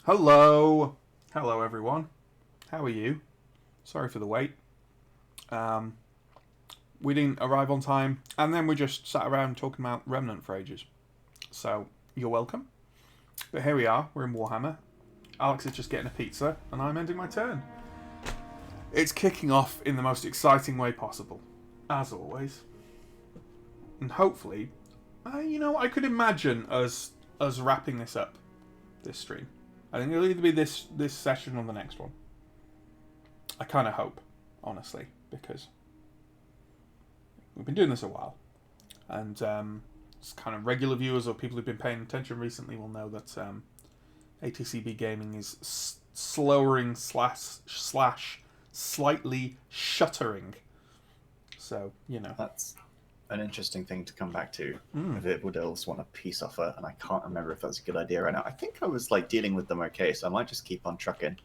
Hello! Hello everyone. How are you? Sorry for the wait. We didn't arrive on time, and then we just sat around talking about Remnant for ages. So, you're welcome. But here we are, we're in Warhammer. Alex is just getting a pizza, and I'm ending my turn. It's kicking off in the most exciting way possible, as always. And hopefully, I could imagine us wrapping this up, this stream. I think it'll either be this session or the next one. I kind of hope, honestly, because we've been doing this a while, and kind of regular viewers or people who've been paying attention recently will know that ATCB Gaming is slowing slash slightly shuttering. So, That's an interesting thing to come back to. If it would elves want a peace offer, and I can't remember if that's a good idea right now. I think I was dealing with them okay, so I might just keep on trucking.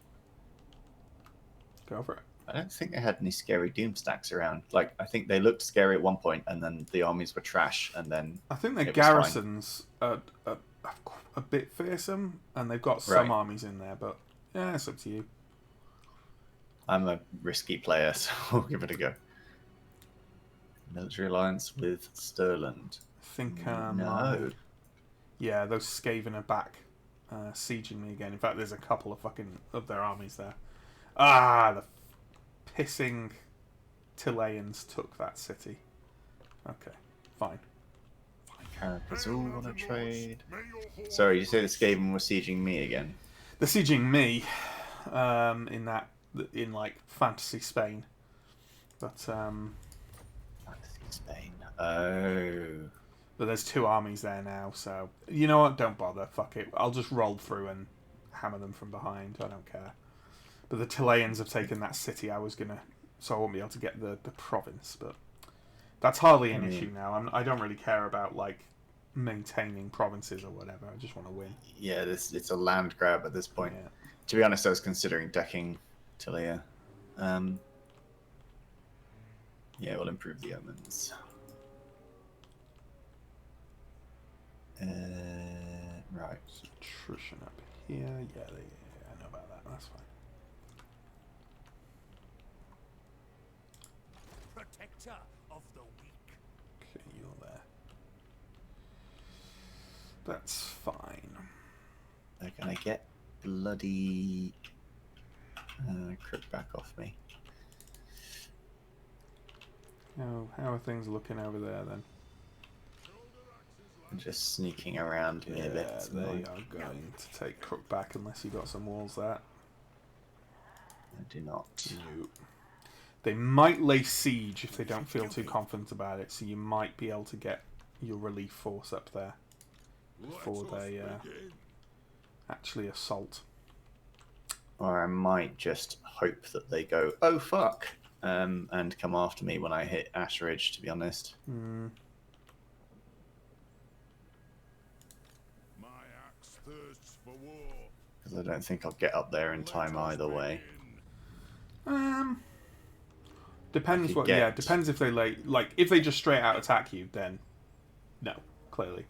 Go for it. I don't think they had any scary doom stacks around. I think they looked scary at one point, and then the armies were trash, and then I think their garrisons are a bit fearsome, and they've got some armies in there, but yeah, it's up to you. I'm a risky player, so we'll give it a go. Military alliance with Stirland. I think no. Yeah, those Skaven are back, sieging me again. In fact, there's a couple of their armies there. The pissing Tilayans took that city. Okay, fine. Caracazul want to trade. Sorry, you say the Skaven were sieging me again? They're sieging me, in fantasy Spain, but fantasy Spain. Oh. But there's two armies there now, so you know what? Don't bother. Fuck it. I'll just roll through and hammer them from behind. I don't care. But the Tilayans have taken that city. So I won't be able to get the province. But that's hardly an issue now. I don't really care about maintaining provinces or whatever. I just want to win. Yeah, it's a land grab at this point. Yeah. To be honest, I was considering decking Tilea. Yeah, we'll improve the omens. Right. Attrition up here. Yeah, I know about that. That's fine. Protector of the weak. Okay, you're there. That's fine. Can I get bloody crook back off me? Oh, how are things looking over there then? I'm just sneaking around me a bit. They are going to take crook back unless you got some walls there. I do not. No. They might lay siege if they don't feel too confident about it, so you might be able to get your relief force up there before they actually assault. Or I might just hope that they go, oh fuck, and come after me when I hit Ash Ridge, to be honest. Mm. My axe thirsts for war. Because I don't think I'll get up there in time either way. Depends what. Yeah, depends if they if they just straight out attack you, then no, clearly.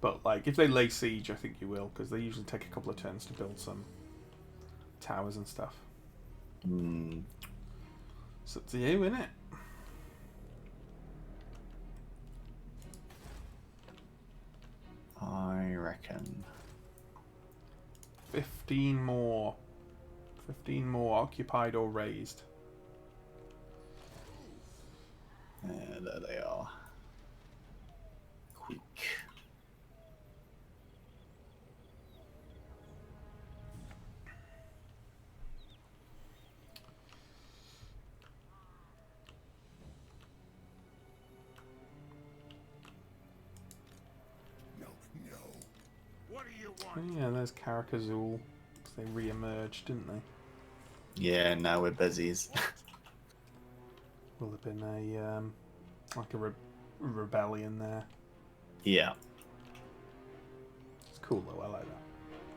But if they lay siege, I think you will, because they usually take a couple of turns to build some towers and stuff. It's up to you, innit? I reckon 15 more. 15 more occupied or raised. Yeah, there they are. Quick. No. What do you want? Oh, yeah, there's Caracazul. They re-emerged, didn't they? Yeah, now we're busies. Will have been a rebellion there. Yeah. It's cool though. I like that.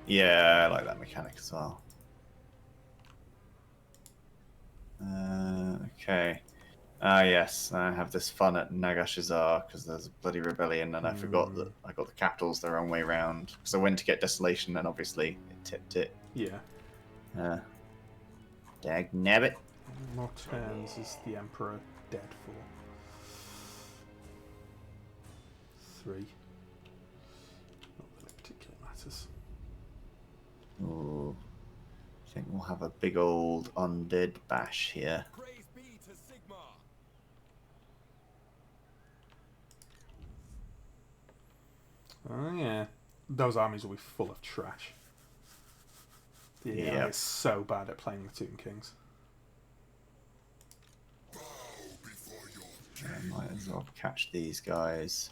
Yeah, I like that mechanic as well. Okay. Yes, I have this fun at Nagashazar because there's a bloody rebellion, and I forgot that I got the capitals the wrong way round. Because I went to get Desolation, and obviously tipped it. Yeah. Dag nabbit. How many more turns is the Emperor dead for? 3. Not that it particularly matters. Ooh. I think we'll have a big old undead bash here. Praise be to Sigma. Oh yeah. Those armies will be full of trash. The AI is so bad at playing the Tomb Kings. I might as well catch these guys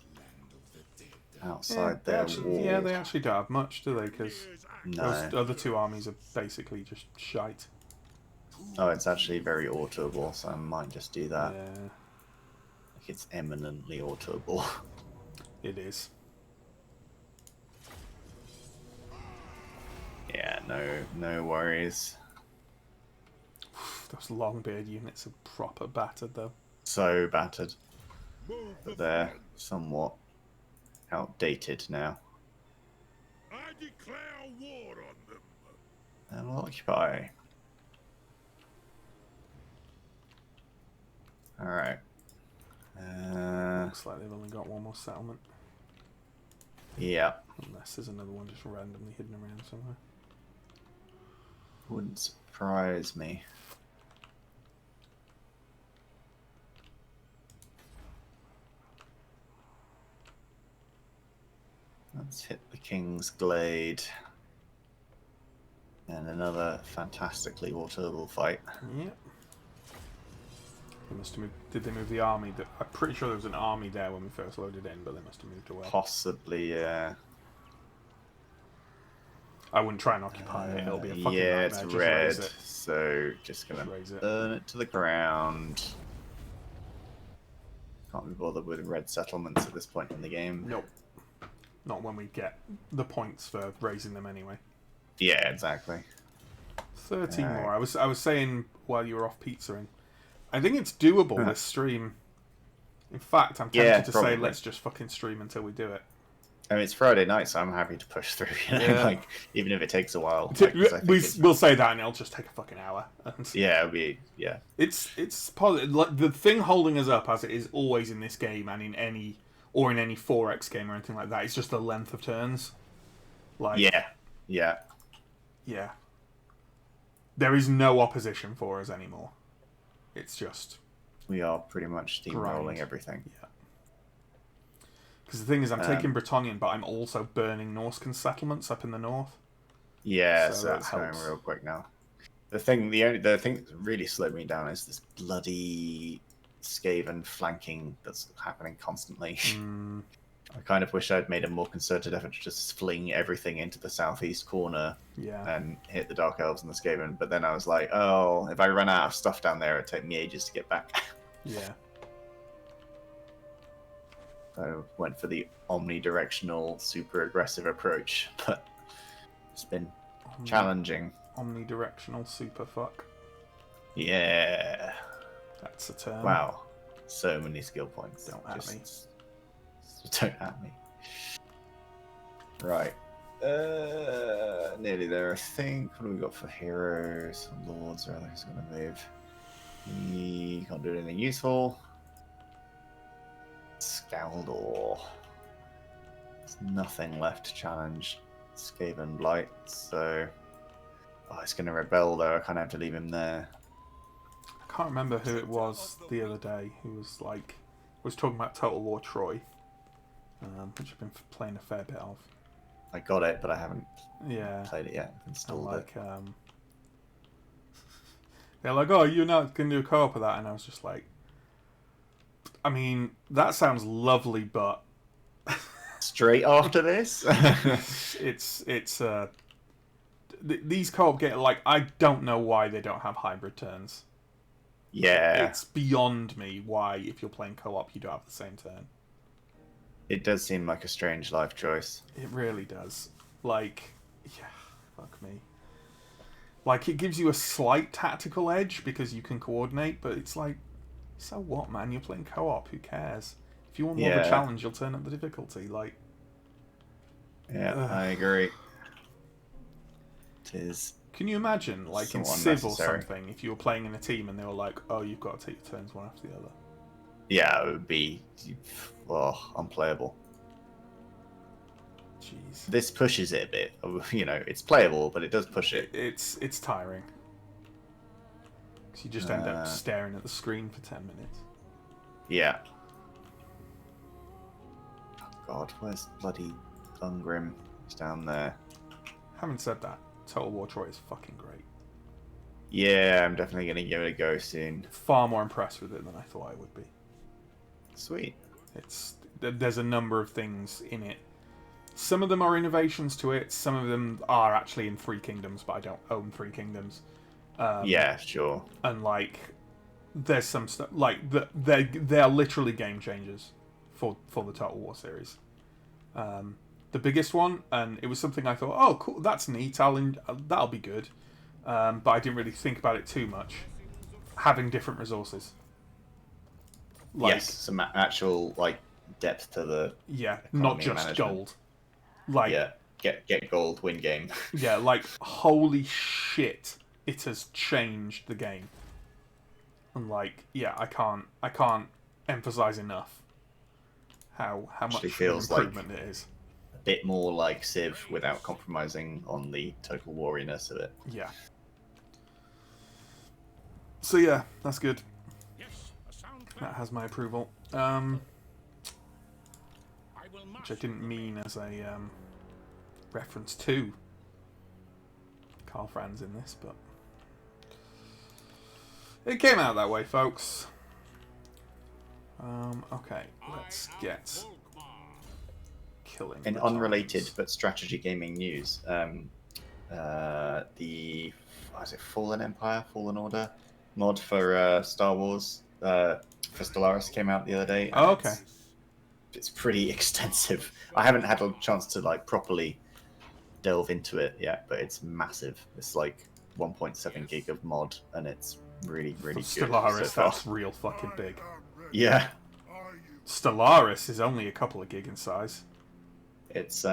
outside their wall. Yeah, they actually don't have much, do they? Because No. those other 2 armies are basically just shite. Oh, it's actually very autoable, so I might just do that. Yeah, Like it's eminently autoable. it is. Yeah, no worries. Those Longbeard units are proper battered, though. So battered. Move the But they're front. somewhat outdated now. I declare war on them. And we'll occupy. Alright. Looks like they've only got 1 more settlement. Yeah. Unless there's another one just randomly hidden around somewhere. Wouldn't surprise me. Let's hit the King's Glade. And another fantastically autoable fight. Yep. They must have moved. Did they move the army? I'm pretty sure there was an army there when we first loaded in, but they must have moved away. Possibly, yeah. I wouldn't try and occupy it. It'll be a fucking yeah, nightmare. it's Just red, raise it. so just gonna Just raise it. burn it to the ground. Can't be bothered with red settlements at this point in the game. Nope. Not when we get the points for raising them anyway. Yeah, exactly. 13 Alright. more. I was saying while you were off pizzaing, I think it's doable this stream. In fact, I'm tempted Yeah, to probably. say let's just fucking stream until we do it. I mean, it's Friday night, so I'm happy to push through. You know? Yeah. Like, even if it takes a while. Like, 'cause I think We'll say that, and it'll just take a fucking hour. And yeah, it'll be it's positive. Like, the thing holding us up, as it is always in this game and in any 4X game or anything like that, it's just the length of turns. Like, yeah. yeah. There is no opposition for us anymore. It's just We are pretty much steamrolling Grind. everything. yeah. Because the thing is, I'm taking Bretonnian, but I'm also burning Norscan settlements up in the north. Yeah, So so that that's going helps. real quick now. The thing that really slowed me down is this bloody Skaven flanking that's happening constantly. Mm, I kind of wish I'd made a more concerted effort to just fling everything into the southeast corner yeah. and hit the Dark Elves and the Skaven. But then I was like, oh, if I run out of stuff down there, it'd take me ages to get back. Yeah. So I went for the omnidirectional, super aggressive approach, but it's been challenging. Omnidirectional super fuck. Yeah. That's a term. Wow. So many skill points. Don't at me. Don't at me. Right. Nearly there, I think. What do we got for heroes? Lords or others going to move? He can't do anything useful. Scaldor. There's nothing left to challenge Skaven Blight, so... Oh, it's going to rebel though. I kind of have to leave him there. I can't remember who it was the other day who was talking about Total War Troy, which I've been playing a fair bit of. I got it, but I haven't Yeah. played it yet. I've And installed it. they're like, oh, you're not going to do a co-op of that, and I was just like, I mean, that sounds lovely, but Straight after this? these co-op get like, I don't know why they don't have hybrid turns. Yeah. It's beyond me why, if you're playing co-op, you don't have the same turn. It does seem like a strange life choice. It really does. Like, yeah, fuck me. Like, it gives you a slight tactical edge because you can coordinate, but it's like, so what, man? You're playing co-op. Who cares? If you want more of a Yeah. challenge, you'll turn up the difficulty. Like, Yeah, Ugh. I agree. It is. Can you imagine, like in So Civ or unnecessary. something, if you were playing in a team and they were like, "Oh, you've got to take your turns one after the other." Yeah, it would be unplayable. Jeez. This pushes it a bit. You know, it's playable, but it does push it. It's tiring. Because you just end up staring at the screen for 10 minutes. Yeah. Oh God, where's bloody Ungrim? He's down there. Having said that, Total War Troy is fucking great. Yeah, I'm definitely going to give it a go soon. Far more impressed with it than I thought I would be. Sweet. There's a number of things in it. Some of them are innovations to it. Some of them are actually in Three Kingdoms, but I don't own Three Kingdoms. Yeah, sure. And like, there's some stuff like they are literally game changers for the Total War series. The biggest one, and it was something I thought, oh cool, that's neat. That'll be good. But I didn't really think about it too much. Having different resources. Like, Yes, some actual like depth to the not just management. gold. Like, yeah, get gold, win game. Yeah, like holy shit, it has changed the game. And like, yeah, I can't emphasize enough how much feels improvement it is. A bit more like Civ without compromising on the total wariness of it. Yeah. So yeah, that's good. That has my approval. Which I didn't mean as a reference to Carl Franz in this, but it came out that way, folks. Okay, let's get killing. In unrelated but strategy gaming news, the Fallen Empire, Fallen Order mod for Star Wars for Stellaris came out the other day. Oh, okay. It's pretty extensive. I haven't had a chance to like properly delve into it yet, but it's massive. It's like 1.7 gig of mod, and it's really good. Stellaris, that's real fucking big. Yeah. Stellaris is only a couple of gig in size. It's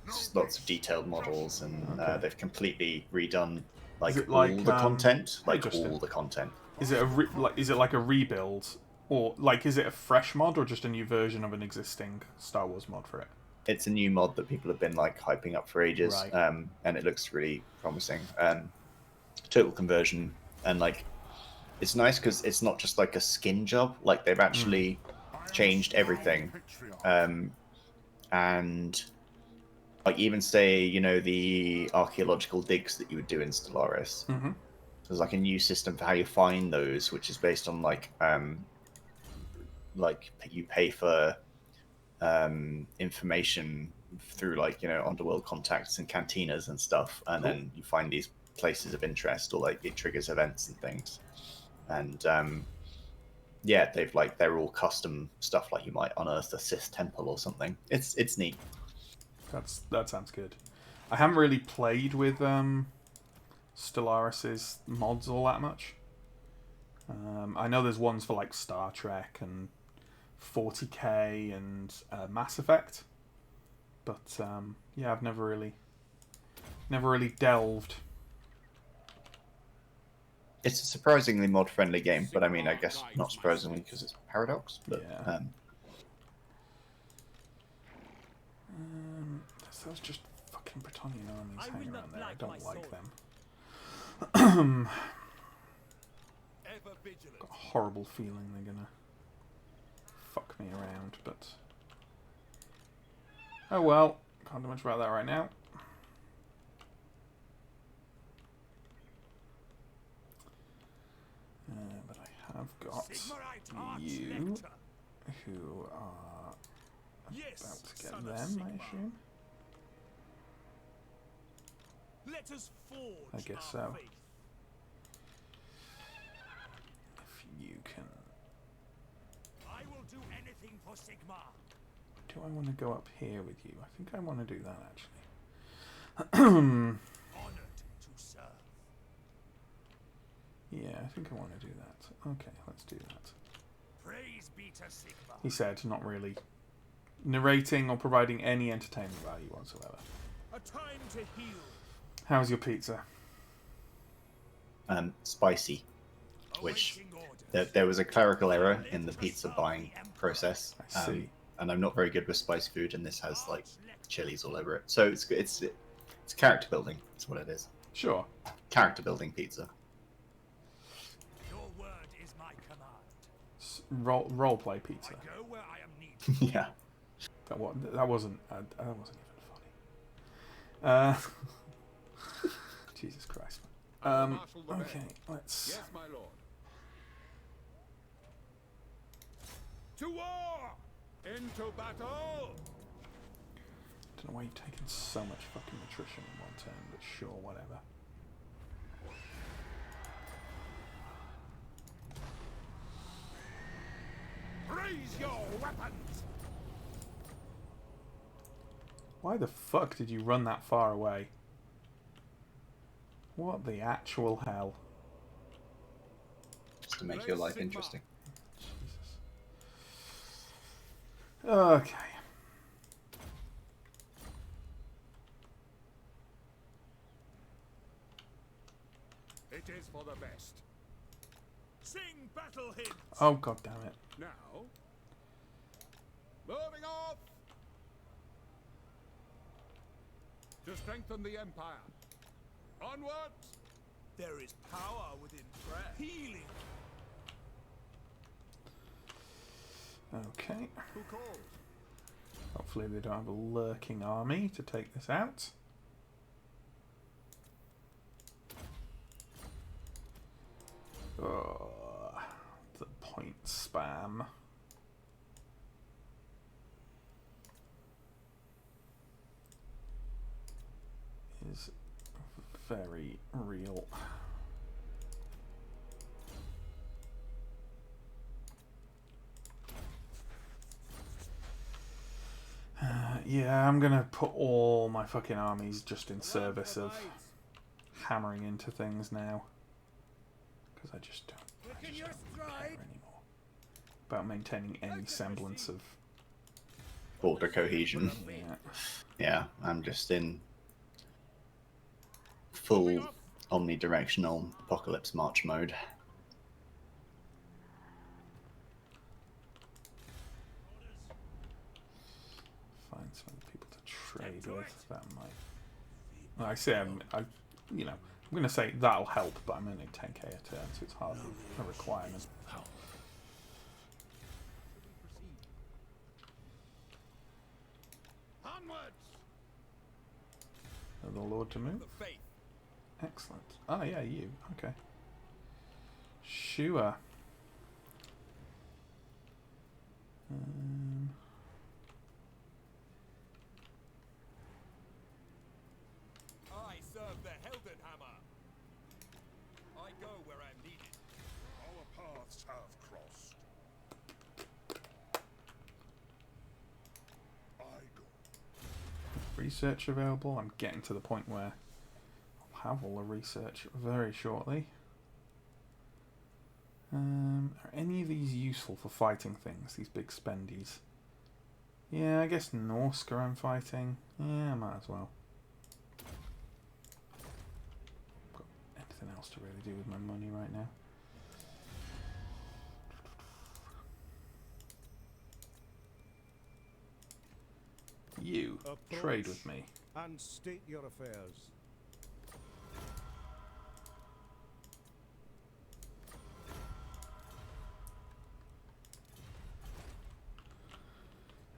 just lots of detailed models, and they've completely redone all the content, all the content. Is it is it like a rebuild, or like is it a fresh mod, or just a new version of an existing Star Wars mod for it? It's a new mod that people have been like hyping up for ages, right. And it looks really promising. Total conversion, and like it's nice because it's not just like a skin job. Like they've actually changed everything, and like even say the archaeological digs that you would do in Stellaris. Mm-hmm. There's like a new system for how you find those, which is based on like you pay for information through like underworld contacts and cantinas and stuff, and then you find these places of interest, or like it triggers events and things. And they're all custom stuff, like you might unearth a Sith temple or something. It's neat. That sounds good. I haven't really played with Stellaris's mods all that much. I know there's ones for like Star Trek and 40k and Mass Effect, but I've never really delved. It's a surprisingly mod-friendly game, but I mean, I guess not surprisingly because it's Paradox. But yeah. Those just fucking Bretonnian armies hanging around there. I don't like them. Got a horrible feeling they're gonna fuck me around, but oh well. Can't do much about that right now. But I have got you, who are about to get them, I assume. Let us forge I guess so. If you can. I will do anything for Sigmar. Do I want to go up here with you? I think I want to do that actually. Honored to serve. Yeah, I think I want to do that. Okay, let's do that. Praise be to Sigmar. He said, not really narrating or providing any entertainment value whatsoever. A time to heal. How's your pizza? Spicy, which there was a clerical error in the pizza buying process. I see. And I'm not very good with spicy food, and this has like chilies all over it. So it's character building. That's what it is. Sure. Character building pizza. Your word is my command. Role play pizza. I go where I am needed. Yeah. That wasn't even funny. Jesus Christ. Okay, let's. Yes, my lord. To war! Into battle! Don't know why you've taken so much fucking attrition in one turn, but sure, whatever. Raise your weapons! Why the fuck did you run that far away? What the actual hell? Just to make your life interesting. Jesus. Okay. It is for the best. Sing battle hymns. Oh, god damn it. Now, moving off to strengthen the empire. Onward! There is power within prayer. Healing. Okay. Who calls? Hopefully they don't have a lurking army to take this out. Oh, the point spam. Is very real. Yeah, I'm gonna put all my fucking armies just in service of hammering into things now. Because I just don't care anymore about maintaining any semblance of Border cohesion. yeah. Yeah, I'm just in full omnidirectional apocalypse march mode. Find some people to trade with. That might. Like I say, I'm gonna say that'll help, but I'm only 10k a turn, so it's hardly a requirement. Onwards! The Lord to move. The faith. Excellent. Oh yeah, you. Okay. Sure. I serve the Heldenhammer. I go where I'm needed. Our paths have crossed. I go. Research available. I'm getting to the point where I'll have all the research very shortly. Are any of these useful for fighting things? These big spendies. Yeah, I guess Norska I'm fighting. Yeah, I might as well. Got anything else to really do with my money right now? You trade with me. And state your affairs.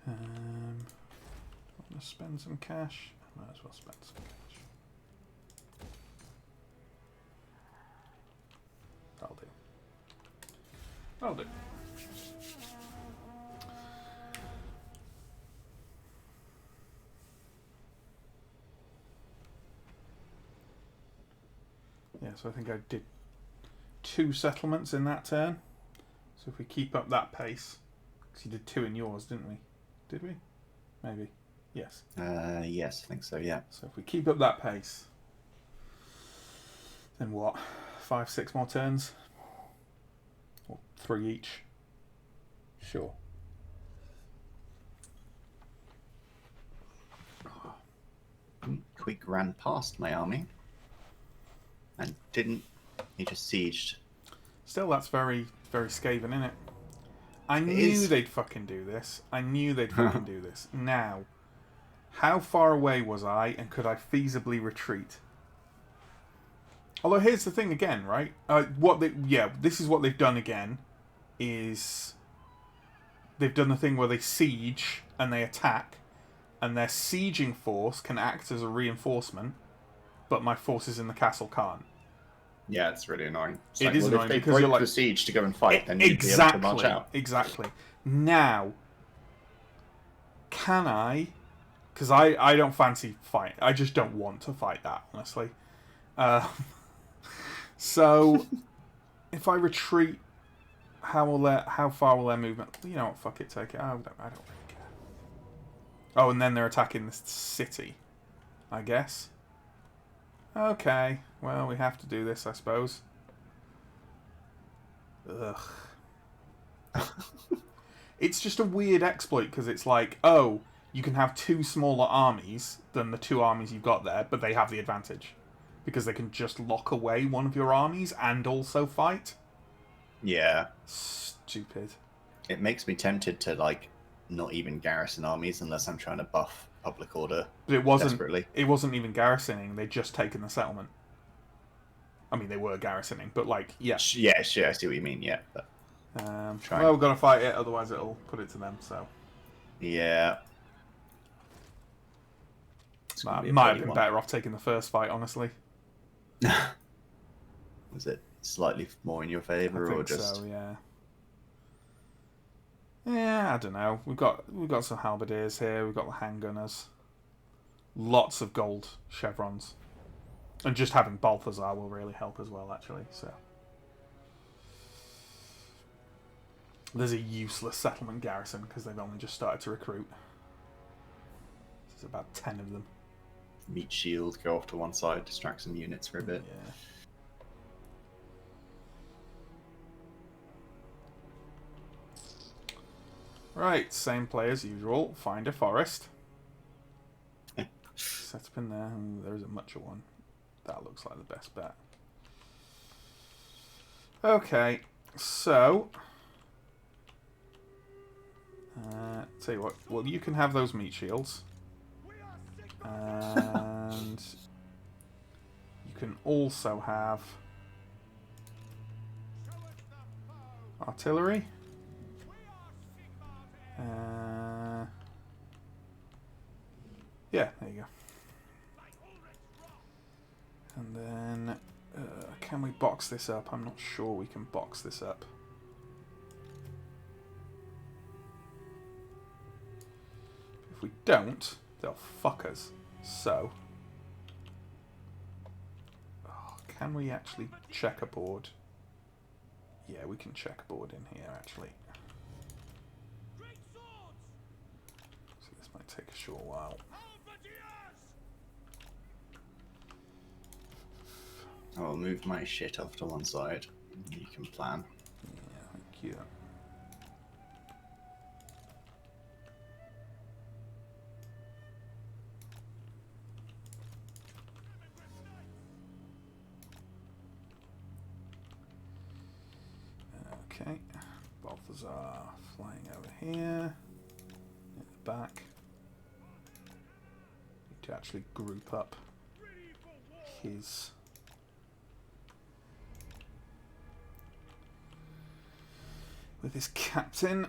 Want to spend some cash? I might as well spend some cash. That'll do. That'll do. Yeah, so I think I did 2 settlements in that turn. So if we keep up that pace, because you did 2 in yours, didn't we? Did we? Maybe. Yes. Yes, I think so, yeah. So if we keep up that pace, then what? 5, 6 more turns? Or 3 each? Sure. Quick ran past my army. didn't. He just sieged. Still, that's very, very scathing, isn't it? I knew is. they'd fucking do this. I knew they'd fucking do this. Now, how far away was I, and could I feasibly retreat? Although here's the thing again, right? This is what they've done again. Is they've done the thing where they siege and they attack, and their sieging force can act as a reinforcement, but my forces in the castle can't. Yeah, it's really annoying. It's It is well, annoying if they because break you're like the siege to go and fight, then you'd be able to march out. Exactly. Now, can I? Because I don't fancy fight. I just don't want to fight that, honestly. So, if I retreat, how far will their movement? You know what? Fuck it. Take it. I don't really care. Oh, and then they're attacking the city, I guess. Okay. Well, we have to do this, I suppose. Ugh. It's just a weird exploit because it's like, oh, you can have two smaller armies than the two armies you've got there, but they have the advantage because they can just lock away one of your armies and also fight. Yeah. Stupid. It makes me tempted to like not even garrison armies unless I'm trying to buff public order. But it wasn't. Desperately. It wasn't even garrisoning. They'd just taken the settlement. I mean, they were garrisoning, but like, yeah. Yeah, sure. I see what you mean. Yeah. But Well, we're gonna fight it, otherwise it'll put it to them. So yeah. might have been better off taking the first fight, honestly. Was it slightly more in your favour, I or think just? so, yeah. Yeah, I don't know. We've got some halberdiers here. We've got the handgunners. Lots of gold chevrons, and just having Balthazar will really help as well, actually. So there's a useless settlement garrison because they've only just started to recruit. There's about 10 of them. Meat shield, go off to one side, distract some units for a bit. Yeah. Right, same play as usual. Find a forest. Set up in there. There isn't much of one. That looks like the best bet. Okay, so tell you what. Well, you can have those meat shields, and you can also have artillery. Yeah, there you go. And then, can we box this up? I'm not sure we can box this up. If we don't, they'll fuck us. So, can we actually checkerboard? Yeah, we can checkerboard in here, actually. So this might take a short while. I'll move my shit off to one side. You can plan. Yeah, thank you. Okay, Balthazar flying over here. At the back. Need to actually group up his with his captain,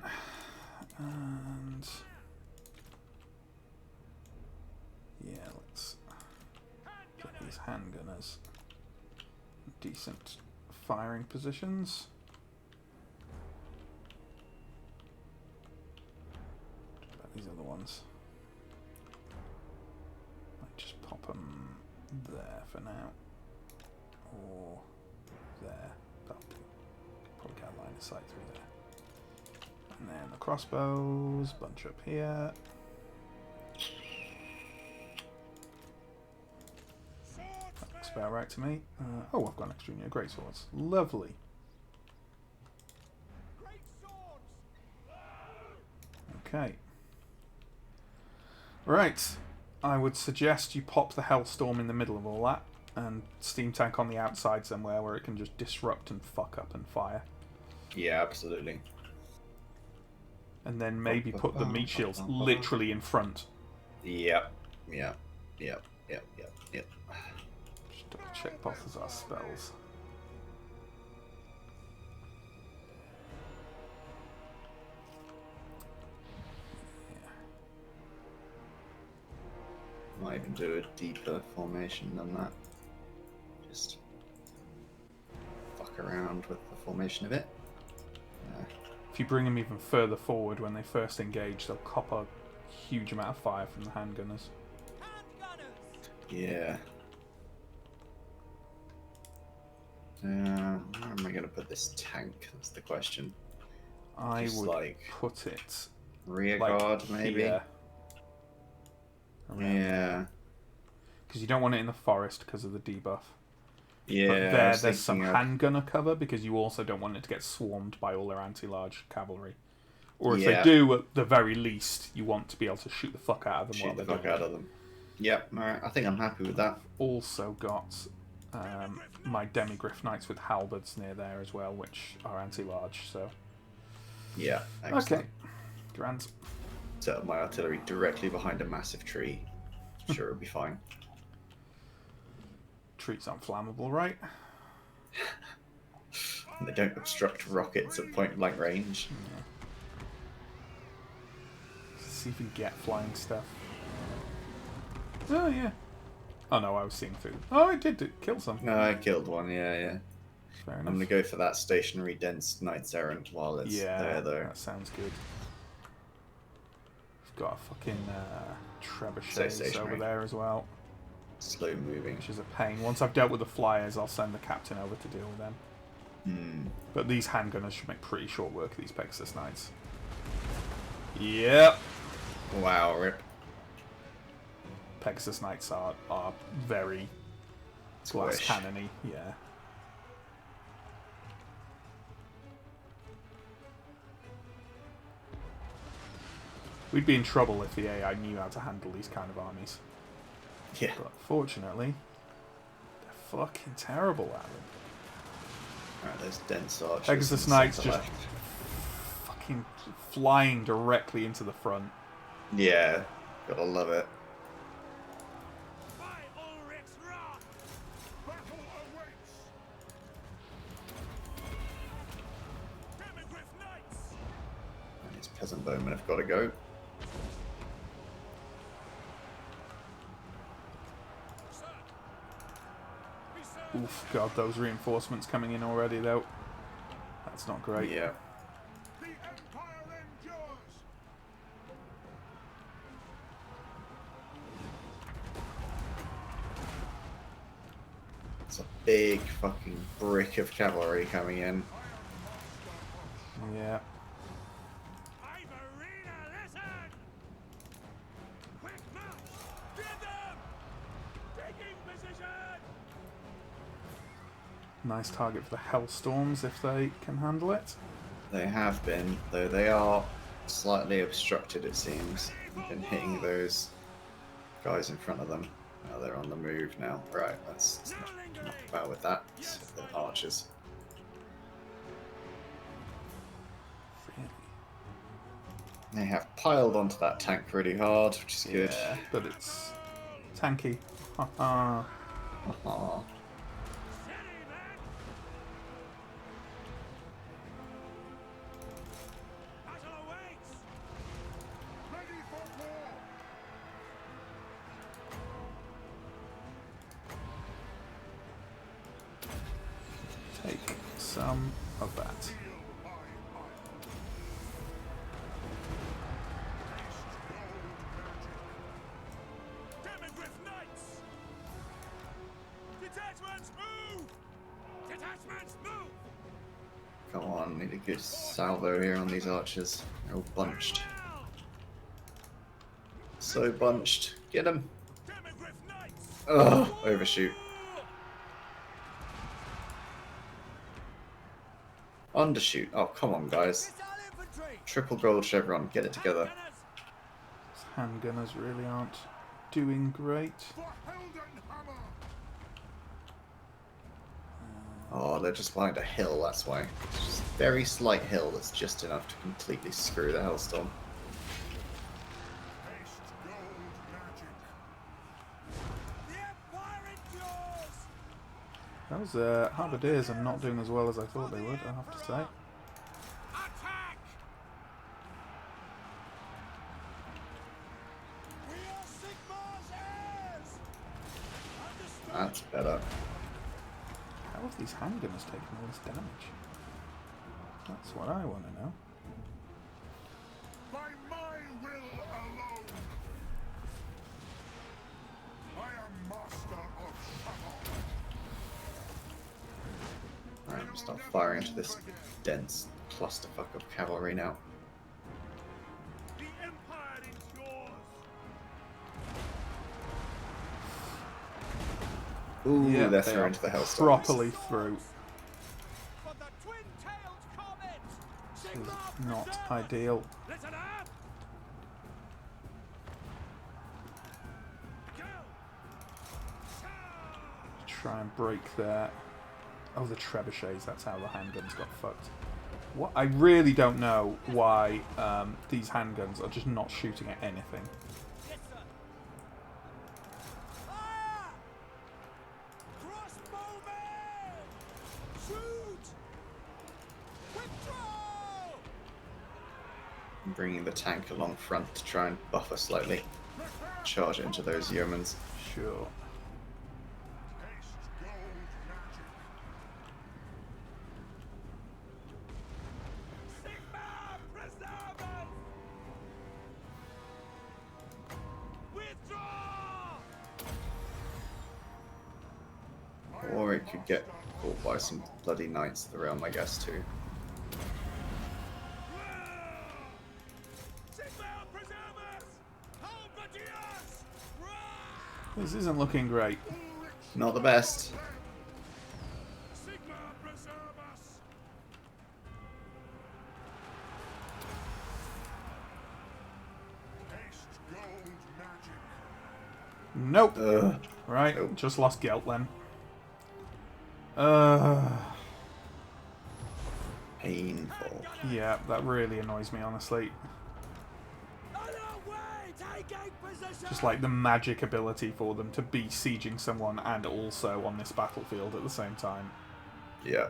and yeah, let's get these handgunners in decent firing positions. What about these other ones? Might just pop them there for now, or there. That'll do. Probably get a line of sight through there. And then the crossbows, bunch up here. That looks about right to me. Oh, I've got an extra unit of great swords. Lovely. Okay. Right. I would suggest you pop the Hellstorm in the middle of all that. And steam tank on the outside somewhere where it can just disrupt and fuck up and fire. Yeah, absolutely. And then maybe put the meat shields literally in front. Yep. Yep. Yep. Yep. Yep. Yep. Just double check both of our spells. Might even do a deeper formation than that. Just fuck around with the formation of it. If you bring them even further forward when they first engage, they'll cop a huge amount of fire from the handgunners. Yeah. Where am I going to put this tank? That's the question. I Just would like put it rear like guard, maybe. here. Yeah. Because you don't want it in the forest because of the debuff. Yeah. But I there's was some thinking of- handgunner cover because you also don't want it to get swarmed by all their anti-large cavalry. Or if Yeah. they do, at the very least, you want to be able to shoot the fuck out of them shoot while the they're fuck doing out it. of them. Yep. Alright. I think I'm happy with that. Also got my demigriff knights with halberds near there as well, which are anti-large. So Yeah. Excellent. okay, grand. Set up my artillery directly behind a massive tree. I'm sure it'll be fine. Treats aren't flammable, right? And they don't obstruct rockets at point blank range. Let's see if we get flying stuff. Oh yeah. Oh no, I was seeing through. Oh, it did kill some. No, I killed one. Yeah, yeah. Fair I'm enough. gonna go for that stationary dense knights errant while it's Yeah, there, though. that sounds good. We've got a fucking trebuchets over stationary. there as well, Slow moving. which is a pain. Once I've dealt with the flyers, I'll send the captain over to deal with them. But these handgunners should make pretty short work of these Pegasus Knights. Yep. Wow, rip. Pegasus Knights are very glass Squish. cannon-y, yeah. We'd be in trouble if the AI knew how to handle these kind of armies. Yeah. But fortunately, they're fucking terrible at them. Alright, those dense archers. Pegasus in the Knights centre just fucking flying directly into the front. Yeah, gotta love it. By Ulrich's wrath, battle awaits. Demigriff Knights. And these peasant bowmen have got to go. Sir, we serve Oof, god, those reinforcements coming in already though. That's not great. Yeah. the Empire endures. It's a big fucking brick of cavalry coming in. Yeah. Ivorina, listen! Quick march! Get them! Taking position! Nice target for the Hellstorms if they can handle it. They have been, though they are slightly obstructed, it seems. They've been hitting those guys in front of them. Oh, they're on the move now. Right, let's not about with that. The archers. They have piled onto that tank pretty hard, which is good. Yeah, but it's tanky. Haha. Aw. Steady, men! Battle awaits! Ready for war! Take some of that. Demigriff Knights! Detachments move! Detachments move! Come on, need a good salvo here on these archers. They're all bunched. Well! So bunched. Get them. Demigriff Knights! Ugh, overshoot. Undershoot. Oh, come on, guys. Triple gold chevron. Get it together. Handgunners really aren't doing great. For Heldenhammer! Oh, they're just behind a hill, that's why. It's just a very slight hill that's just enough to completely screw the Hellstorm. Haste gold magic. The Empire endures! Those halberdiers are not doing as well as I thought they would, I have to say. Attack! We are Sigmar's heirs! Understood! That's better. How have these handgunners taken all this damage? That's what I want to know. By my will alone. I am master of Shamon. Alright, I'm start firing into this dense clusterfuck of cavalry now. The Empire is yours. Ooh, Yeah, they're they through are into the Hellstorm. properly through. For the twin-tailed comet! This is Sigmar not preserve us! ideal. Listen up! Go! Try and break their... Oh, the trebuchets, that's how the handguns got fucked. What? I really don't know why these handguns are just not shooting at anything. Yes, sir! Fire! Crossbowmen! Shoot! Withdraw! I'm bringing the tank along front to try and buffer slightly. Charge into those yeomans. Sure. Haste gold magic. Sigmar preserve us! Withdraw! Or it could get caught by some bloody Knights of the Realm, I guess, too. Sigmar preserve us! Halberdiers! This isn't looking great. Not the best. Sigmar preserve us. Haste gold magic. Nope. Ugh. Right, Nope. just lost Gelt then. Painful. Yeah, that really annoys me, honestly. On our way! Taking position! Just like the magic ability for them to be sieging someone and also on this battlefield at the same time. Yeah.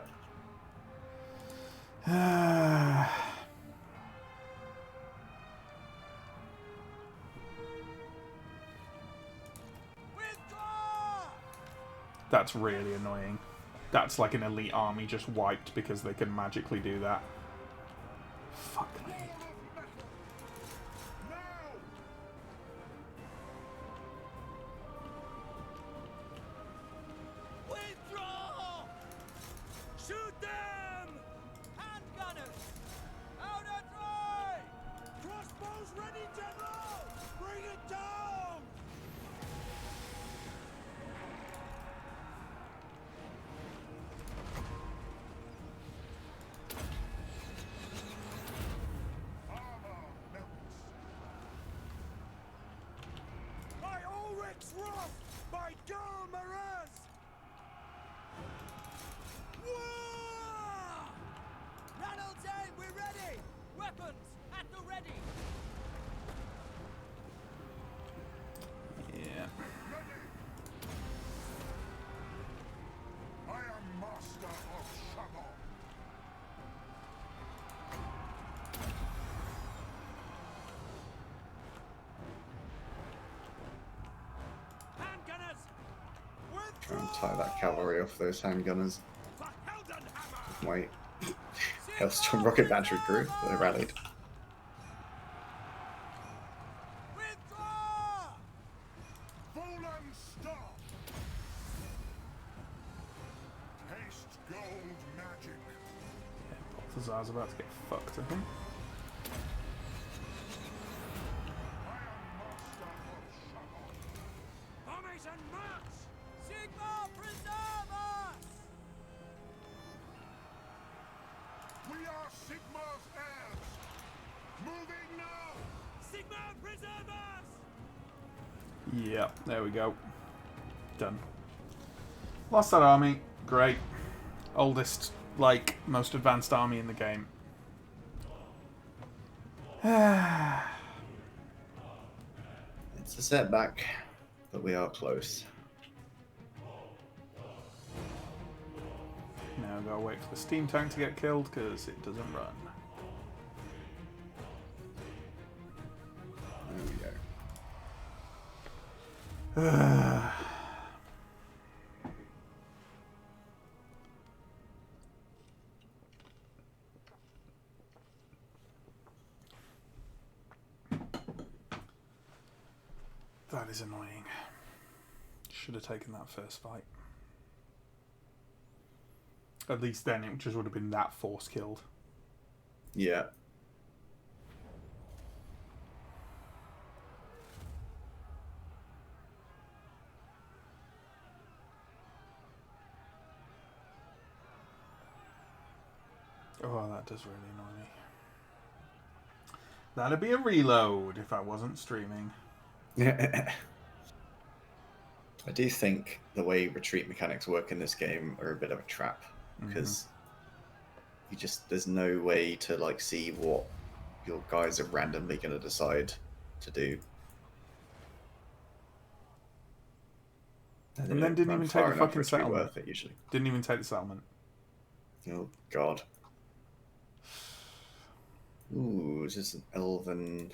Withdraw! That's really annoying. That's like an elite army just wiped because they can magically do that. Fuck me. Now! Withdraw! Shoot them! Handgunners! Out and dry! Crossbows ready, General! Bring it down! Armor melts. By Ulrich's wrath! By Gal Maraz! Whoa! Ranald's aim, we're ready! Weapons at the ready! Yeah. I am master of Shamon. Handgunners! Try and tie that cavalry off those handgunners. For Heldenhammer! My Hellstorm rocket battery group, they rallied. Withdraw! Fallen Star! Haste gold magic. Balthazar's about to get fucked, I think. I am master of Shamon. Formation march! Sigmar preserve us! We are Sigmar's heirs. Moving now. Sigmar preserve us! Yeah, there we go. Done. Lost that army. Great. Oldest, like, most advanced army in the game. It's a setback, but we are close. Now gotta wait for the steam tank to get killed because it doesn't run. There we go. That is annoying. Should have taken that first fight. At least then it just would have been that force killed. Yeah. Oh, that does really annoy me. That'd be a reload if I wasn't streaming. I do think the way retreat mechanics work in this game are a bit of a trap because you just there's no way to like see what your guys are randomly going to decide to do. And they then don't didn't run even far take the enough fucking for it to be settlement. worth it usually. Didn't even take the settlement. Oh god. Ooh, is this an elven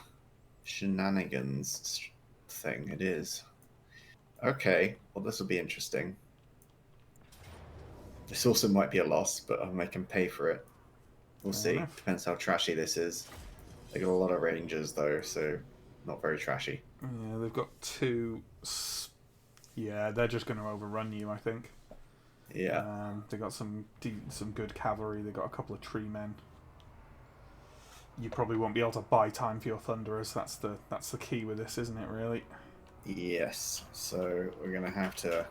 shenanigans thing? It is. Okay, well this will be interesting. This also might be a loss, but I'll make him pay for it. We'll Fair see. enough. Depends how trashy this is. They got a lot of rangers though, so not very trashy. Yeah, they've got two. Yeah, they're just going to overrun you, I think. Yeah. They got some good cavalry. They got a couple of tree men. You probably won't be able to buy time for your thunderers. That's the key with this, isn't it? Really. Yes. So we're gonna have to.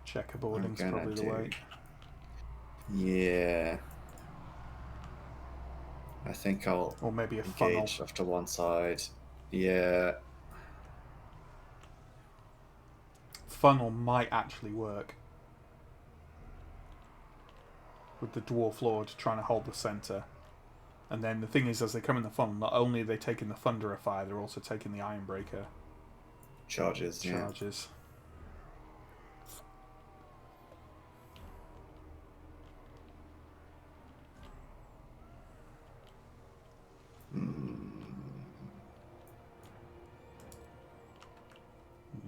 Checkerboarding's I'm gonna probably the do- way. Yeah. I think I'll Or maybe a funnel. engage off to one side. Yeah. Funnel might actually work. With the Dwarf Lord trying to hold the centre. And then the thing is, as they come in the funnel, not only are they taking the Thunderer fire, they're also taking the Ironbreaker Charges. charges. Yeah.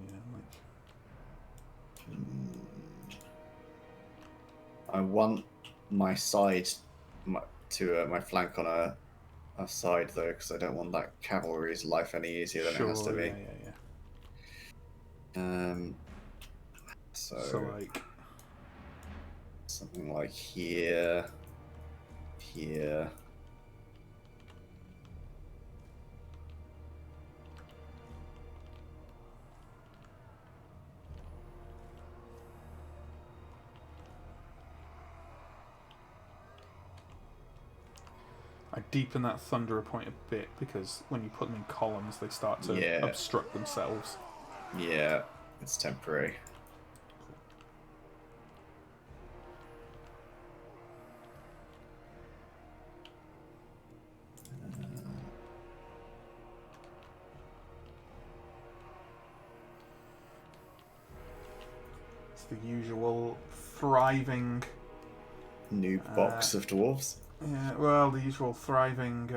Yeah, like... I want my side my flank on a side though, because I don't want that cavalry's life any easier than it has to be. Yeah. So like, something like here. I deepen that Thunderer point a bit because when you put them in columns, they start to Yeah. obstruct themselves. Yeah, it's temporary. It's the usual thriving... New box of dwarves. Yeah, well, the usual thriving,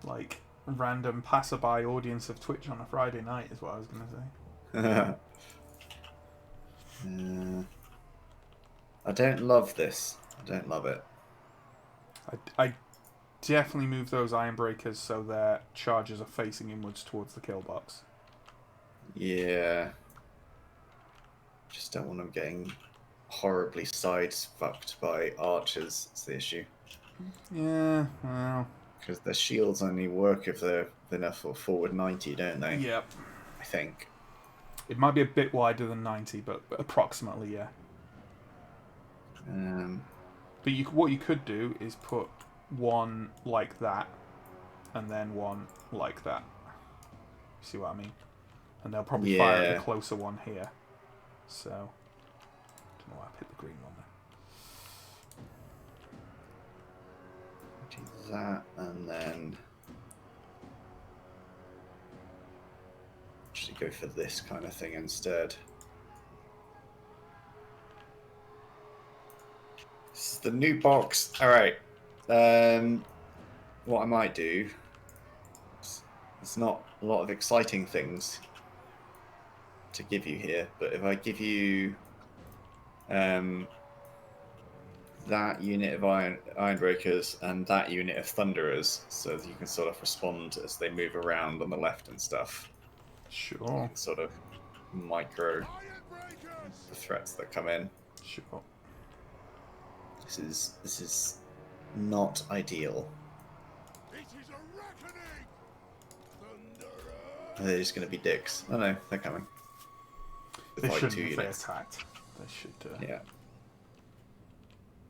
like, random passerby audience of Twitch on a Friday night is what I was going to say. I don't love this. I don't love it. I definitely move those Ironbreakers so their charges are facing inwards towards the kill box. Yeah. Just don't want them getting horribly side-fucked by archers. That's the issue. Yeah, well... Because the shields only work if they're enough for forward 90, don't they? Yep. I think. It might be a bit wider than 90, but approximately, yeah. But what you could do is put one like that, and then one like that. See what I mean? And they'll probably fire at the closer one here. So, don't know why I picked the green one there. Do that, and then actually go for this kind of thing instead. This is the new box. All right. What I might do. It's not a lot of exciting things to give you here, but if I give you that unit of Ironbreakers and that unit of Thunderers, so that you can sort of respond as they move around on the left and stuff. Sure. You can sort of micro the threats that come in. Sure. This is not ideal. It is a reckoning! Thunderer! Are they just going to be dicks? Oh no, they're coming. With They like shouldn't 2 if they units. attacked. They should Yeah.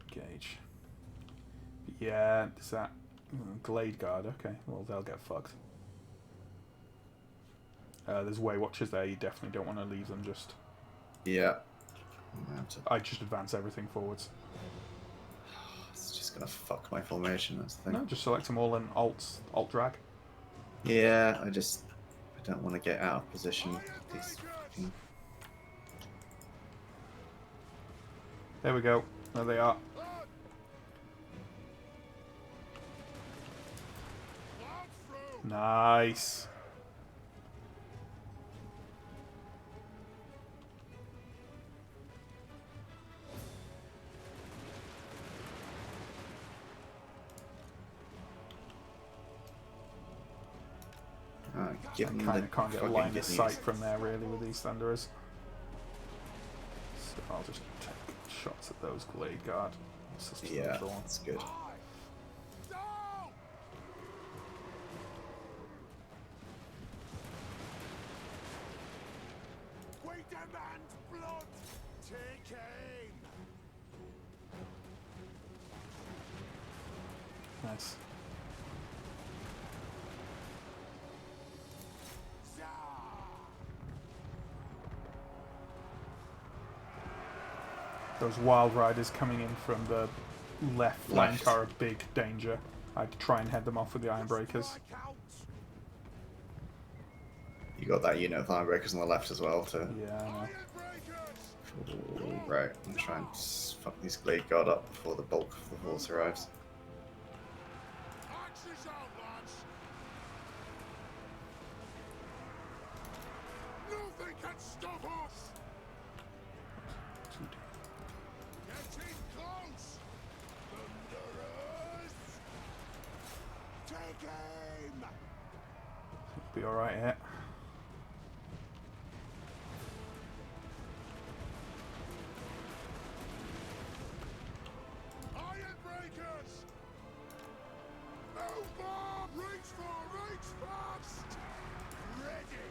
gauge. Yeah, is that Glade Guard? Okay, well they'll get fucked. There's Way Watchers there. You definitely don't want to leave them just. Yeah. I just advance everything forwards. It's just going to fuck my formation, that's the thing. No, just select them all and alt drag. Yeah, I don't want to get out of position. These fucking... There we go. There they are. Nice. Give I them kind the of can't get a fucking line of good sight news. from there really with these Thunderers. So I'll just take shots at those Glade Guard. Yeah, that's good. We demand blood! Take aim! Nice. Those Wild Riders coming in from the left flank are a big danger. I'd try and head them off with the Ironbreakers. You got that unit of Ironbreakers on the left as well to... Yeah, I know. Right, I'm trying to fuck these Glade Guard up before the bulk of the force arrives. Axes out, lads! Nothing can stop us! Getting close! Thunderers! Take aim! Be alright here. Ironbreakers! Move more! Reach fast! Ready!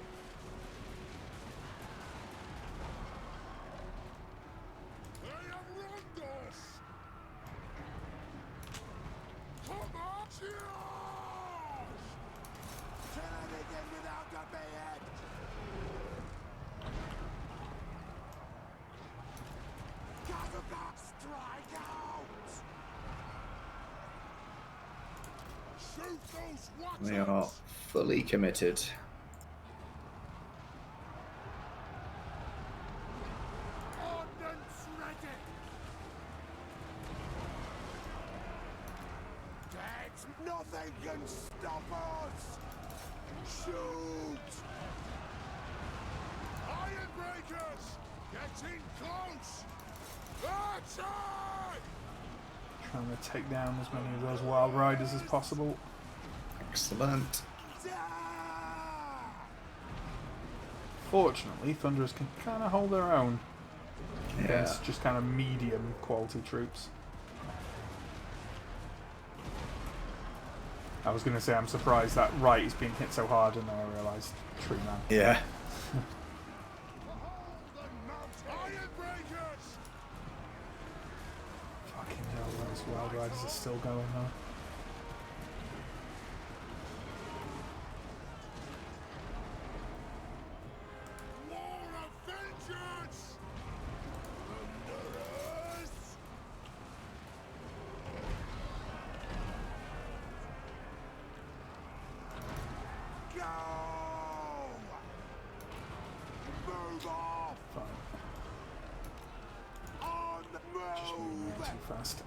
They have wronged us! Come on! Charge! Kill anything without the behead! Kazuka, strike out! Shoot those They are watchers! fully committed. Ordnance ready! Dead! Nothing can stop us! Shoot! Ironbreakers! Getting close! Attack! Trying to take down as many of those Wild Riders as possible. Excellent. Fortunately, Thunderers can kind of hold their own Yeah. against just kind of medium quality troops. I was going to say I'm surprised that right is being hit so hard, and then I realised Tree Man. Yeah. Behold the mountain! Ironbreakers! Fucking hell, those Riders are still going though. War of vengeance! Thunderers! Go! Move off! Fine. On Just moving move! too fast.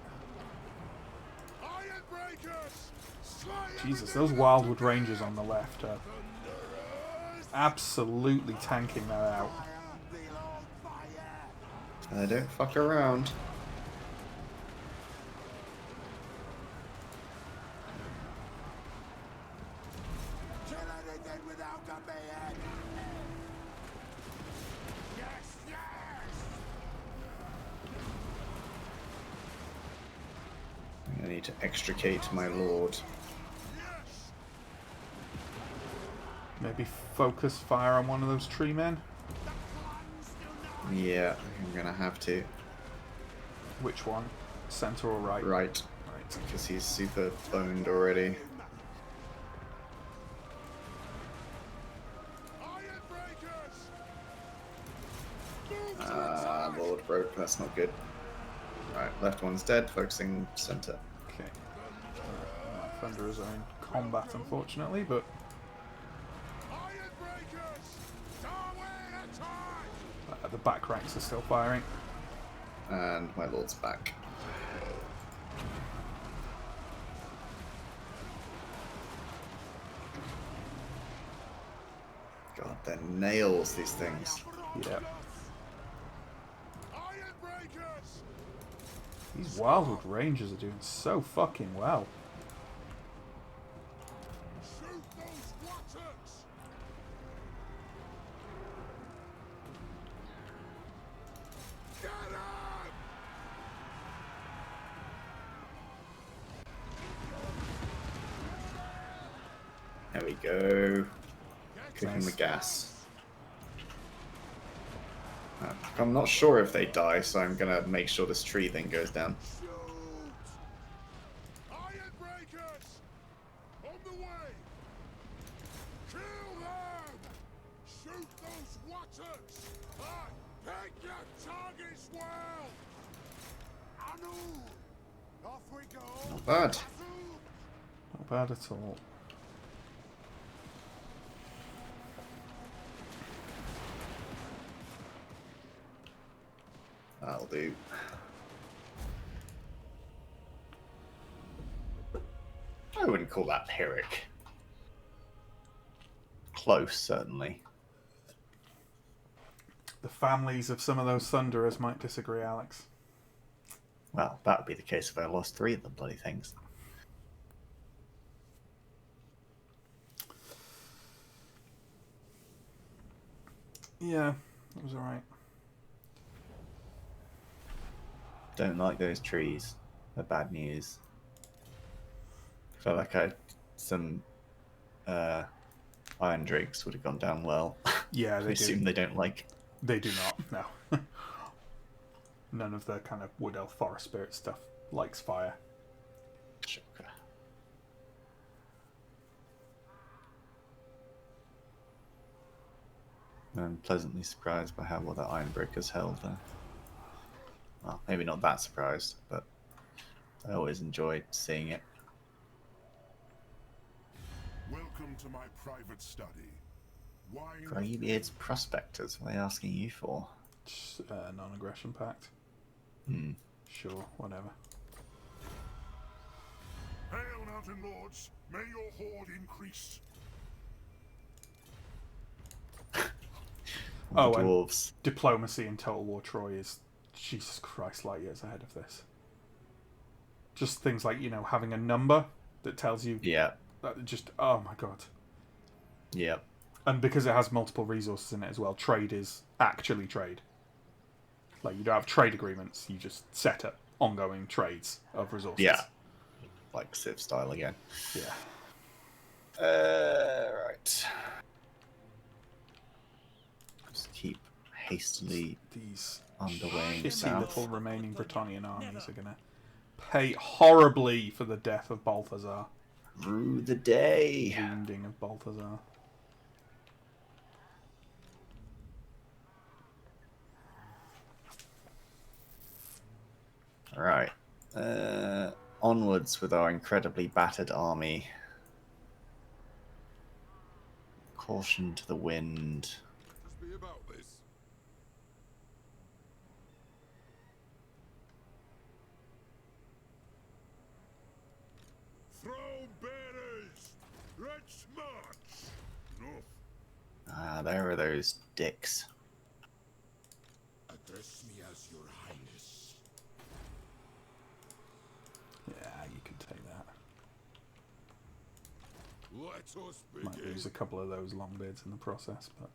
Iron breakers! Slay Jesus, everything those without Wildwood command! Rangers on the left are Thunderers! absolutely tanking that out. Fire! Feel on fire! I don't fuck around. Kill anything without command! Yes, yes! I need to extricate my lord. Yes! Maybe focus fire on one of those tree men. The plans do not Yeah, I'm gonna have to. Which one? Center or right? Right, Right. because he's super boned already. Iron breakers! Move to Ah, attack! lord broke. That's not good. Right, left one's dead. Focusing center. Okay. My Thunderers are in combat, unfortunately, but Iron breakers! Darwin attack! the back ranks are still firing. And my lord's back. God, they're nails, these things. Yeah. Iron breakers! These Wildwood Rangers are doing so fucking well. Shoot those watters! Get him! There we go. Get Cooking Nice. the gas. I'm not sure if they die, so I'm gonna make sure this tree thing goes down. shoot! Iron breakers! On the way! Kill them! Shoot those watters! Pick your targets well! Anu! Off we go! Not bad. Not bad at all. That'll do. I wouldn't call that Pyrrhic. Close, certainly. The families of some of those Thunderers might disagree, Alex. Well, that would be the case if I lost 3 of the bloody things. Yeah, that was alright. Don't like those trees. They're bad news. Felt like some iron drakes would have gone down well. Yeah, I they do. assume they don't like. They do not, no. None of the kind of wood elf forest spirit stuff likes fire. Shocker. I'm pleasantly surprised by how well the Ironbreakers held there. Well, maybe not that surprised, but I always enjoyed seeing it. Welcome to my private study. Wine Greybeard's Prospectors, what are they asking you for? Just, non-aggression pact. Hmm. Sure, whatever. Hail, Mountain Lords! May your horde increase! Oh, The and dwarves. diplomacy in Total War Troy is, Jesus Christ, light years ahead of this. Just things like, having a number that tells you, Yeah. just, oh my god. Yeah. And because it has multiple resources in it as well, trade is actually trade. Like, you don't have trade agreements, you just set up ongoing trades of resources. Yeah. Like Civ style again. Yeah. Right. Just keep hastily These underwaying shitty south. little remaining Bretonnian armies are going to pay horribly for the death of Balthazar. Rue the day. Wounding of Balthazar. Right. Onwards with our incredibly battered army. Caution to the wind. Just be about this. Throw bearers! Let's march! Enough. Ah, there are those dicks. Address me as your highness. Yeah, you can take that. Let us Might begin. lose a couple of those longbeards in the process, but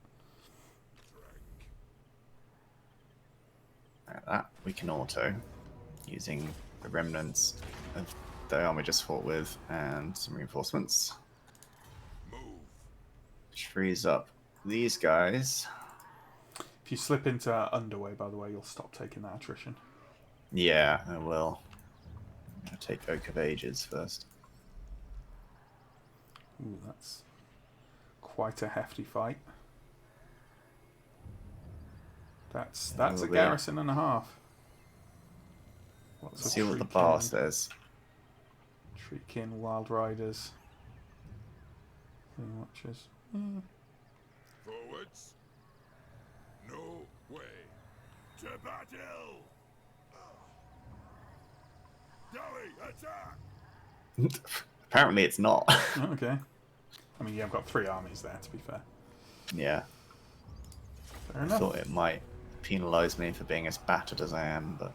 Like that we can auto using the remnants of the army just fought with and some reinforcements. Move. Which frees up these guys. if you slip into underway, by the way, you'll stop taking that attrition. Yeah, I will. I'll take Oak of Ages first. Ooh, that's quite a hefty fight. That's a will be. garrison and a half. Lots Let's of see what the Shrieking- bar says. Shrieking Wild Riders. Thing watchers. Forwards. No way. To battle! Galley, attack! Apparently it's not. Oh, okay. I mean, yeah, I've got 3 armies there, to be fair. Yeah, Fair I enough. thought it might penalise me for being as battered as I am, but...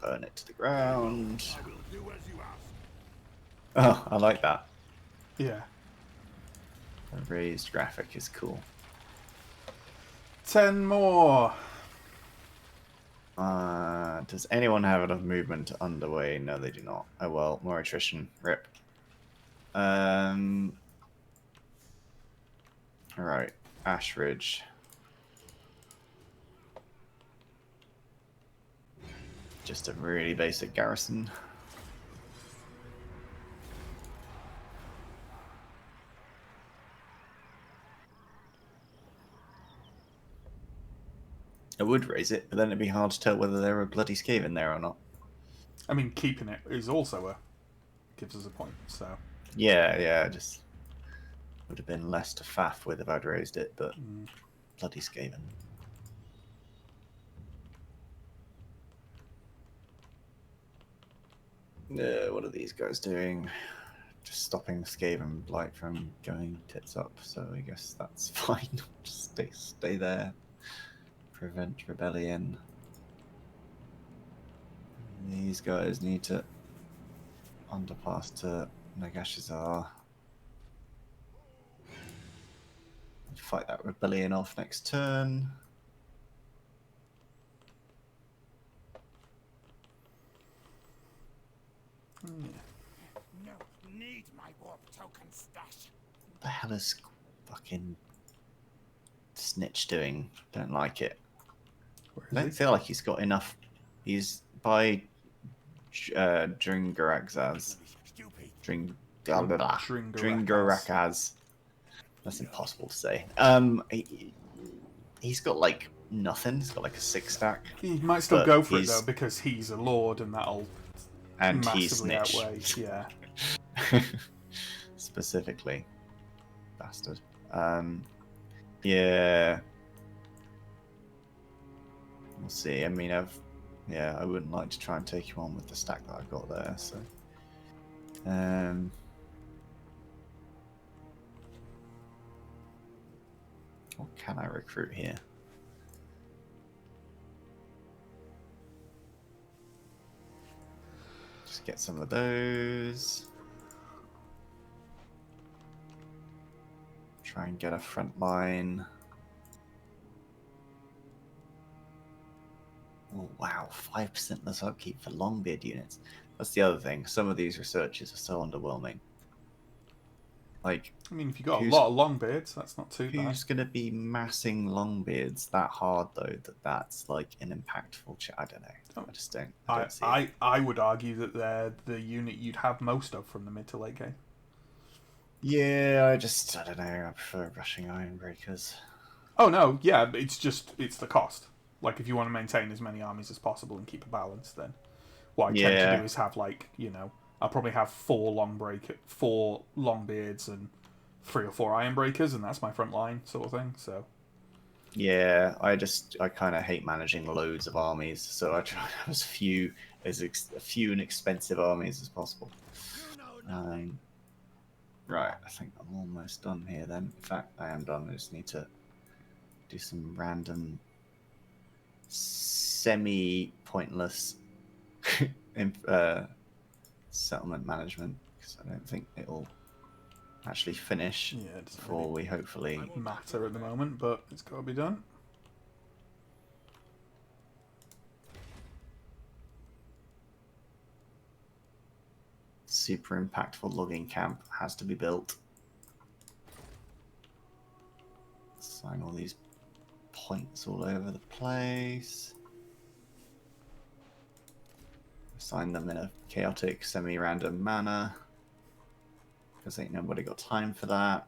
burn it to the ground. I will do as you ask. Oh, I like that. Yeah. The raised graphic is cool. 10 more. Does anyone have enough movement to underway? No, they do not. Oh well, more attrition. Rip. Alright, Ash Ridge. Just a really basic garrison. I would raise it, but then it'd be hard to tell whether there were bloody Skaven there or not. I mean, keeping it is also gives us a point, so... Yeah, just would have been less to faff with if I'd raised it, but Mm. bloody Skaven. What are these guys doing? Just stopping the Skaven blight from going tits up, so I guess that's fine. Just stay there. Prevent rebellion. These guys need to underpass to Nagashazar. Fight that rebellion off next turn. No need my warp token stash. What the hell is fucking Snitch doing? Don't like it. Where I don't is he? feel like he's got enough. He's by Dringarakzaz. Stupid. Dringarakaz. That's impossible to say. He's got like nothing. He's got like a 6-stack, He might still but go for it, he's- though, because he's a lord, and that'll and he's massively Snitch. outweigh. Yeah. Specifically, bastard. Yeah. We'll see. I mean, I wouldn't like to try and take you on with the stack that I've got there. So, what can I recruit here? Just get some of those. Try and get a front line. Oh, wow, 5% less upkeep for Longbeard units. That's the other thing. Some of these researches are so underwhelming. Like, I mean, if you've got a Who's- lot of long beards, that's not too bad. who's going to be massing Longbeards that hard, though, that's like an impactful... I don't know. I just don't, I don't see it. I would argue that they're the unit you'd have most of from the mid to late game. Yeah, I don't know. I prefer rushing Ironbreakers. Oh no, yeah, but it's the cost. Like, if you want to maintain as many armies as possible and keep a balance, then what I tend to do is have, like, you know, I'll probably have 4 Longbeards and 3 or 4 Ironbreakers, and that's my front line sort of thing. So Yeah, I kind of hate managing loads of armies, so I try to have a few and expensive armies as possible. Right, I think I'm almost done here then. In fact, I am done. I just need to do some random semi-pointless settlement management, because I don't think it'll actually finish yeah, it doesn't before really we hopefully... matter at the moment, but it's got to be done. Super impactful logging camp has to be built. Sign all these points all over the place. Assign them in a chaotic, semi-random manner, because ain't nobody got time for that.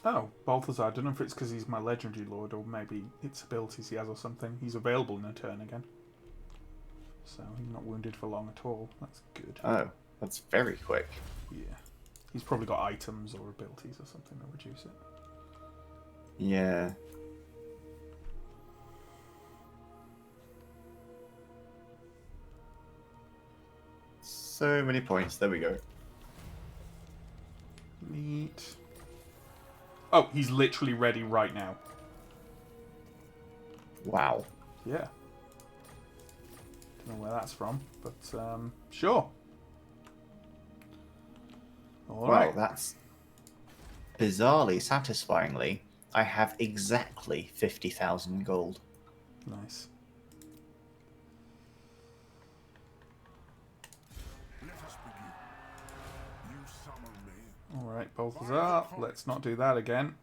Oh, Balthazar. I don't know if it's because he's my legendary lord, or maybe it's abilities he has or something. He's available in a turn again. So he's not wounded for long at all. That's good. Oh, that's very quick. Yeah. He's probably got items or abilities or something that reduce it. Yeah. So many points. There we go. Neat. Oh, he's literally ready right now. Wow. Yeah. Don't know where that's from, but sure. All Well, right. that's bizarrely satisfyingly. I have exactly 50,000 gold. Nice. Let us begin. You summon me. All right, Balthazar. Let's not do that again.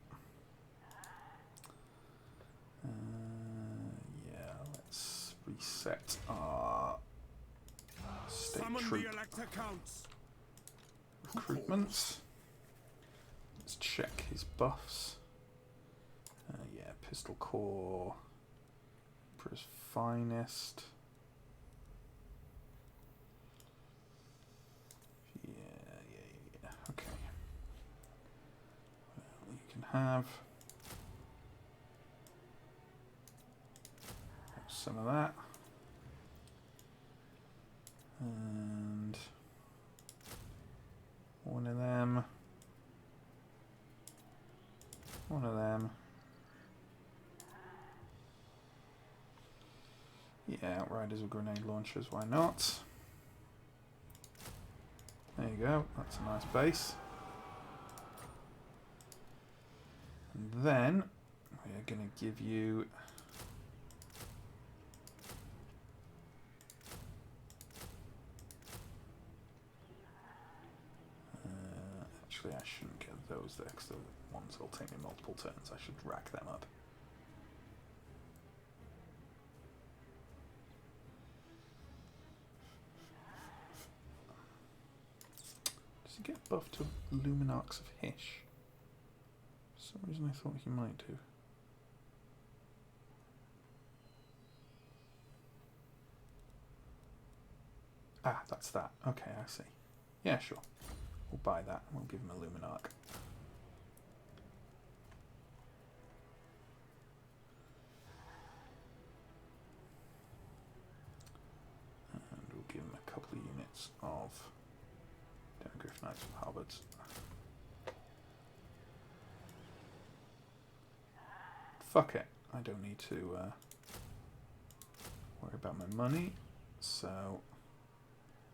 Yeah, let's reset our state Summon troop the elector counts. recruitment. Let's check his buffs. Yeah, pistol core, Emperor's finest. Yeah. Okay. Well, you can have some of that, and one of them. One of them. Yeah, Outriders with grenade launchers, why not? There you go, that's a nice base. And then we're going to give you actually I shouldn't get those there because the ones will take me multiple turns. I should rack them up. Does he get buffed to Luminarchs of Hish? For some reason I thought he might do. Ah, that's that. Okay, I see. Yeah, sure. We'll buy that and we'll give him a Luminarch. And we'll give him a couple of units of Demogryph Knights with Halberds. Fuck it. I don't need to worry about my money. So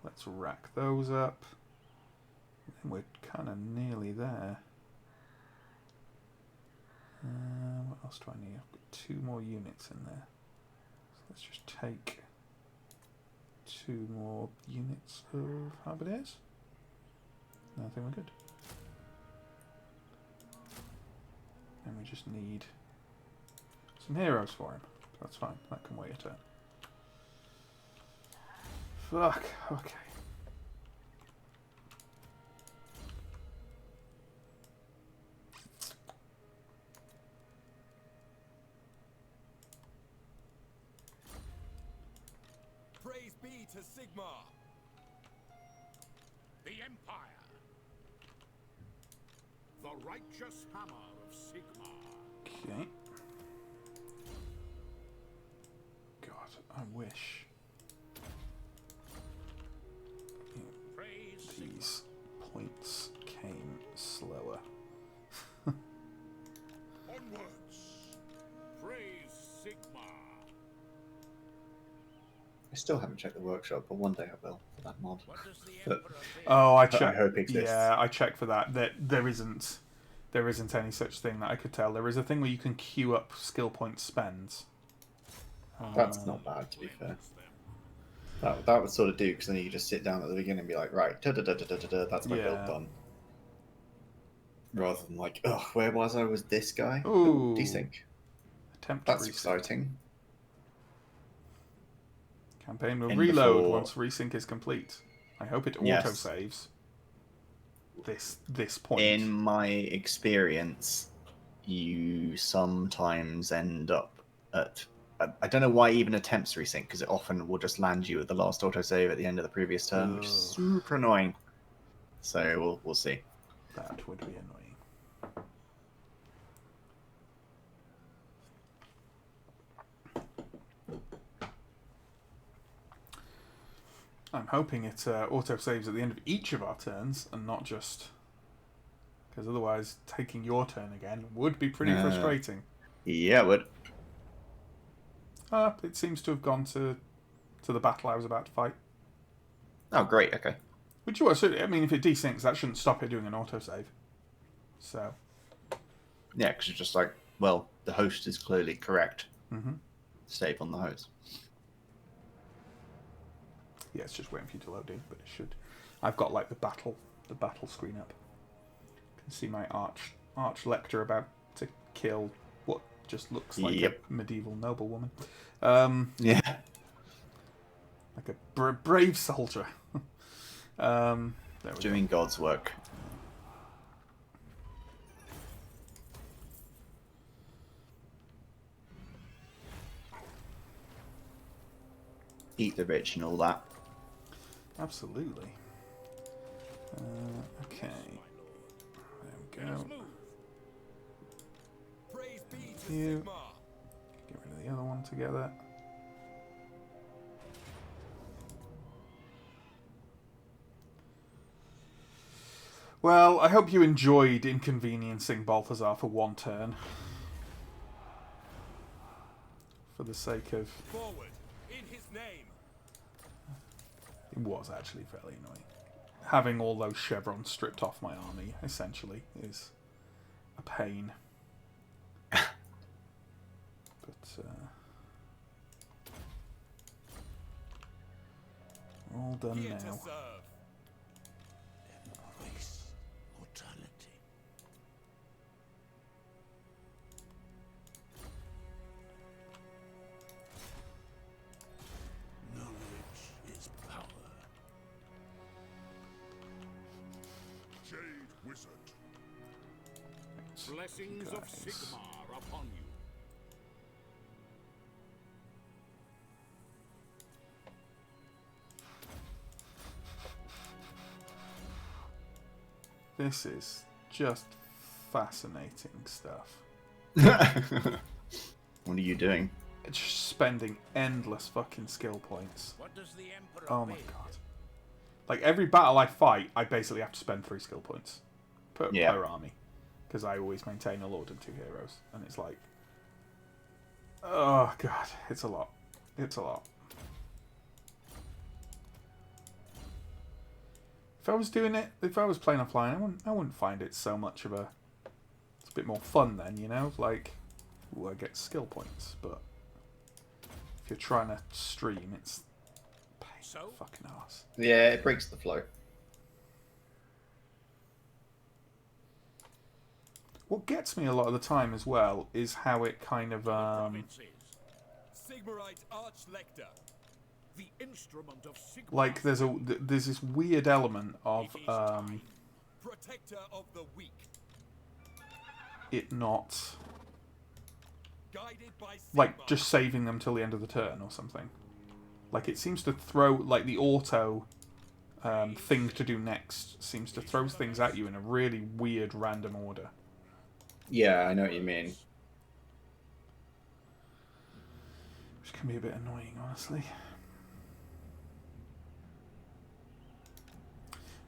let's rack those up. And we're kind of nearly there. What else do I need? I've got 2 more units in there. So let's just take 2 more units of Halberdiers. I think we're good. And we just need some heroes for him. That's fine. That can wait a turn. Fuck. Okay. Praise be to Sigmar. The Empire. The righteous hammer of Sigmar. Okay. God, I wish Praise these points came slower. onwards. Praise Sigmar. I still haven't checked the workshop, but one day I will for that mod. What does the But Emperor bid? Oh, I I checked. hope it exists. Yeah, I checked for that. There isn't any such thing that I could tell. There is a thing where you can queue up skill point spends. That's not bad, to be fair. That would sort of do, because then you just sit down at the beginning and be like, right, that's my build Yeah. done. Rather than like, oh, where was I? Was this guy? Ooh. Desync. Attempt That's resync. exciting. Campaign will In reload before- once resync is complete. I hope it Yes. autosaves this point. In my experience, you sometimes end up at. I don't know why it even attempts resync, because it often will just land you at the last autosave at the end of the previous turn, which is Ugh. super annoying. So we'll see. That would be annoying. I'm hoping it autosaves at the end of each of our turns and not just... Because otherwise, taking your turn again would be pretty frustrating. Yeah, it would. It seems to have gone to the battle I was about to fight. Oh, great. Okay. Which was, I mean, if it desyncs, that shouldn't stop it doing an autosave. So, Yeah, because you're just like, well, the host is clearly correct. mhm. Save on the host. Yeah, it's just waiting for you to load in, but it should. I've got like the battle screen up. You can see my arch lector about to kill what just looks like Yep. a medieval noblewoman. Yeah. Like a brave soldier. There we go. Doing God's work. Eat the rich and all that. Absolutely. Okay. There we go. Praise be to You. Sigmar. Get rid of the other one together. Well, I hope you enjoyed inconveniencing Balthazar for one turn. For the sake of... Forward, in his name. It was actually fairly annoying. Having all those chevrons stripped off my army, essentially, is a pain. But, all done Here to now. serve. Embrace mortality. Knowledge is power. Jade Wizard. Blessings of Guys. Sigmar upon you. This is just fascinating stuff. What are you doing? It's just spending endless fucking skill points. What does the Emperor Oh my bid? god. Like, every battle I fight, I basically have to spend 3 skill points per army. Because I always maintain a lord and 2 heroes. And it's like... Oh god, it's a lot. It's a lot. If I was doing it, if I was playing offline, I wouldn't find it so much of a... It's a bit more fun then, you know? Like, ooh, I get skill points, but... If you're trying to stream, it's... Pain in the fucking arse. Yeah, it breaks the flow. What gets me a lot of the time as well is how it kind of Sigmarite Archlector. The instrument of Sigmar. like there's this weird element of Protector of the weak. it not Guided by like Sigmar. just saving them till the end of the turn or something. Like it seems to throw like the auto thing to do next seems to throw things at you in a really weird random order. Yeah, I know what you mean. Which can be a bit annoying, honestly.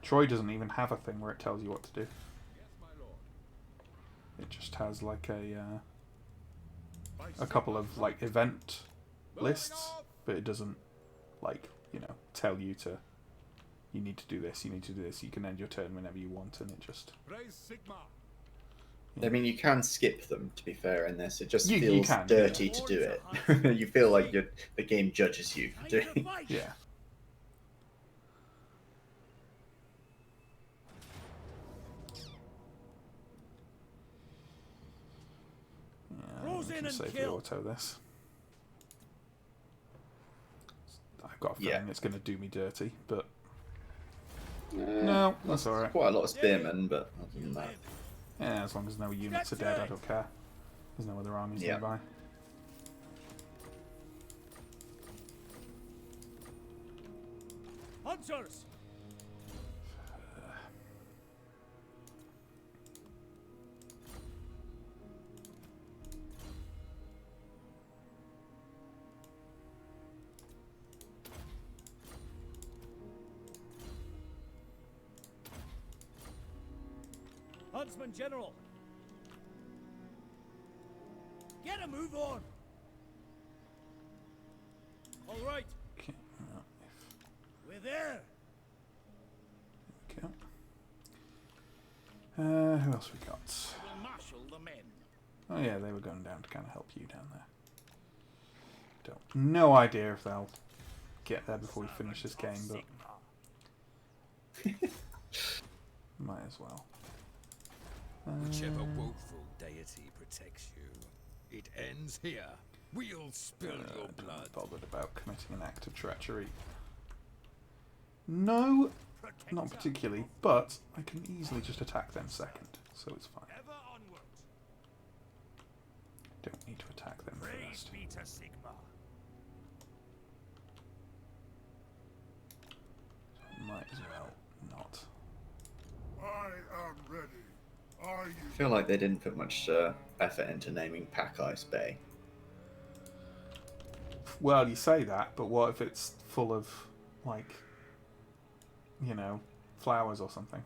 Troy doesn't even have a thing where it tells you what to do. It just has like a couple of like event lists, but it doesn't like, you know, tell you to you need to do this, you need to do this. You can end your turn whenever you want, and it just Praise Sigma. I mean, you can skip them, to be fair, in this. It just You feels can, dirty to do it. You feel like the game judges you for doing it. yeah. Close I in can and safely kill. auto this. I've got a Yeah. feeling it's going to do me dirty, but no, that's alright. Quite a lot of spearmen, but other than that. Yeah, as long as no units are dead, I don't care. There's no other armies Yeah. nearby. Hunters. Huntsman General. Get a move on. All right, Okay, we're there. okay. Who else we got? We'll marshal the men. Oh yeah, they were going down to kind of help you down there. No idea if they'll get there before we finish this game, but might as well. Whichever woeful deity protects you, it ends here. We'll spill your I'm blood. not bothered about committing an act of treachery. No, not particularly, but I can easily just attack them second, so it's fine. Ever onward. Don't need to attack them first. Be to Sigma. Might as well not. I am ready. Are you? I feel like they didn't put much effort into naming Pack Ice Bay. Well, you say that, but what if it's full of, like, you know, flowers or something?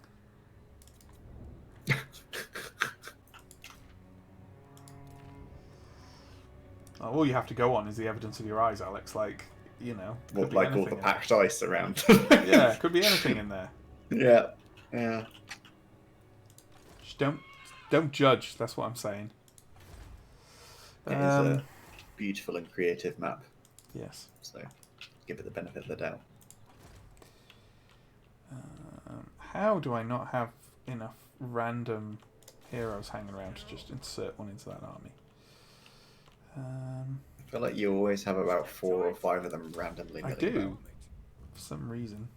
All you have to go on is the evidence of your eyes, Alex. Like, you know, could What, be like all the anything in packed ice around. there. Yeah, could be anything in there. Yeah. Yeah. Just don't judge. That's what I'm saying. It is a beautiful and creative map, Yes. so give it the benefit of the doubt. How do I not have enough random heroes hanging around to just insert one into that army? I feel like you always have about 4 or 5 of them randomly. I milling do, about. for some reason.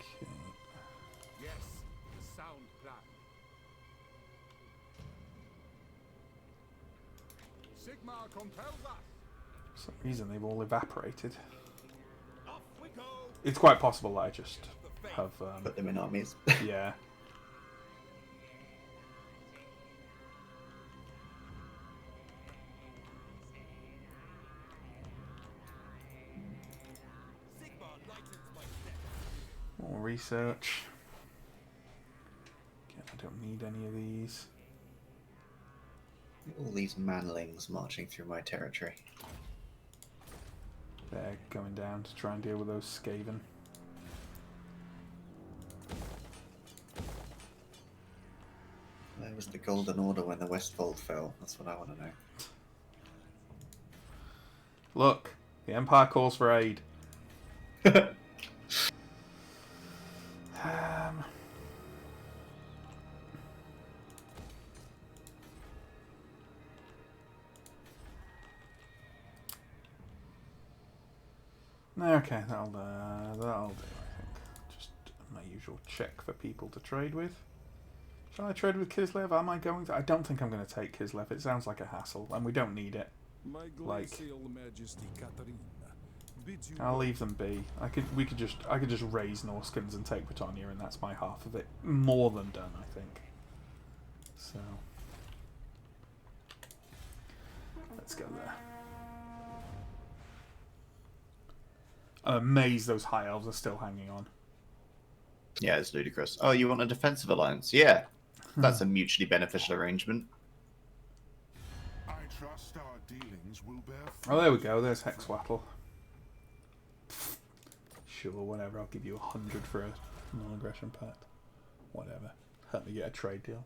Okay. Yes, sound plan. Sigma compels us. For some reason, they've all evaporated. Off we go. It's quite possible that I just have, Put them in armies. yeah. Sigmar lightens my step. More research. Again, I don't need any of these. All these manlings marching through my territory. They're going down to try and deal with those Skaven. Where was the Golden Order when the Westfold fell? That's what I want to know. Look, The Empire calls for aid. Okay, that'll do, I think. Just my usual check for people to trade with. Shall I trade with Kislev? Am I going to? I don't think I'm going to take Kislev. It sounds like a hassle, and we don't need it. My Like- glacial majesty Katarina bids you I'll leave them be. I could just raise Norskins and take Britannia, and that's my half of it. More than done, I think. So let's go there. I'm amazed those high elves are still hanging on. Yeah, it's ludicrous. Oh, you want a defensive alliance? Yeah. That's a mutually beneficial arrangement. I trust our dealings will bear Oh, there we go. There's Hexwattle. Sure, whatever. I'll give you 100 for a non-aggression pact. Whatever. Help me get a trade deal.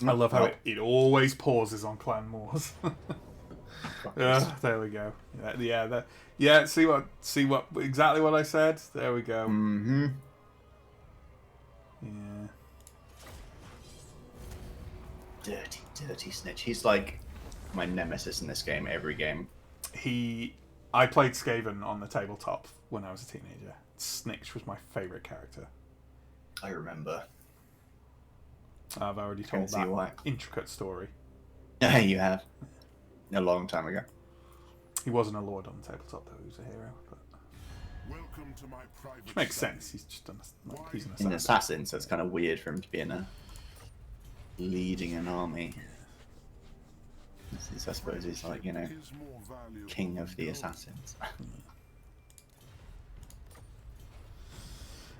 I love how it always pauses on clan wars. Yeah, there we go. Yeah. See what exactly what I said. There we go. Mm-hmm. Yeah. Dirty snitch. He's like my nemesis in this game. Every game. I played Skaven on the tabletop when I was a teenager. Snitch was my favourite character. I remember. I've already Can told see that why. intricate story. You have. A long time ago. He wasn't a lord on the tabletop though. He was a hero. But... welcome to my private Which makes study. sense. He's just he's an He's an assassin. assassin, so it's kind of weird for him to be leading an army. I suppose he's like, Is more valuable king of the than assassins.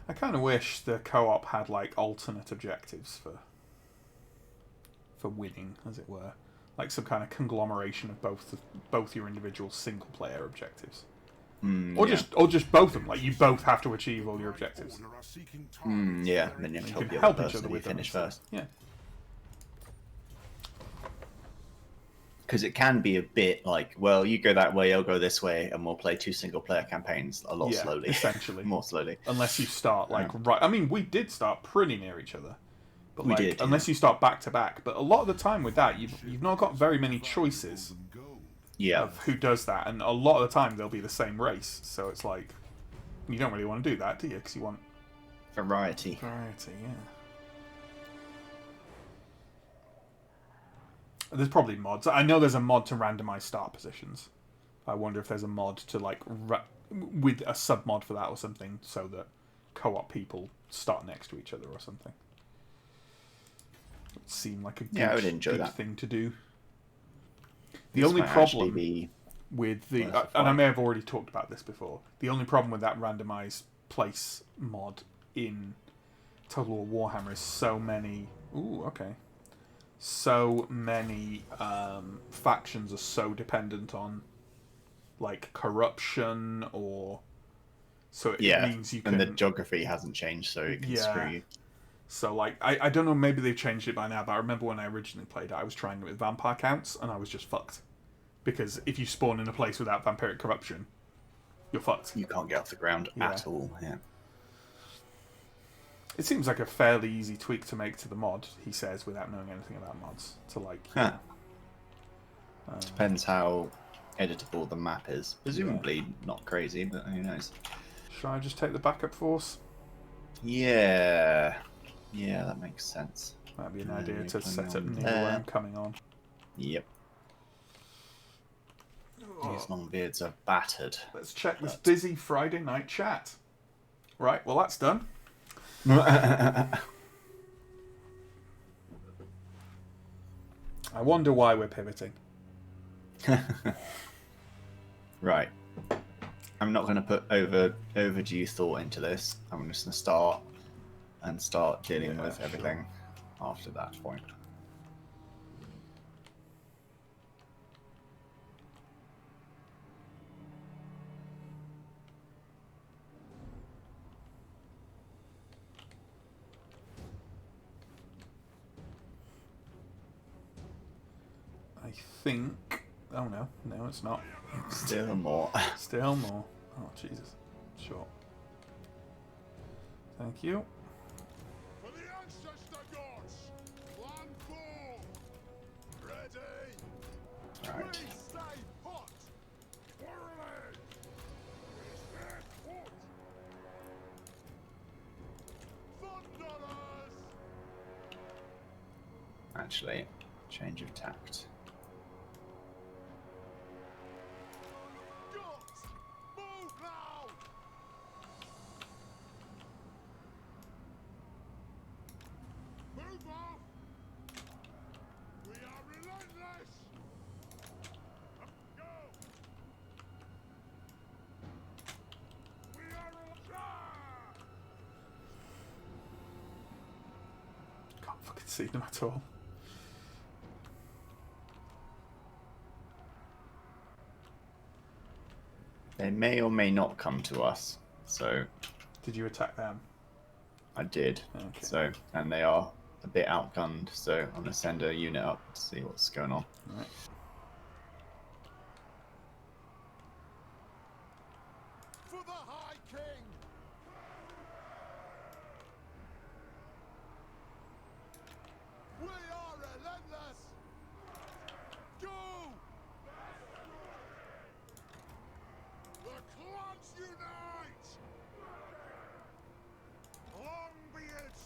I kind of wish the co-op had like alternate objectives for winning, as it were, like some kind of conglomeration of both your individual single player objectives, or Yeah. just both of them. Like you both have to achieve all your objectives. Order are seeking targets Yeah, for then you have to You help can the help other each person other you with them finish and stuff. first. Yeah, Because it can be a bit like, well, you go that way, I'll go this way, and we'll play 2 single-player campaigns a lot yeah, slowly. essentially. More slowly. Unless you start like right. I mean, we did start pretty near each other. But We like, did, unless you start back to back. But a lot of the time with that, you've not got very many choices than gold. Yeah. of who does that, and a lot of the time they'll be the same race. So it's like you don't really want to do that, do you? Because you want Variety. variety. Yeah. There's probably mods. I know there's a mod to randomize start positions. I wonder if there's a mod to like with a sub mod for that or something, so that co-op people start next to each other or something. It seemed like a good, Yeah, I would enjoy good that. thing to do. The This only might actually problem be with the worth a and I fight. may have already talked about this before. The only problem with that randomized place mod in Total War Warhammer is so many. Ooh, okay. So many factions are so dependent on like corruption or so it means you can and the geography hasn't changed, so it can screw you. so like I don't know, maybe they've changed it by now, but I remember when I originally played it I was trying it with vampire counts and I was just fucked. Because if you spawn in a place without vampiric corruption, you're fucked. You can't get off the ground at all. Yeah. It seems like a fairly easy tweak to make to the mod, he says, without knowing anything about mods. To like, Huh. Depends how editable the map is. Presumably not crazy, but who knows? should I just take the backup force? Yeah. Yeah, that makes sense. That'd be an Yeah, idea you're to playing set up on near there. where I'm coming on. Yep. These long beards are battered. Let's check this busy Friday night chat. Right, well that's done. I wonder why we're pivoting. Right. I'm not going to put overdue thought into this. I'm just going to start dealing with sure. everything after that point. I think. Oh no, no, it's not. Still more. Still more. Oh Jesus. Sure. Thank you. For the ancestor gods! Plan form! Ready! Right. Please stay put! Whirling! Stay put! Thunderers! Actually, change of tact. Guts! Move now! Move off! We are relentless! Up, go! We are Can't fucking see them at all. They may or may not come to us. So Did you attack them? I did. Okay. So, and they are a bit outgunned. So I'm gonna send a unit up to see what's going on. Right. for the High King! We are relentless! Go! The clans unite! Long be it!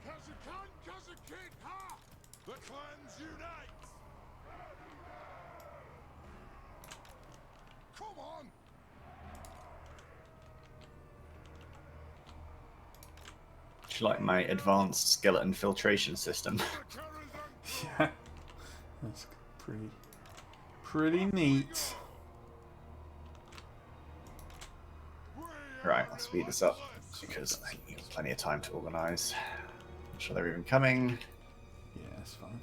Kazakan, Kazakit, ha! The clans unite! Come on! Do you like my advanced skeleton filtration system? The Caravan Yeah. That's pretty neat. Right, I'll speed this up because I think we have plenty of time to organise. Not sure they're even coming. Yeah, that's fine.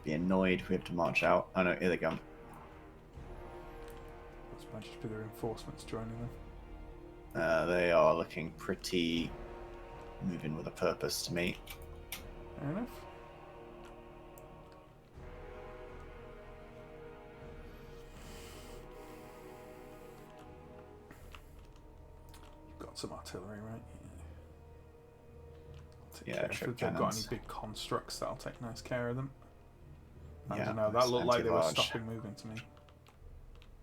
Be annoyed if we have to march out. Oh no, here they come. This might just be the reinforcements joining them. They are looking pretty moving with a purpose to me. Fair enough. You've got some artillery, right? Yeah. Yeah, I'll take care trip if they've got any cannons. big constructs, that'll take nice care of them. I Yeah, don't know, that nice looked like they were anti-barge. stopping moving to me.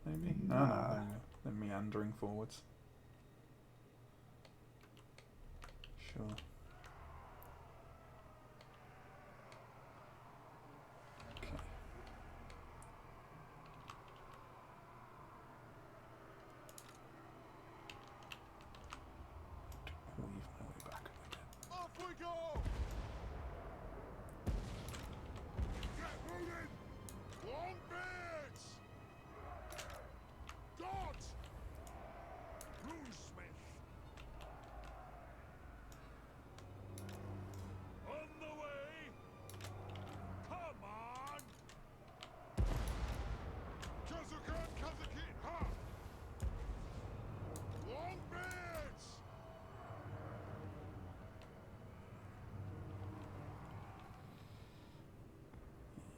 Maybe? Oh, Nah. no, they're meandering forwards. Sure. Okay. Weave my way back a bit. off we go! Get moving! Long beards! Dot! Runesmith! On the way! Come on! Kazakan, Kazakit, ha! Long beards!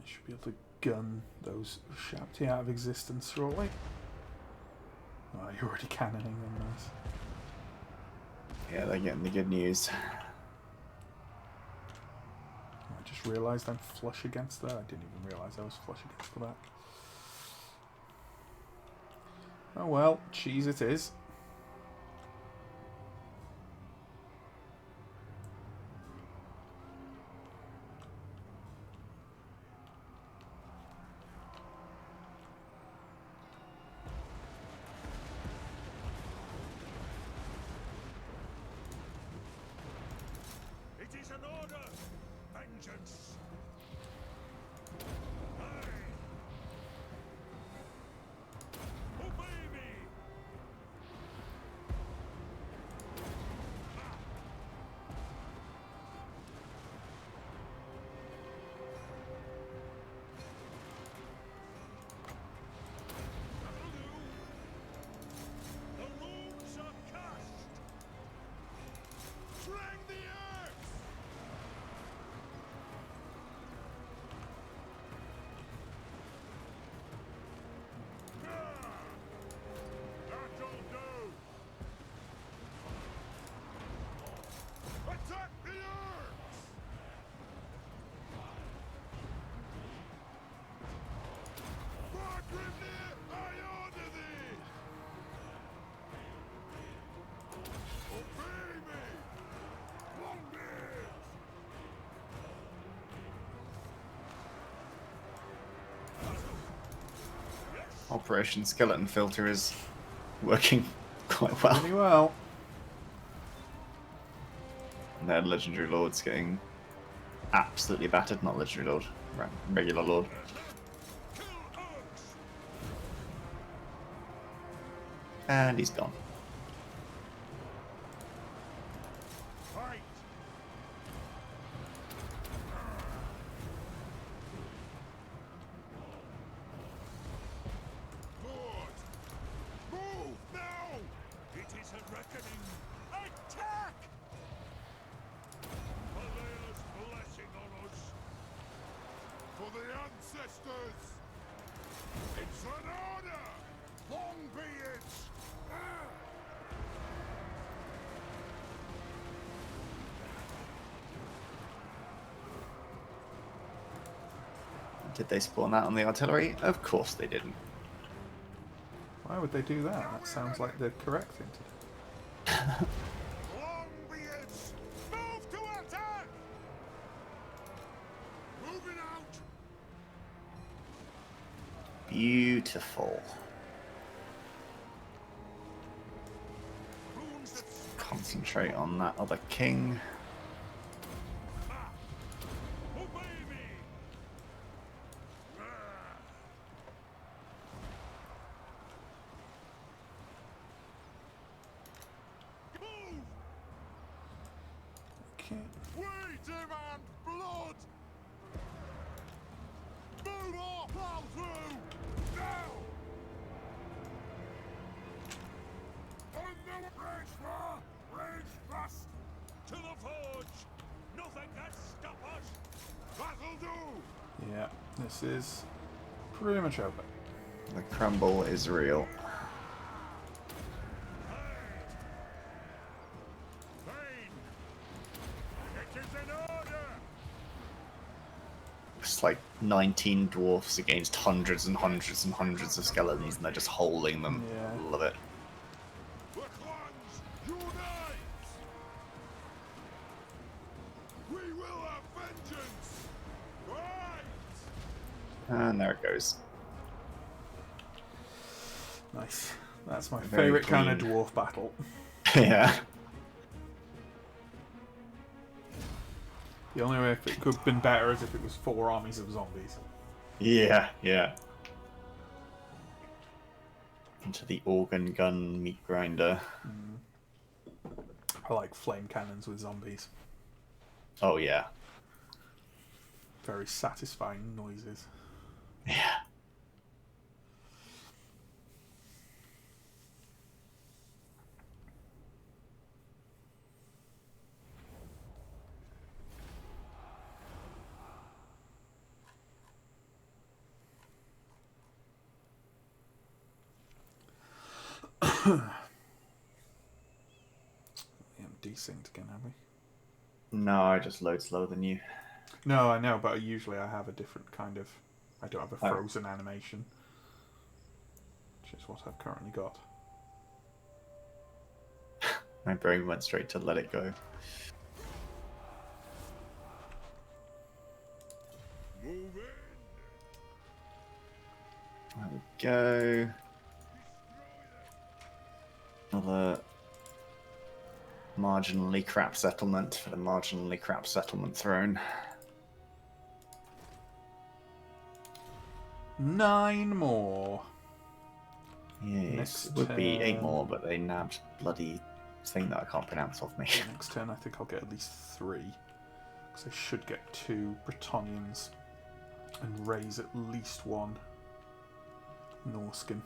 I should be able to gun those Shapti out of existence shortly. Oh, you're already cannoning them, nice. Yeah, they're getting the good news. I just realised I'm flush against that. I didn't even realise I was flush against the back. Oh well, cheese it is. It is an order! Vengeance! Aye! Obey me! That'll do! Operation Skeleton Filter is working quite well. Really well. And their Legendary Lord's getting absolutely battered. Not Legendary Lord, regular Lord. And he's gone. Fight! Good! Move now! It is a reckoning! Attack! Valea's blessing on us! For the ancestors! It's an honor! Long be it! Ah! Did they spawn that on the artillery? Of course they didn't. Why would they do that? That sounds like the correct thing to do. Long be it! Move to attack! Moving out! Beautiful. Runes that Concentrate on that other king. obey me! Ah! Move! Okay. We demand blood! Move or plow through! Now! On the rage far! Rage fast! To the forge! Nothing can stop us! That'll do! Yeah, this is pretty much over. The crumble is real. Vain! It is an order! It's like 19 dwarfs against hundreds and hundreds and hundreds of skeletons, and they're just holding them. Yeah. Love it. The clans unite! We will have vengeance! Right! And there it goes. Nice. That's my Very favourite kind of clean. dwarf battle. Yeah. The only way if it could have been better is if it was 4 armies of zombies. Yeah, yeah. Into the organ gun meat grinder. I like flame cannons with zombies. Oh, yeah. Very satisfying noises. Yeah. We haven't desynced again, have we? No, I just load slower than you. No, I know, but usually I have a different kind of... I don't have a Oh. frozen animation. Which is what I've currently got. My brain went straight to let it go. Move in! There we go. Another marginally crap settlement for the marginally crap settlement throne. 9 more. Yes, Next it would be 8 turn. more, but they nabbed bloody thing that I can't pronounce off me. Next turn I think I'll get at least 3. Because I should get 2 Bretonnians. And raise at least 1 Norskin.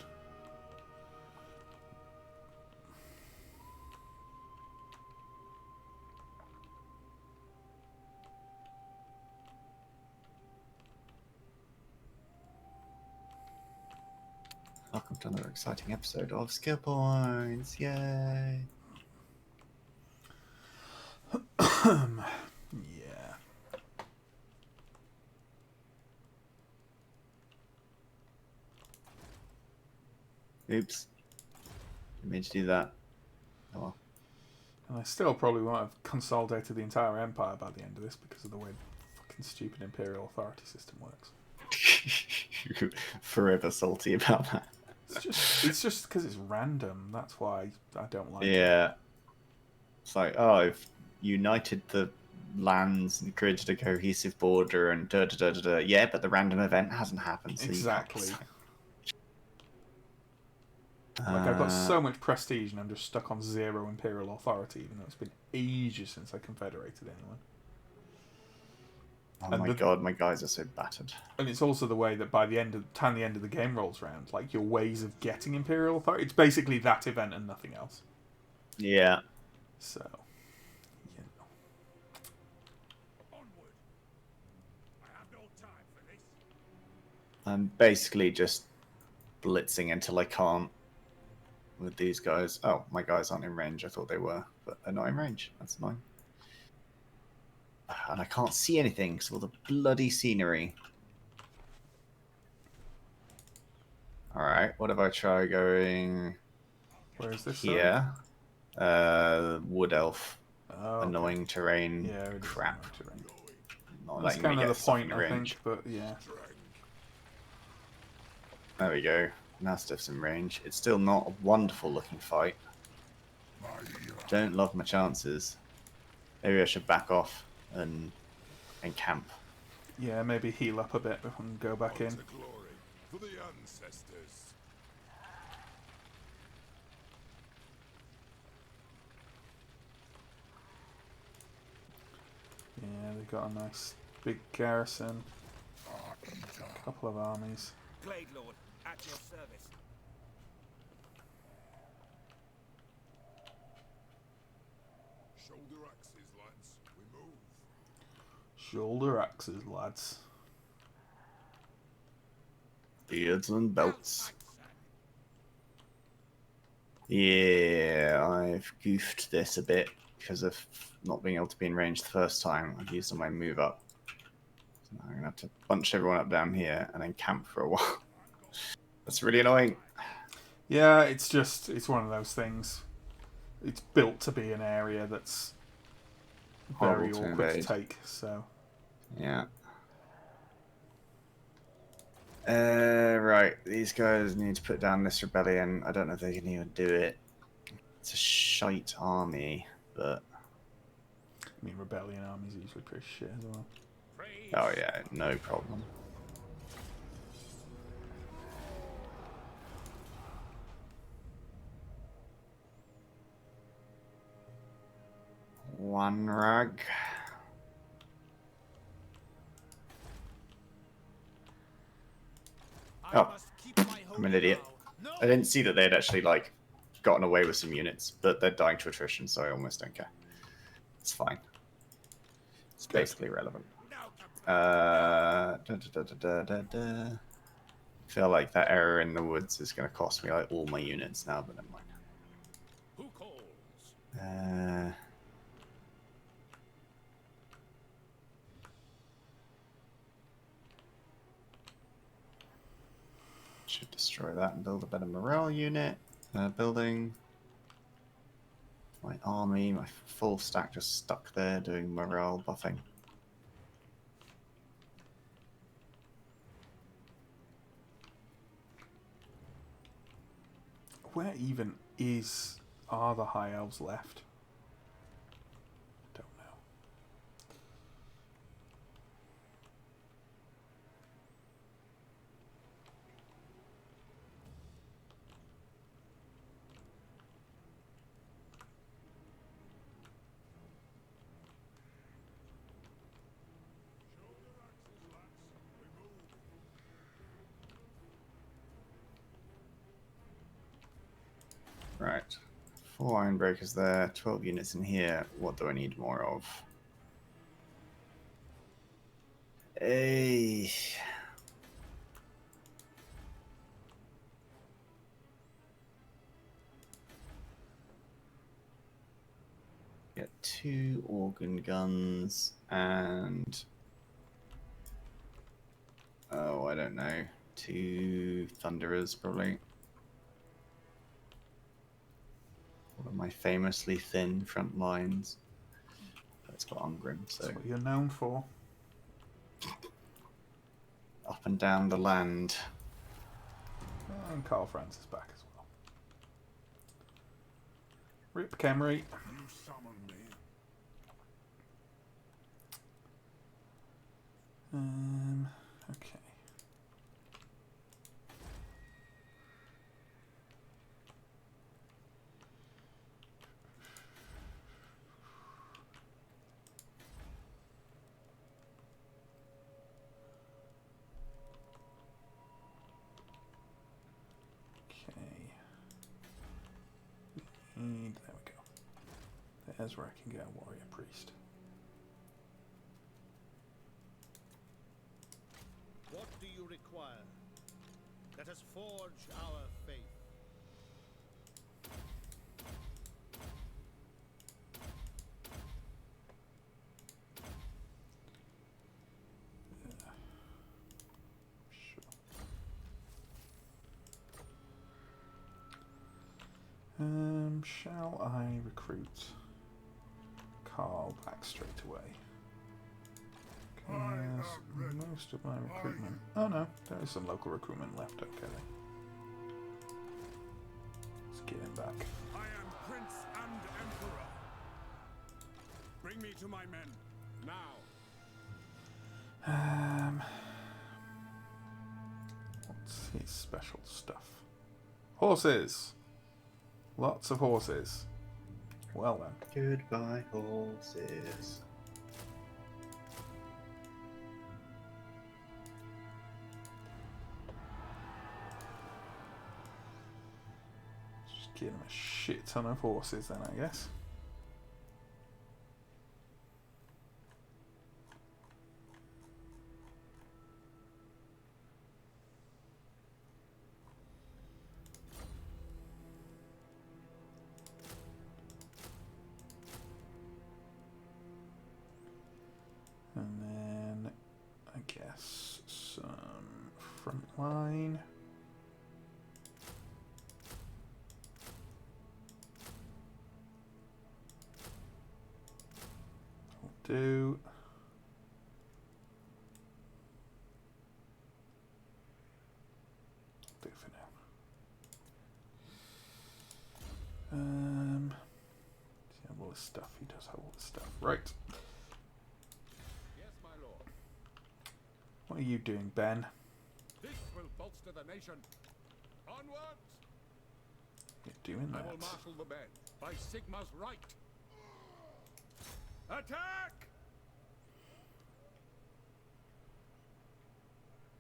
Welcome to another exciting episode of Skill Points. Yay! Yeah. Oops. Didn't mean to do that. Oh well. And I still probably won't have consolidated the entire empire by the end of this because of the way the fucking stupid imperial authority system works. Forever salty about that. It's just because it's random. That's why I don't like it. Yeah. It's like, oh, I've united the lands and created a cohesive border and da da da da da. Yeah, but the random event hasn't happened. So Exactly. You can't... Like, I've got so much prestige and I'm just stuck on 0 Imperial Authority, even though it's been ages since I confederated anyone. Oh And my god, my guys are so battered. And it's also the way that by the time the end of the game rolls around, like, your ways of getting Imperial Authority, it's basically that event and nothing else. Yeah. So, you know. Onward. I have no time for this. I'm basically just blitzing until I can't with these guys. Oh, my guys aren't in range. I thought they were, but they're not in range. That's annoying. And I can't see anything because of all the bloody scenery. Alright, what if I try going Where is this? here? Wood elf. Oh, okay. Annoying terrain. Yeah, it is Crap. annoying terrain. Not That's letting kind me of get the stuff point, in I range. think, but yeah. There we go. Now stuff's in range. It's still not a wonderful looking fight. Don't love my chances. Maybe I should back off and camp. Yeah, maybe heal up a bit and go back in. To glory for the ancestors. Yeah, they've got a nice big garrison. A couple of armies. Glade Lord, at your service. Shoulder axes, lads. We move. Shoulder axes, lads. Beards and belts. Yeah, I've goofed this a bit because of not being able to be in range the first time. I've used all my move up. So now I'm going to have to bunch everyone up down here and then camp for a while. That's really annoying. Yeah, it's one of those things. It's built to be an area that's very Horrible to awkward to invade. take, so... Yeah. Right, these guys need to put down this rebellion. I don't know if they can even do it. It's a shite army, but... I mean, rebellion armies are usually pretty shit as well. Oh yeah, no problem. One rag. Oh, I'm an idiot. I didn't see that they had actually, like, gotten away with some units, but they're dying to attrition, so I almost don't care. It's fine. It's basically irrelevant. Feel like that error in the woods is going to cost me, like, all my units now, but never mind. Who calls? Should destroy that and build a better morale unit. Building. My army, my full stack just stuck there doing morale buffing. Where even are the High Elves left? Don't know. Right. 4 iron breakers there, 12 units in here. What do I need more of? Hey. Get 2 organ guns and... oh, I don't know. 2 thunderers, probably. One of my famously thin front lines. It's got Ungrim, so That's what you're known for. up and down the land. And Carl Francis back as well. Rip Camry. You summon me. Okay. And there we go. There's where I can get a warrior priest. What do you require? Let us forge our faith. Sure. Shall I recruit Carl back straight away? Because most of my recruitment... Oh no, there is some local recruitment left, okay. Let's get him back. I am Prince and Emperor. Bring me to my men, now. What's his special stuff? Horses! Lots of horses. Well then. Goodbye, horses. Just give him a shit ton of horses then, I guess. And then, I guess, some front line. Will do. Do for now. Does he have all this stuff? He does have all this stuff. Right. Yes, my lord. What are you doing, Ben? This will bolster the nation. Onwards! You're doing I that. will marshal the men by Sigma's right. Attack!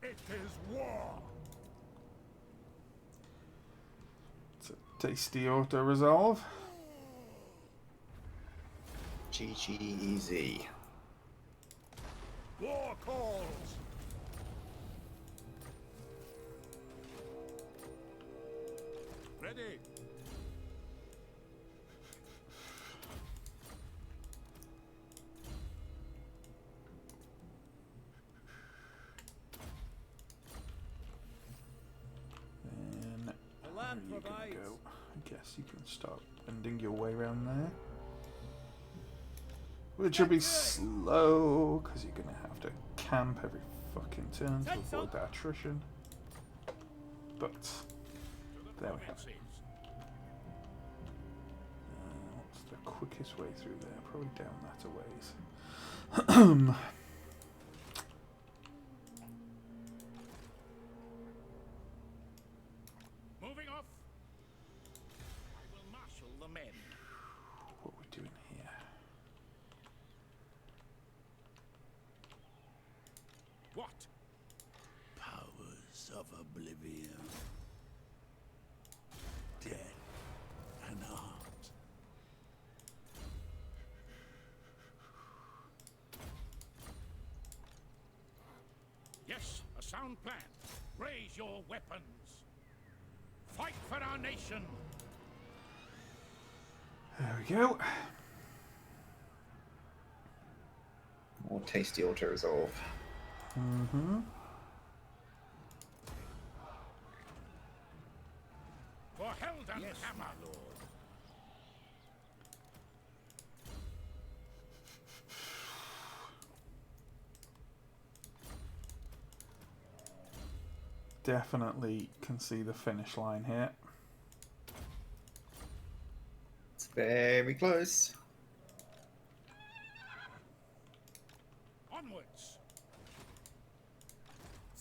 It is war. It's a tasty auto resolve. GG easy. War calls. Ready. Then The where are land you gonna provides. go? I guess you can start bending your way around there. Which will be slow, because you're gonna have to camp every fucking turn to avoid that attrition. But there we have it. What's the quickest way through there? Probably down that a ways. Moving off. I will marshal the men. What are we doing here? What? Powers of oblivion. Death and art. Yes, a sound plan. Raise your weapons. Fight for our nation. There we go. More tasty auto resolve. Mm-hmm. For Helden Hammer. Lord. definitely can see the finish line here. It's very close. Onwards.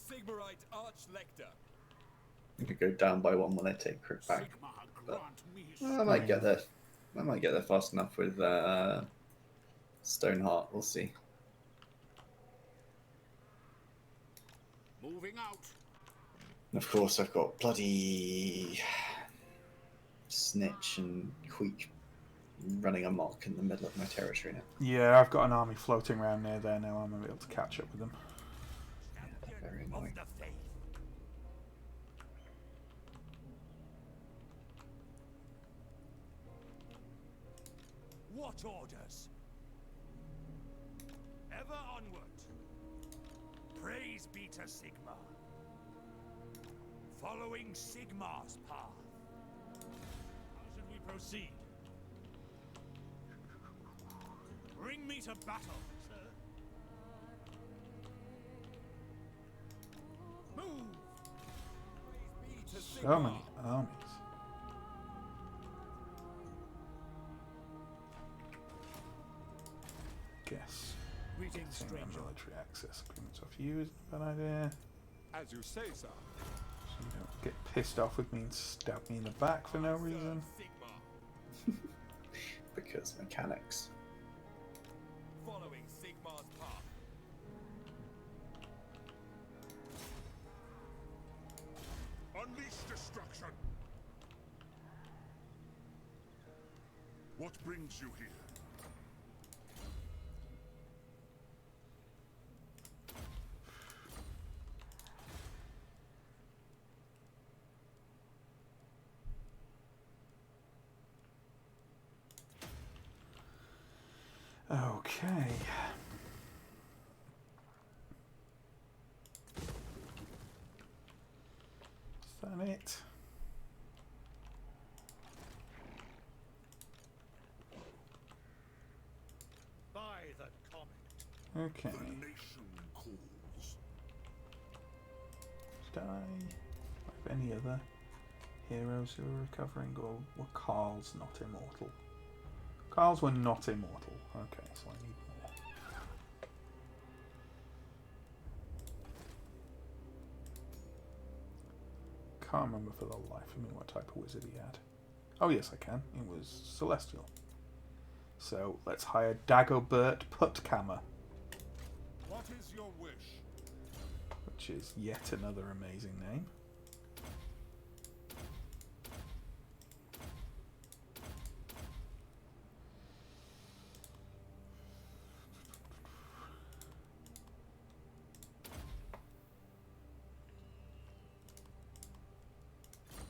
Sigmarite Archlector. I could go down by one when I take Crit back. Sigma, But grant me I might get there. I might get there fast enough with Stoneheart. We'll see. moving out. And of course, I've got bloody Snitch and Queek running amok in the middle of my territory now. Yeah, I've got an army floating around near there now. I'm able to catch up with them. Very annoying. The faith. What orders? Ever onward. Praise be to Sigma. Following Sigmar's path. How should we proceed? Bring me to battle, sir. Move! Praise be to So Sigmar. many armies. Guess Greetings, getting stranger. military access agreements off you is a bad idea. As you say, sir. So you don't get pissed off with me and stab me in the back for no reason. Sigmar. Because mechanics. Following Sigmar's path. Unleash destruction. What brings you here? Okay. Is that it? By the comet. Okay. The nation calls. Did I have any other heroes who were recovering, or were Carls not immortal? Carls were not immortal. Okay, so I need more. Can't remember for the life of me what type of wizard he had. Oh yes, I can. It was Celestial. So let's hire Dagobert Puttkammer, What is your wish? which is yet another amazing name.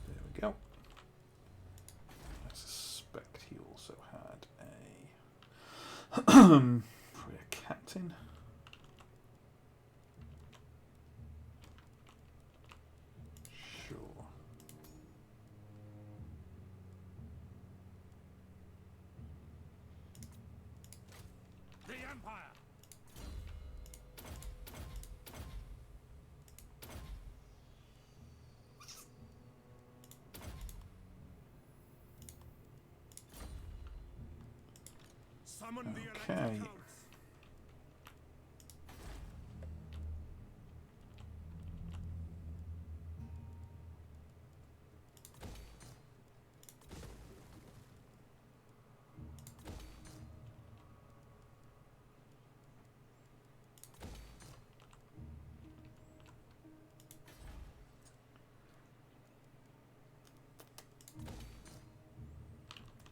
There we go. I suspect he also had a probably a captain. Sure. The Empire. Summon the Okay. elected counts.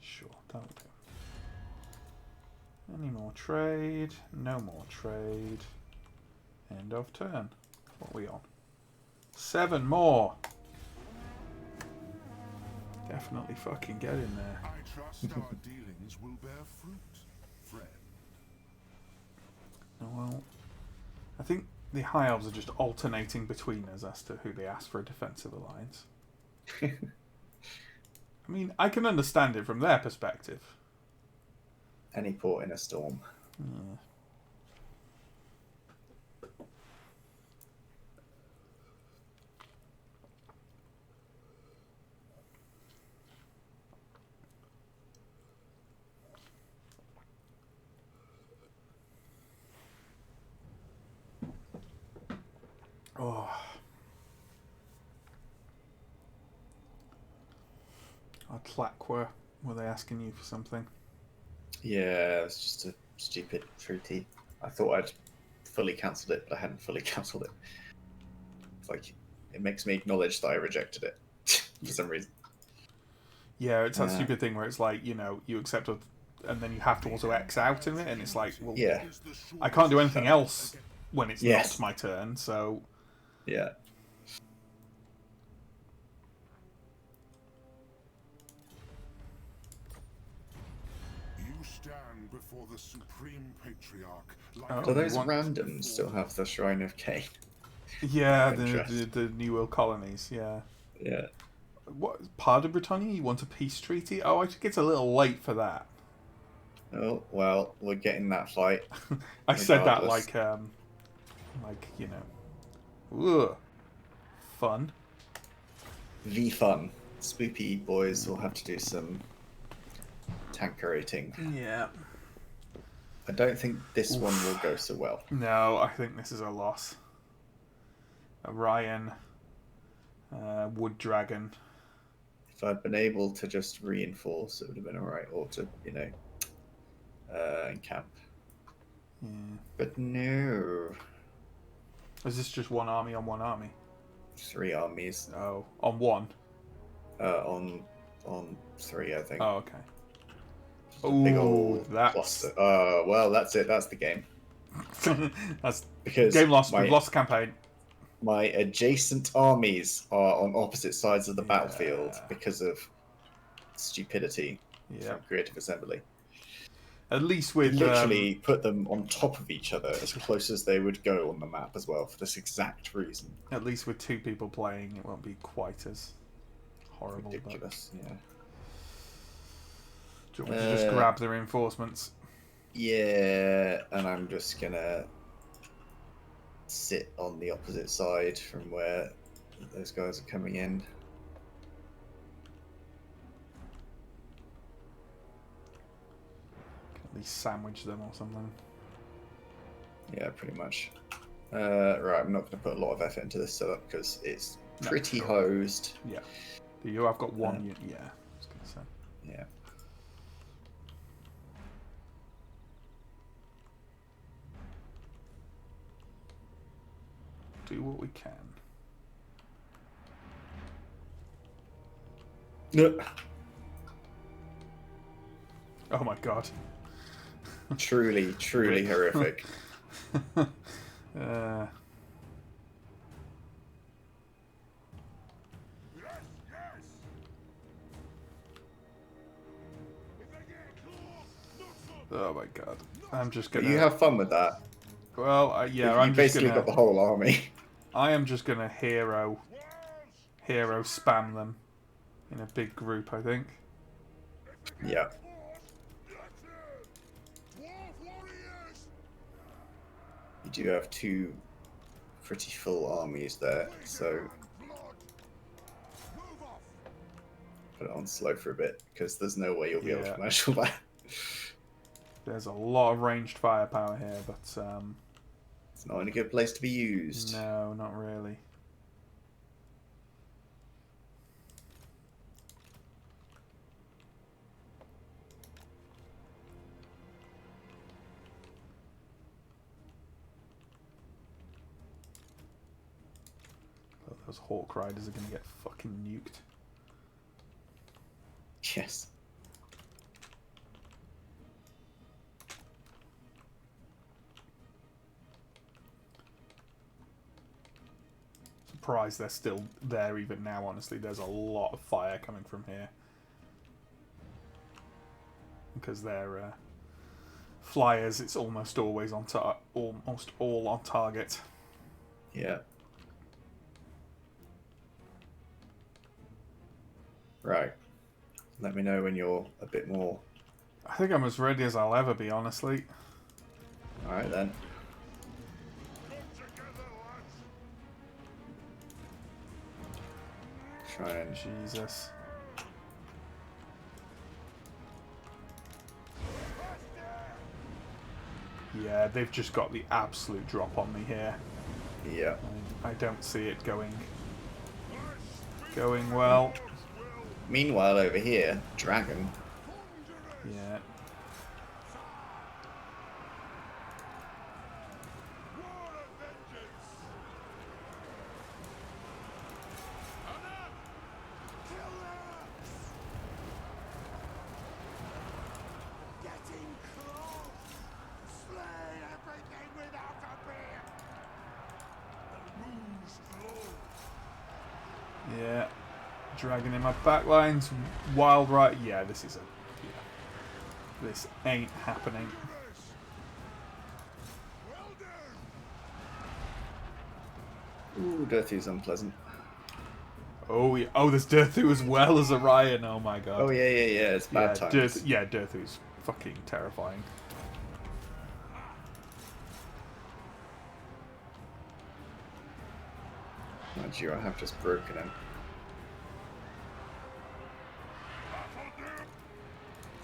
Sure, that'll do. Any more trade? No more trade. End of turn. What are we on? 7 more! Definitely fucking get in there. I trust our dealings will bear fruit, friend. Oh, well, I think the High Elves are just alternating between us as to who they ask for a defensive alliance. I mean, I can understand it from their perspective. Any port in a storm. Yeah. Oh. Tlack were they asking you for something? Yeah, it's just a stupid treaty. I thought I'd fully cancelled it, but I hadn't fully cancelled it. It's like, it makes me acknowledge that I rejected it for some reason. Yeah, it's that stupid thing where it's like, you know, you accept it, and then you have to also X out of it, and it's like, well, Yeah. I can't do anything else when it's Yes. not my turn, so... Yeah. You stand before the Supreme Patriarch like Oh, Do those you want- randoms still have the Shrine of Cain? Yeah, Interest. the New World colonies, yeah. Yeah. What, part of Britannia? You want a peace treaty? Oh, I think it's a little late for that. Oh, well, we're getting that fight. I said that Regardless. like, you know, ugh, fun. V fun. Spoopy boys will have to do some tankerating. Yeah. I don't think this one will go so well. No, I think this is a loss. Ryan, Wood Dragon. If I'd been able to just reinforce, it would have been alright. Or to, you know, encamp. Yeah. But no. Is this just one army on one army? 3 armies. Oh, on one? On 3, I think. Oh, okay. Just a big Ooh, old that's... cluster. Well, that's it. That's the game. That's Because game lost. We've lost the campaign. My adjacent armies are on opposite sides of the battlefield because of stupidity from Creative Assembly. At least with Literally put them on top of each other as close as they would go on the map as well for this exact reason. At least with 2 people playing, it won't be quite as horrible. Ridiculous, yeah. Do you want me to just grab the reinforcements? Yeah, and I'm just gonna sit on the opposite side from where those guys are coming in. At least sandwich them or something. Yeah, pretty much. Right, I'm not going to put a lot of effort into this setup because it's pretty hosed. Yeah. You, I've got one unit. Yeah, I was going to say. Yeah. Do what we can. No. Oh my god. Truly, truly horrific. Yes, yes. If they get close, not so oh my god. I'm just But gonna. you have fun with that. Well, yeah, You I'm just basically gonna. got the whole army. I am just gonna hero spam them in a big group. I think. Yeah. You do have 2 pretty full armies there, so put it on slow for a bit because there's no way you'll be able to manage all that. There's a lot of ranged firepower here, but it's not in a good place to be used. No, not really. Oh, those Hawk Riders are going to get fucking nuked. Yes. Surprised they're still there even now, honestly. There's a lot of fire coming from here. Because they're flyers, it's almost always on almost all on target. Yeah. Right. Let me know when you're a bit more. I think I'm as ready as I'll ever be, honestly. Alright then. Try and Jesus. Yeah, they've just got the absolute drop on me here. Yeah. I don't see it going well. Meanwhile, over here, dragon. Yeah. Getting close! Slay everything without a beard! The moon's glow! Yeah. Dragon in my backlines. Wild right. Yeah, this is a. Yeah. This ain't happening. Well done! Ooh, Dirthy's unpleasant. Oh, yeah. Oh, there's Dirthu as well as Orion. Oh my god. Oh, yeah. It's bad times. Dirthu's fucking terrifying. Mind you, I have just broken him.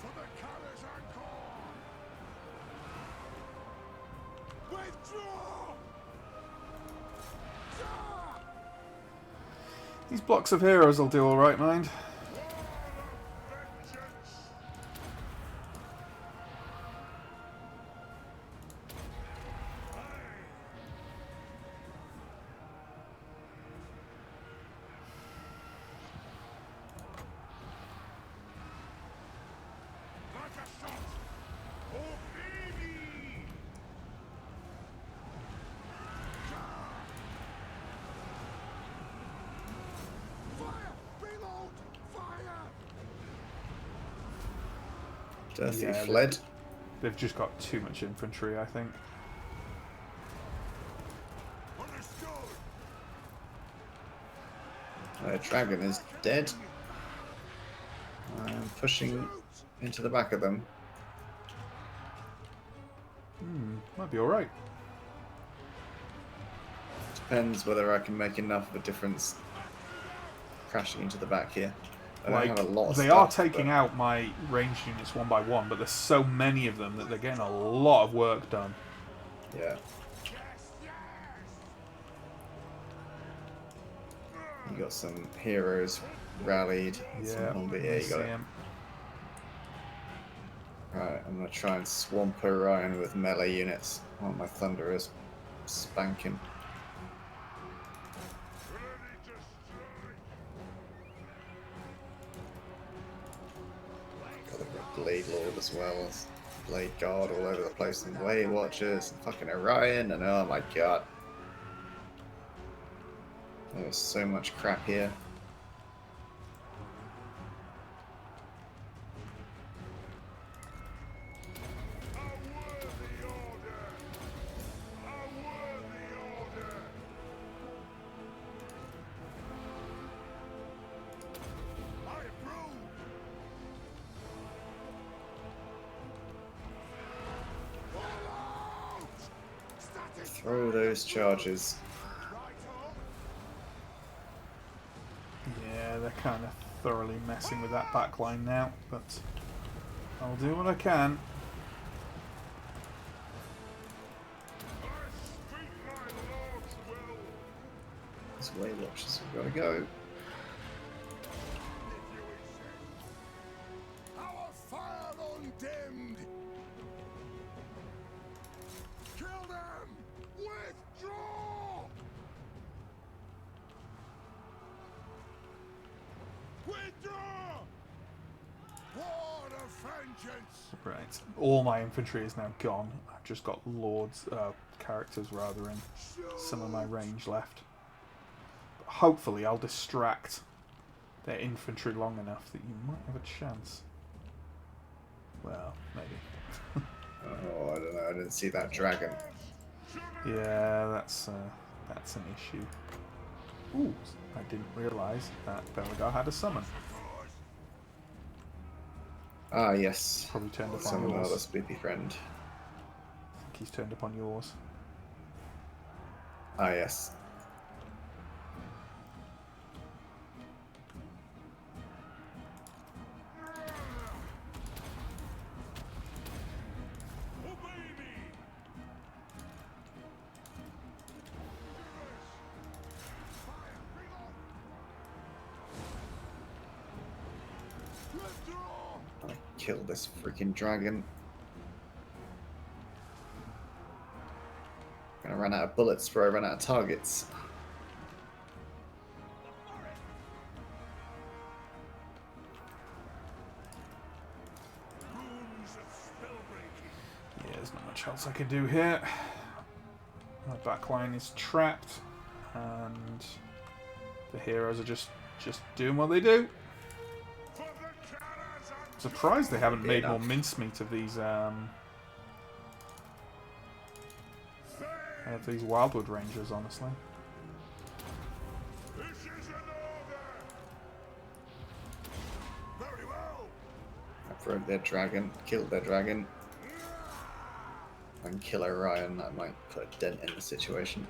For the colors are gone! Withdraw! These blocks of heroes will do alright, mind. Like a shot! Oh, baby! Fire! Reload! Fire! Dirthy Yeah, fled. They've just got too much infantry, I think. Understood! Dragon is dead. I'm pushing into the back of them. Might be alright. Depends whether I can make enough of a difference crashing into the back here. I don't have a lot of They stuff, are taking but- out my ranged units one by one, but there's so many of them that they're getting a lot of work done. Yeah. You got some heroes rallied. Yeah, Some yeah, I you see got it. him. Right, I'm gonna try and swamp Orion with melee units while my thunder is spanking. Ready to strike! Got the Blade Lord as well as Blade Guard all over the place, and Blade Watchers and fucking Orion, and oh my god. There's so much crap here. A worthy order! A worthy order! I approve! Pull out! Static Throw those charges. right-o! Yeah, they're kind of thoroughly messing with that backline now, but I'll do what I can. I speak my lord's will! These Blade Watchers have got to go. Our fire undimmed! Kill them! Withdraw! Withdraw! War of vengeance! Right, all my infantry is now gone. I've just got lords, characters rather, and some of my range left. But hopefully I'll distract their infantry long enough that you might have a chance. Well, maybe. Oh, I don't know. I didn't see that dragon. Yeah, that's an issue. Ooh, I didn't realise that Belgar had a summon. Ah, yes. Probably turned up on Summon yours. another spoopy friend. I think he's turned up on yours. Ah, yes. Obey me! kill this freaking dragon. Gonna run out of bullets before I run out of targets. Yeah, there's not much else I could do here. My backline is trapped, and the heroes are just doing what they do. Surprised they haven't made more mincemeat of these Wildwood Rangers, honestly. This is an order. Very well. I broke their dragon, killed their dragon. I can kill Orion, that might put a dent in the situation.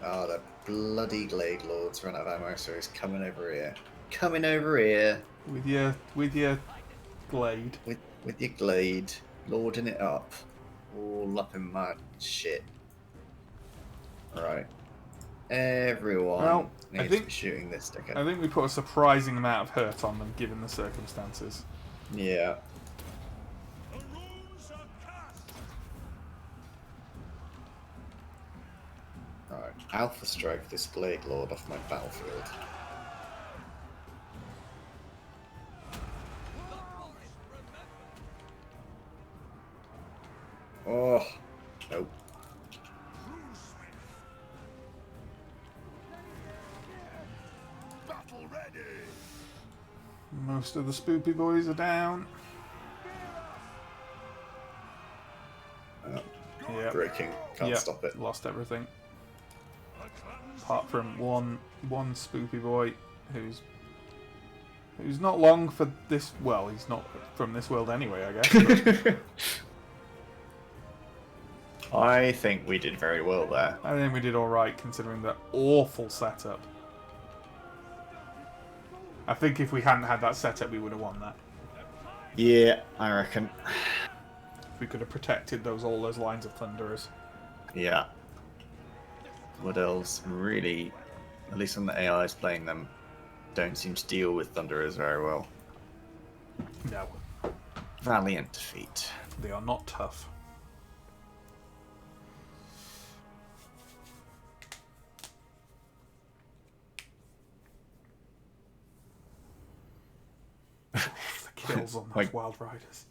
Oh, the bloody Glade Lords run out of ammo, so he's coming over here. Coming over here With your glade. with your glade, lording it up. All up in my shit. Right. Everyone Well, needs to be shooting this dickhead. I think we put a surprising amount of hurt on them, given the circumstances. Yeah. The runes are cast. Alright. Alpha strike this Glade Lord off my battlefield. Oh, nope. Battle ready. Most of the spoopy boys are down. Yep. Breaking. Can't Yep. stop it. Lost everything. Apart from one spoopy boy who's not long for this. Well, he's not from this world anyway, I guess. But I think we did very well there. I think we did all right considering the awful setup. I think if we hadn't had that setup, we would have won that. Yeah, I reckon. If we could have protected all those lines of thunderers. Yeah. Wood Elves really, at least when the AI is playing them, don't seem to deal with Thunderers very well. No, Valiant defeat. they are not tough. The kills on those Like- Wild Riders.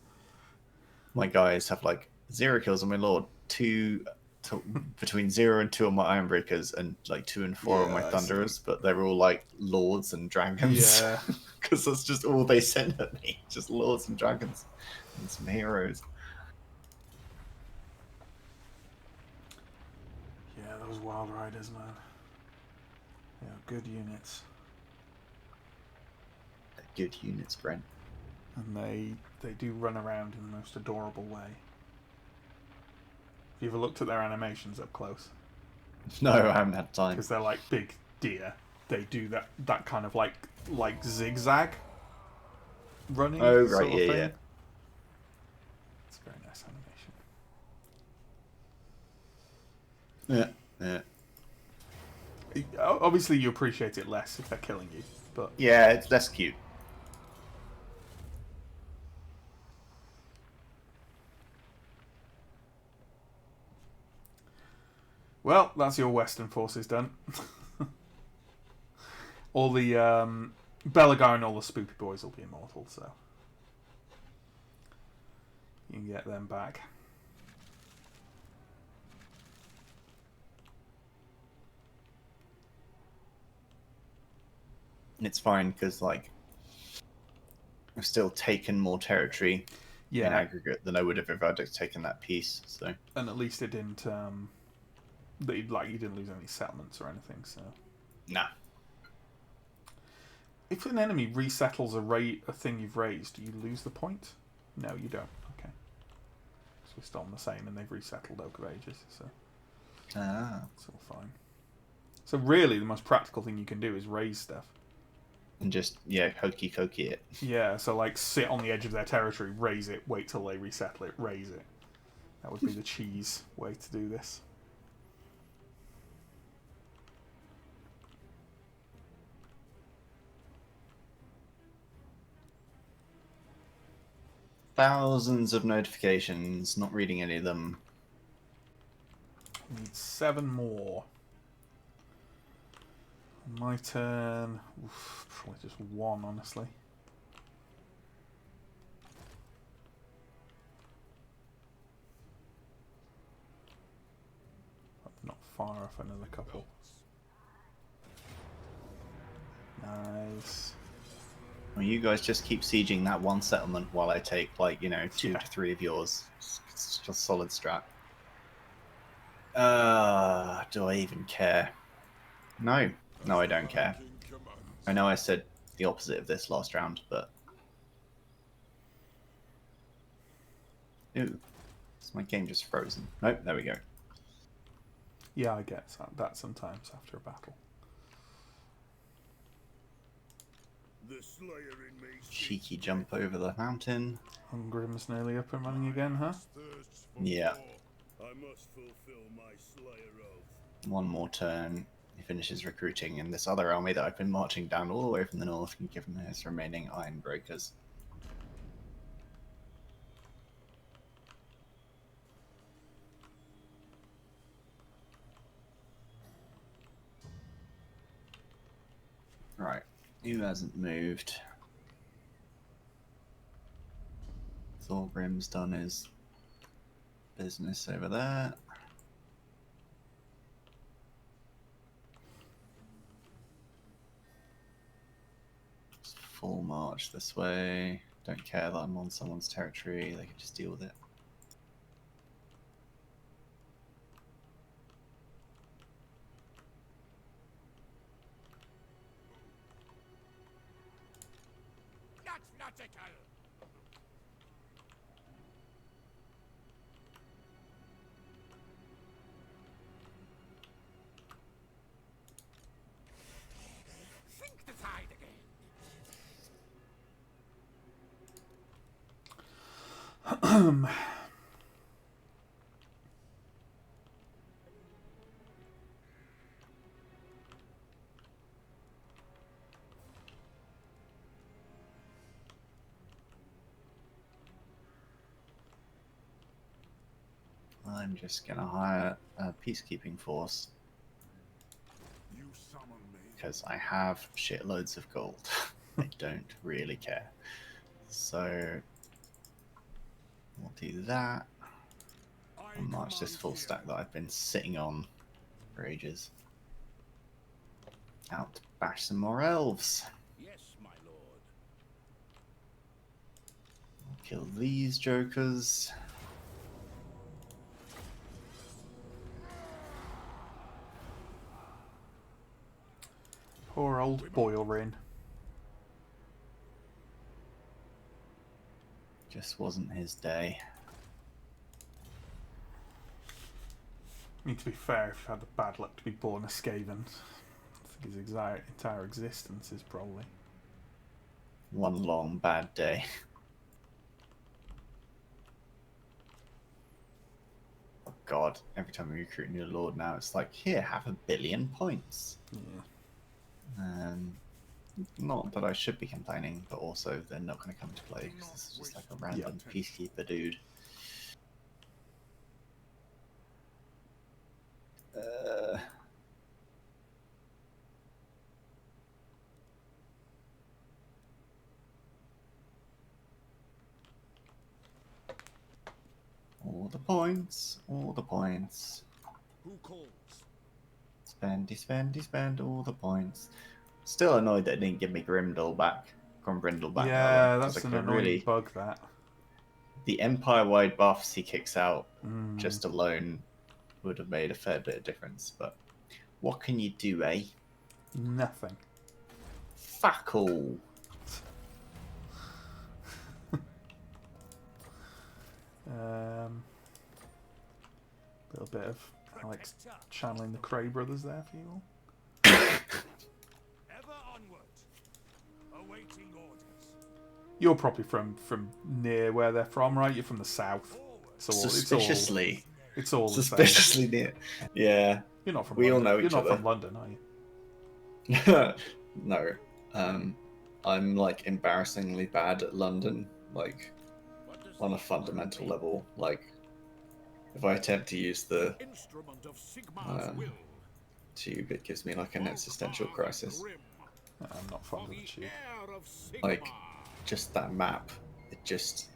My guys have like 0 kills on my Lord, between 0 and 2 on my Ironbreakers, and like 2 and 4 on my Yeah, I Thunderers, but they're all like Lords and Dragons. Yeah. Because that's just all they send at me. Just Lords and Dragons. And some heroes. Yeah, those Wild Riders, man. They are good units. Good units, Brent. And they do run around in the most adorable way. Have you ever looked at their animations up close? No, I haven't had time. Because they're like big deer. They do that kind of like zigzag running. Oh, sort right, of yeah, thing. yeah. It's a very nice animation. Yeah. Obviously, you appreciate it less if they're killing you, but Yeah, it's less cute. well, that's your Western forces done. All the Belagar and all the spoopy boys will be immortal, so you can get them back. It's fine because like I've still taken more territory in Yeah, aggregate than I would have if I'd have taken that piece. So and at least it didn't you didn't lose any settlements or anything. So nah. if an enemy resettles a thing you've raised, do you lose the point? No, you don't. Okay, so we're still on the same, and they've resettled Oak of Ages, so Ah. it's all fine. So really, the most practical thing you can do is raise stuff. And just hokey cokey it. Yeah, so like sit on the edge of their territory, raise it, wait till they resettle it, raise it. That would be the cheese way to do this. thousands of notifications, not reading any of them. Need 7 more. My turn. Oof, probably just 1, honestly. Not far off another couple. Nice. Well, you guys just keep sieging that one settlement while I take, like, 2 Yeah. to 3 of yours. It's just solid strat. Do I even care? No. No, I don't care. I know I said the opposite of this last round, but... Ooh. Is my game just frozen? Nope, there we go. Yeah, I get that sometimes after a battle. The Slayer in me Cheeky jump over the mountain. Grim's nearly up and running again, huh? thirsts for Yeah. war. I must fulfill my Slayer oath. One more turn. He finishes recruiting, and this other army that I've been marching down all the way from the north can give him his remaining iron breakers. Right, who hasn't moved? Thorgrim's done his business over there. Just full march this way. Don't care that I'm on someone's territory, they can just deal with it. Not logical. Think the tide again. I'm just gonna hire a peacekeeping force You summon me. because I have shitloads of gold. I don't really care. So we'll do that. I'll march this full stack that I've been sitting on for ages. Out to bash some more elves. Yes, my lord. Kill these jokers. Poor old Boilerin. Just wasn't his day. I mean, to be fair, if he had the bad luck to be born a Skaven, I think his entire existence is probably. One long bad day. Oh god, every time we recruit a new lord now, it's like, here, have 1 billion points. Yeah. Not that I should be complaining, but also they're not going to come to play because this is just like a random peacekeeper dude. All the points, all the points. Who calls? Spendy, spendy, spend all the points. Still annoyed that it didn't give me Grimbrindle back. Yeah, rather, 'cause that's I an could annoying bug, that. The Empire-wide buffs he kicks out Mm. just alone would have made a fair bit of difference, but what can you do, eh? Nothing. Fuck all. Little bit of Alex channeling the Cray brothers there for you all. Ever onward. Awaiting orders. You're probably from near where they're from, right? You're from the south. Suspiciously. It's all the same. Suspiciously near. Yeah. You're not from We all London. know You're each not other. from London, are you? No. I'm like embarrassingly bad at London. Like, What does on a fundamental level. Like, if I attempt to use the Instrument of Sigmar's will. tube, it gives me like an existential crisis. I'm not fond of the tube. Heir of Sigmar. Like, just that map, it just,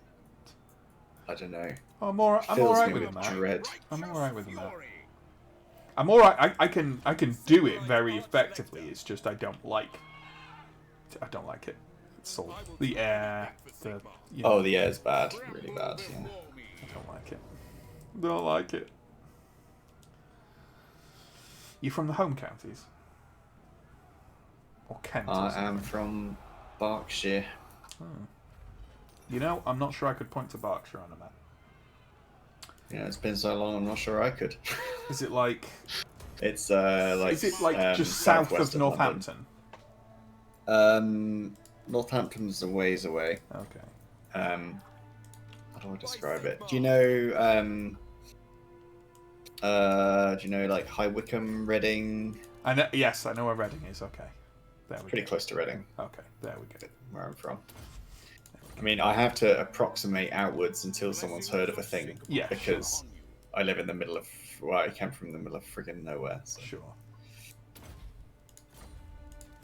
I don't know, Oh, I'm fills alright me with with the map. dread. I'm alright with the map. I'm alright. I can do it very effectively. It's just I don't like it. It's all the air. Oh, the air's bad, really bad. Yeah. I don't like it. Don't like it. You from the home counties? Or Kent? Or I am from Berkshire. You know, I'm not sure I could point to Berkshire on a map. Yeah, it's been so long. I'm not sure I could. Is it like? It's like. Is it like just south southwest of Northampton? Northampton's a ways away. Okay. How do I describe it? Do you know? Do you know like High Wycombe, Reading? I know. Yes, I know where Reading is. Okay. There we Pretty go. close to Reading, Okay, there we go. where I'm from. I mean, I have to approximate outwards until someone's heard of a thing. Yeah, Because I live in the middle of. Well, I came from the middle of friggin' nowhere. So. Sure.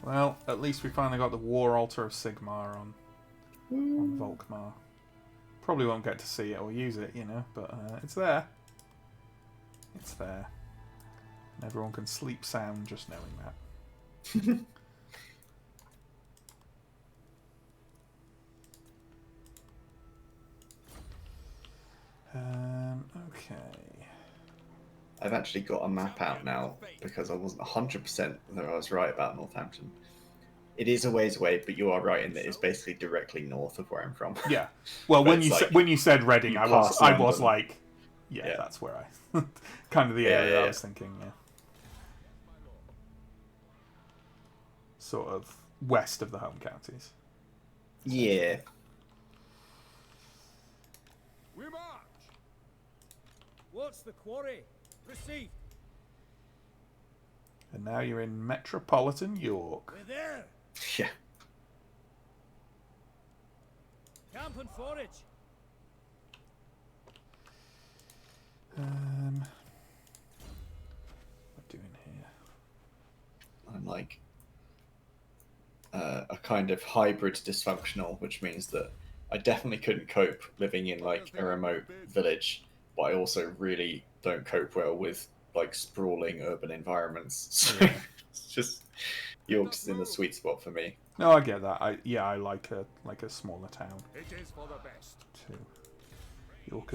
Well, at least we finally got the War Altar of Sigmar on Volkmar. Probably won't get to see it or use it, you know, but it's there. It's there. And everyone can sleep sound just knowing that. Okay. I've actually got a map out now because I wasn't 100% that I was right about Northampton. It is a ways away, but you are right in that it's basically directly north of where I'm from. Yeah. Well, But when it's you like, when you said Reading, you I was pass London. like, yeah, that's where I kind of the area I was thinking. Yeah. Sort of west of the home counties. Yeah. We march. What's the quarry? Proceed. And now you're in metropolitan York. We're there. Yeah. Camp and forage. What doing here? I'm like a kind of hybrid dysfunctional, which means that I definitely couldn't cope living in like a remote village, but I also really don't cope well with like sprawling urban environments. So it's just York's in the sweet spot for me. No, I get that. I like a smaller town It is for the best. too. York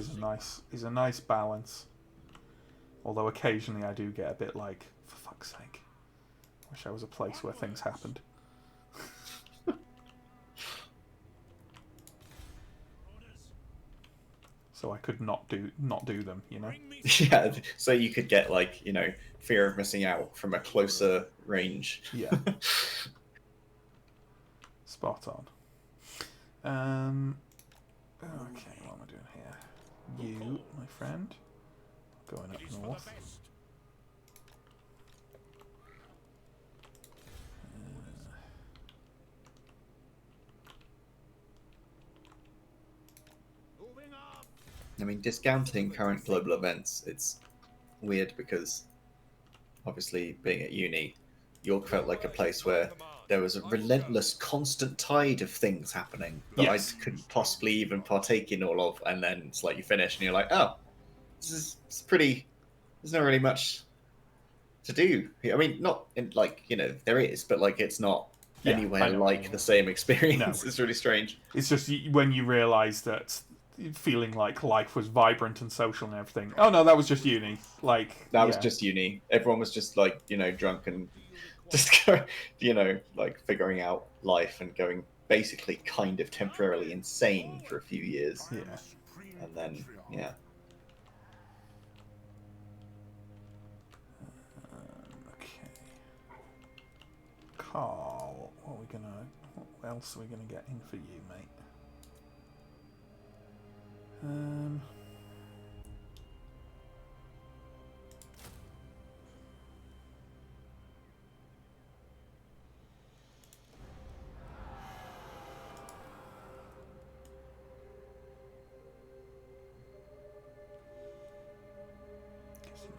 is a nice balance. Although occasionally I do get a bit like, for fuck's sake, wish I was a place where things happened. So I could not do them, you know. Yeah, so you could get like, you know, fear of missing out from a closer range. Yeah. Spot on. Okay, what am I doing here? You, my friend, going up It is for north. the best. Moving up. I mean, discounting current global events, it's weird because obviously being at uni, York felt like a place where there was a relentless, constant tide of things happening that Yes. I couldn't possibly even partake in all of, and then it's like you finish and you're like, oh, it's pretty. There's not really much to do. I mean, not in, like, you know, there is, but like it's not Yeah, anywhere I know what you like mean. the same experience. No. It's really strange. It's just when you realise that feeling like life was vibrant and social and everything. Oh no, that was just uni. Like That was just uni. Everyone was just like, you know, drunk and just go, you know, like figuring out life and going basically kind of temporarily insane for a few years. yeah. And then, yeah. Okay. Carl, what else are we gonna get in for you, mate?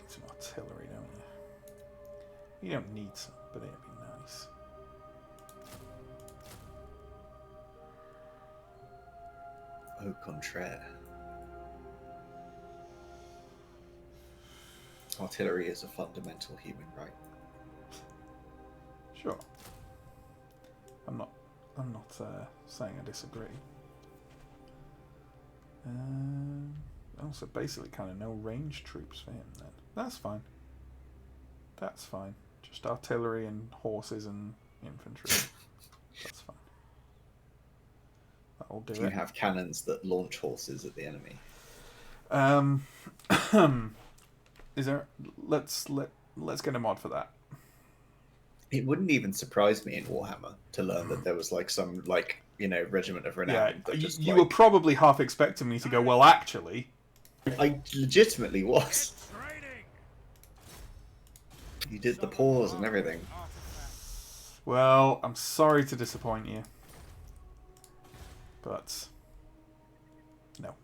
need some artillery, don't you? You don't need some, but it'd be nice. Au contraire. Artillery is a fundamental human right. Sure. I'm not saying I disagree. Also, basically, kind of no range troops for him then. That's fine. That's fine. Just artillery and horses and infantry. That's fine. That'll do You it. have cannons that launch horses at the enemy. Is there? Let's get a mod for that. It wouldn't even surprise me in Warhammer to learn that there was like some regiment of renown. Yeah, that just, you were probably half expecting me to go, well, actually. I legitimately was. It's raining. You did the pause and everything. Well, I'm sorry to disappoint you. But no.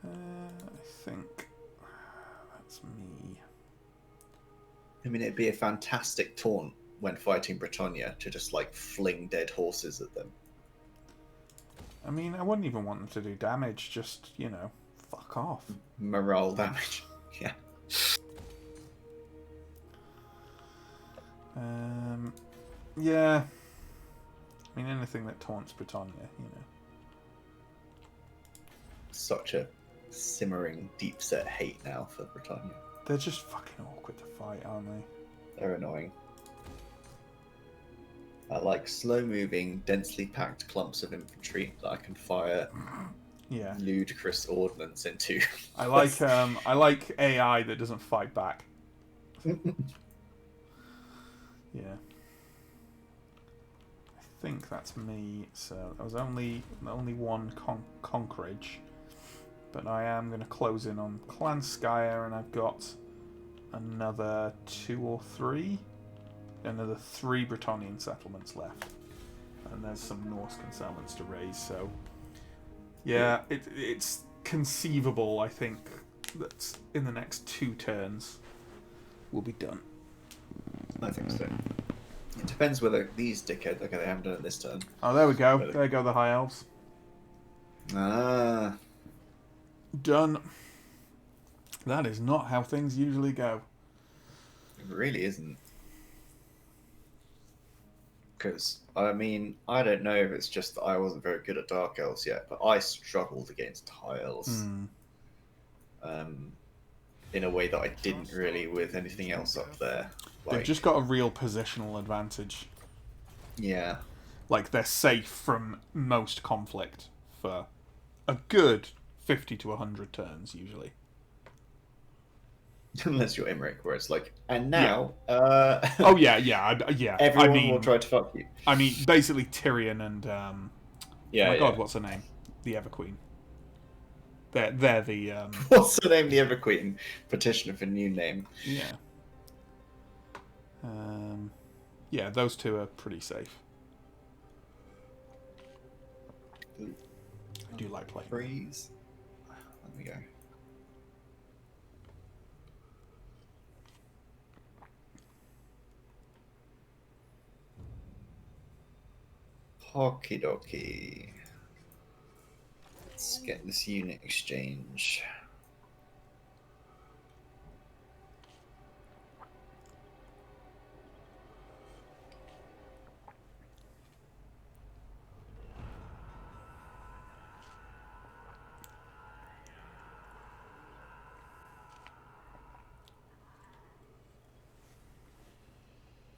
I think that's me. I mean, it'd be a fantastic taunt when fighting Britannia to just like fling dead horses at them. I mean, I wouldn't even want them to do damage, just, fuck off. Morale damage. Yeah. Yeah. I mean, anything that taunts Britannia, Such a simmering, deep set hate now for Britannia. They're just fucking awkward to fight, aren't they? They're annoying. I like slow-moving, densely packed clumps of infantry that I can fire Yeah. ludicrous ordnance into. I like AI that doesn't fight back. Yeah. I think that's me. So there was only one Conkerage, but I am going to close in on Klanskaya, and I've got another three Britannian settlements left, and there's some Norse settlements to raise. So yeah, it's conceivable, I think, that in the next 2 turns we'll be done. I think so. It depends whether these dickheads... Okay, they haven't done it this turn. Oh, there we go. But- There go the High Elves. Ah, Done. That is not how things usually go. it really isn't. Because, I mean, I don't know if it's just that I wasn't very good at Dark Elves yet, but I struggled against High Elves. In a way that I didn't really with anything else up there. They've just got a real positional advantage. Yeah. Like, they're safe from most conflict for a good 50 to 100 turns, usually. Unless you're Emmerich, where it's like, and now... Oh, yeah. everyone will try to fuck you. I mean, basically Tyrion and... Yeah, oh my god, yeah. what's her name? The Everqueen. They're the... What's her name? The Everqueen. Petition for new name. Yeah. Yeah, those two are pretty safe. I do like playing. Freeze. Let me go. Okie dokie. Let's get this unit exchange.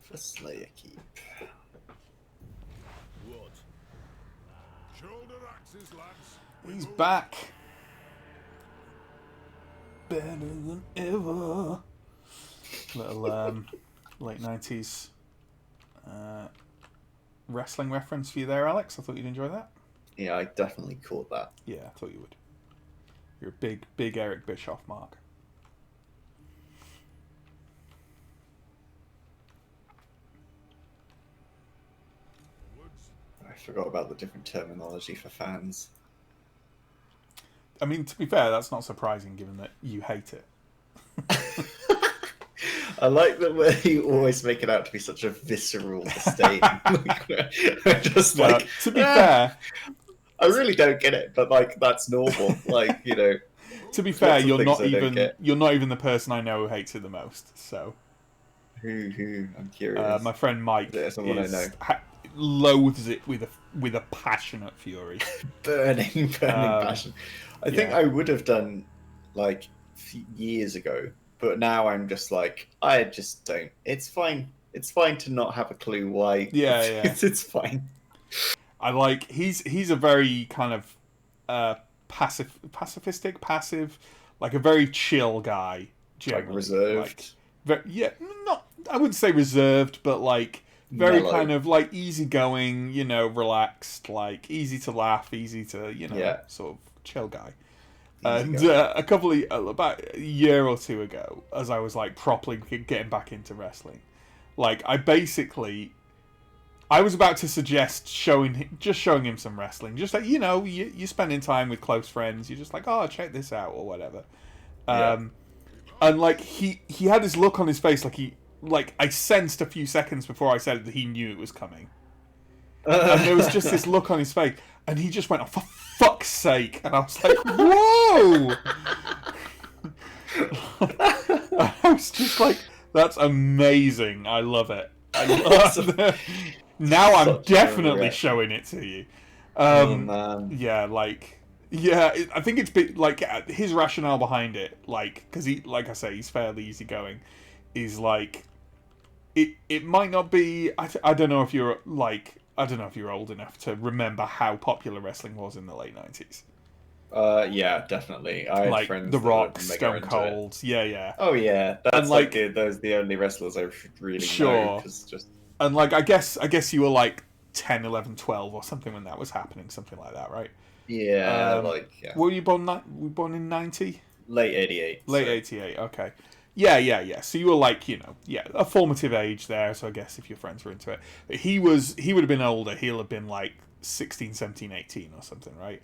For Slayer Keep. What? Shoulder axes, lads. He's back. Better than ever. Little late 90s wrestling reference for you there, Alex. I thought you'd enjoy that. Yeah, I definitely caught that. Yeah, I thought you would. You're a big Eric Bischoff mark. forgot about the different terminology for fans. I mean, to be fair, that's not surprising given that you hate it. I like that way you always make it out to be such a visceral disdain. Just No, like, to be fair, I really don't get it, but like that's normal. Like, you know. to be fair, lots of you're things not I don't even get. the person I know who hates it the most. So, Who? I'm curious. my friend Mike Is it someone I know? loathes it with a passionate fury. burning passion. I think yeah. I would have done like years ago, but now I'm just like, I just don't. It's fine. It's fine to not have a clue why. Yeah, It's fine. I like he's a very kind of passive, like a very chill guy. Generally. Like reserved. Not I wouldn't say reserved, but like very Mellow. kind of like easygoing, relaxed, like easy to laugh, easy to sort of chill guy. And about a year or two ago, as I was like properly getting back into wrestling, like I was about to suggest showing him some wrestling, just like you're spending time with close friends, you're just like, oh, check this out or whatever. And like he had this look on his face, like I sensed a few seconds before I said it that he knew it was coming, and there was just this look on his face, and he just went, "Oh, for fuck's sake!" And I was like, "Whoa!" I was just like, "That's amazing! I love it." Now I'm definitely showing it to you. Oh man. I think it's been like his rationale behind it, like because like I say, he's fairly easygoing. Is like, it might not be. I don't know if you're old enough to remember how popular wrestling was in the late 90s. Yeah, definitely. I had Like friends The that were Rock, mega Stone into Cold, it. yeah. Oh yeah, that's And, like, those are the only wrestlers I really Sure. know. Just And like I guess you were like 10, 11, 12 or something when that was happening, something like that, right? yeah, Were you born in 90? late '88. Late 88, okay. Yeah. So you were like, a formative age there, so I guess if your friends were into it. But he would have been older. He'll have been like 16, 17, 18 or something, right?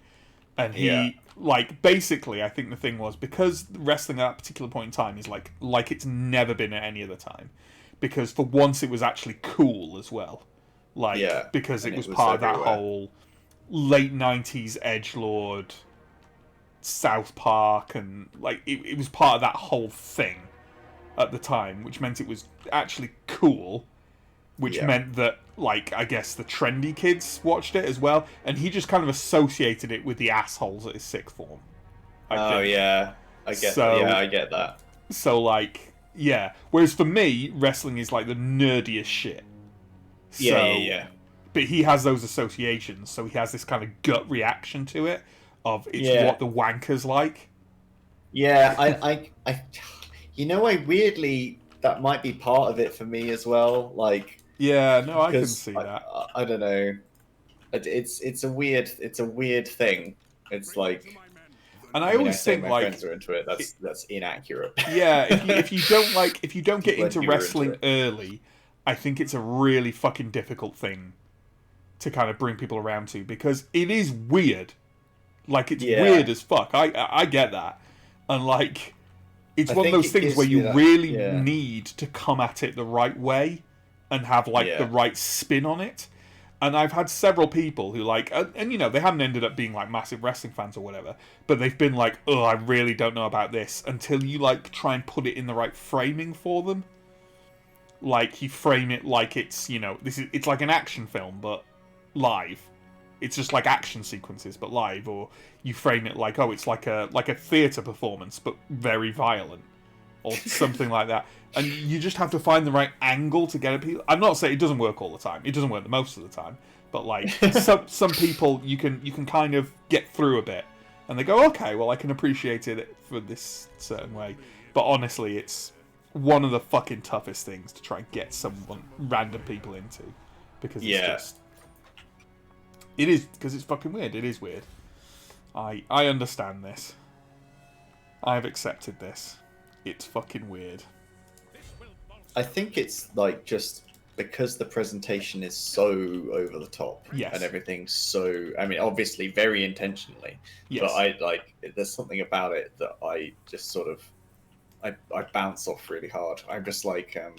And he, like, basically, I think the thing was, because wrestling at that particular point in time is like it's never been at any other time. Because for once it was actually cool as well. Like, because it was part of that whole late 90s edgelord, South Park, and like it was part of that whole thing at the time, which meant it was actually cool, which meant that, like, I guess the trendy kids watched it as well, and he just kind of associated it with the assholes at his sixth form. I get that. So, like, yeah. Whereas for me, wrestling is like the nerdiest shit. Yeah. But he has those associations, so he has this kind of gut reaction to it of it's what the wankers like. Yeah, I I weirdly, that might be part of it for me as well. Like, yeah, no, I can see that. I don't know. It's a weird thing. It's like, and I always think my like friends are into it. That's inaccurate. Yeah, if you don't get into wrestling early, I think it's a really fucking difficult thing to kind of bring people around to, because it is weird. Like, it's weird as fuck. I get that, and like, it's one of those things where you really need to come at it the right way and have like the right spin on it. And I've had several people who like, and they haven't ended up being like massive wrestling fans or whatever, but they've been like, oh, I really don't know about this, until you like try and put it in the right framing for them. Like, you frame it like it's, it's like an action film, but live. It's just like action sequences, but live. Or you frame it like, oh, it's like a theatre performance, but very violent, or something like that. And you just have to find the right angle to get at people. I'm not saying it doesn't work all the time. It doesn't work the most of the time. But like some people, you can kind of get through a bit, and they go, okay, well, I can appreciate it for this certain way. But honestly, it's one of the fucking toughest things to try and get random people into, because it's it is, because it's fucking weird. It is weird. I understand this. I have accepted this. It's fucking weird. I think it's like just because the presentation is so over the top Yes. and everything's so, I mean, obviously very intentionally, Yes. but I like, there's something about it that I just sort of, I bounce off really hard. I'm just like, I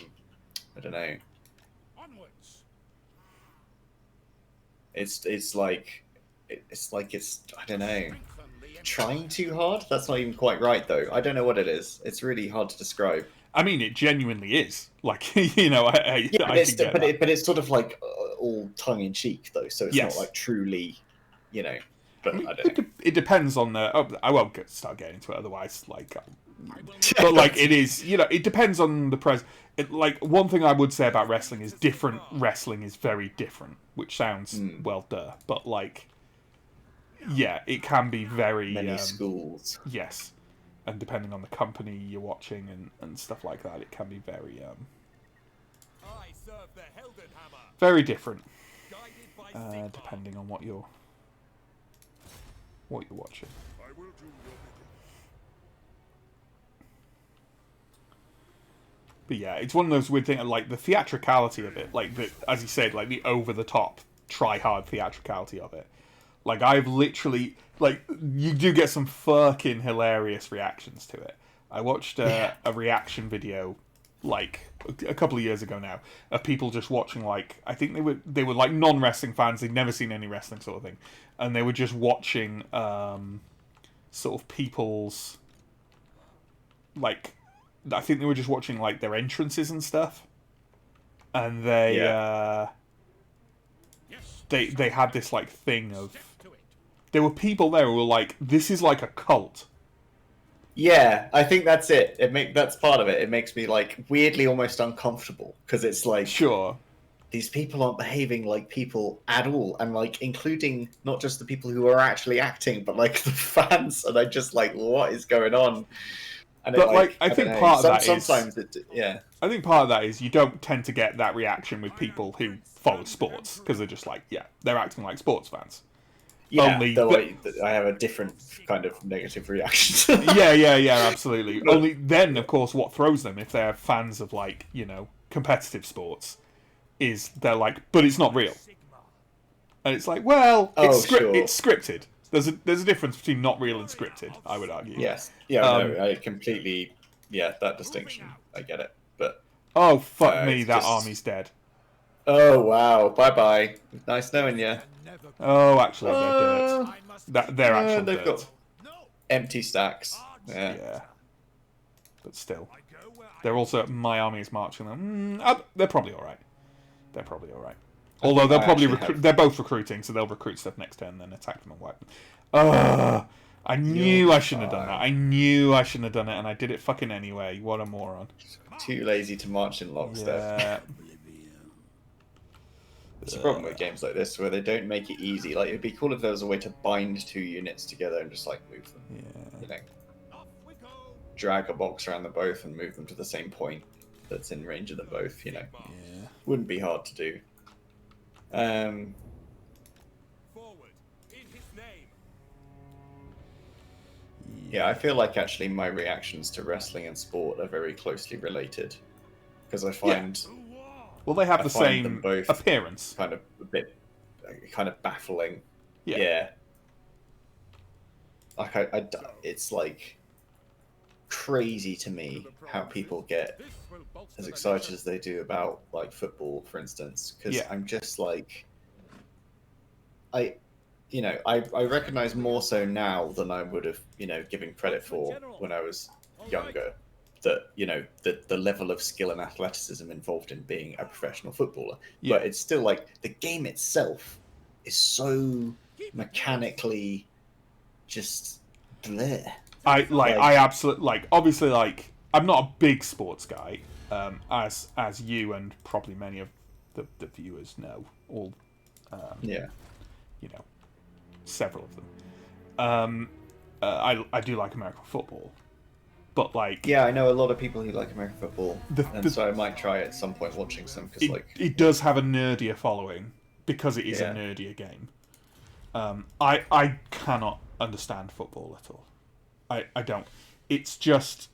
don't know. Onwards. It's like it's I don't know, Strengthen the trying too hard. That's not even quite right though. I don't know what it is. It's really hard to describe. I mean, it genuinely is. Like, you know, I Yeah, but, can get that. but it's sort of like all tongue in cheek though, so it's Yes. not like truly, you know. But I mean, I don't know. it depends on the. Oh, I won't start getting into it otherwise. Like, I will but like it is, you know, it depends on the pres. Like one thing I would say about wrestling is different. Wrestling is very different, which sounds well, duh, but like, yeah, it can be very Many schools. Yes, and depending on the company you're watching and stuff like that, it can be very I serve the Heldenhammer, very different, guided by Sigmar. depending on what you're watching. I will do your bidding. But yeah, it's one of those weird things, like the theatricality of it, like the, as you said, like the over the top, try hard theatricality of it. Like I've literally, like you do get some fucking hilarious reactions to it. I watched a reaction video like a couple of years ago now of people just watching, like I think they were like non-wrestling fans, they'd never seen any wrestling sort of thing, and they were just watching sort of people's, like I think they were just watching like their entrances and stuff, and they they had this like thing of, there were people there who were like, this is like a cult. Yeah, I think that's it. That's part of it. It makes me like weirdly almost uncomfortable because it's like, Sure. these people aren't behaving like people at all, and like including not just the people who are actually acting, but like the fans. And I just like, what is going on? And But like, I think part of that is, sometimes yeah. I think part of that is you don't tend to get that reaction with people who follow sports because they're just like, yeah, they're acting like sports fans. Yeah, Only I have a different kind of negative reaction. yeah, absolutely. Only then, of course, what throws them, if they're fans of like, you know, competitive sports, is they're like, but it's not real. And it's like, well, it's it's scripted. There's a difference between not real and scripted, I would argue. Yes. Yeah, no, I completely, that distinction. I get it. But oh, fuck me, it's that just... army's dead. Oh, wow. Bye-bye. Nice knowing you. Oh, actually, they're dirt. They're actual They've dirt. got empty stacks. Yeah. But still. They're also, my army is marching them. They're probably alright. They're probably alright. Although they'll probably they're both recruiting, so they'll recruit stuff next turn and then attack them and wipe them. I knew I shouldn't have done that. I knew I shouldn't have done it, and I did it fucking anyway. What a moron. Too lazy to march in lockstep. Yeah. It's a problem with games like this where they don't make it easy. Like, it'd be cool if there was a way to bind two units together and just like move them. Yeah. You know, drag a box around them both and move them to the same point that's in range of them both. You know, wouldn't be hard to do. Forward, in his name. Yeah, I feel like actually my reactions to wrestling and sport are very closely related because I find. Well, they have the find them same both appearance. Kind of a bit, kind of baffling. Yeah. Like it's like crazy to me how people get as excited as they do about like football, for instance. Because I'm just like, I recognize more so now than I would have, given credit for when I was younger. That the level of skill and athleticism involved in being a professional footballer, but it's still like the game itself is so mechanically just bleh. I absolutely obviously I'm not a big sports guy, as you and probably many of the viewers know, all several of them. I do like American football. But I know a lot of people who like American football, so I might try at some point watching some because it does have a nerdier following because it is a nerdier game. I cannot understand football at all. I don't. It's just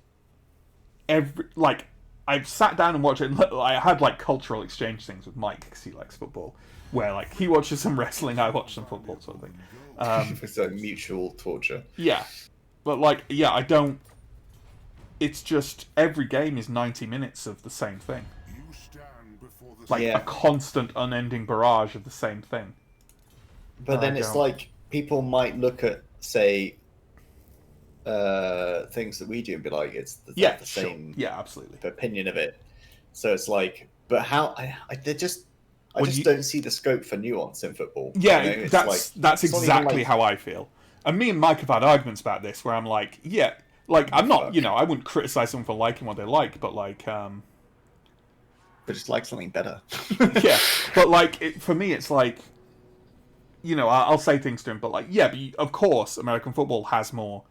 I I've sat down and watched it. And I had like cultural exchange things with Mike because he likes football, where like he watches some wrestling, I watch some football, sort of thing. It's a mutual torture. Yeah, but like, yeah, I don't. It's just every game is 90 minutes of the same thing, You stand before the like Yeah. a constant, unending barrage of the same thing. But then I it's don't. like people might look at, say, things that we do and be like, it's the Yeah, sure. same Yeah, absolutely. opinion of it. So it's like, but how? I just When just you- don't see the scope for nuance in football. Yeah, you know? It's that's like, that's it's not even exactly like- how I feel. And me and Mike have had arguments about this, where I'm like, yeah, like I'm not, Fuck. you know, I wouldn't criticize someone for liking what they like, but like, But just like something better. yeah, but like for me, it's like, you know, I'll say things to him, but like, yeah, but of course, American football has more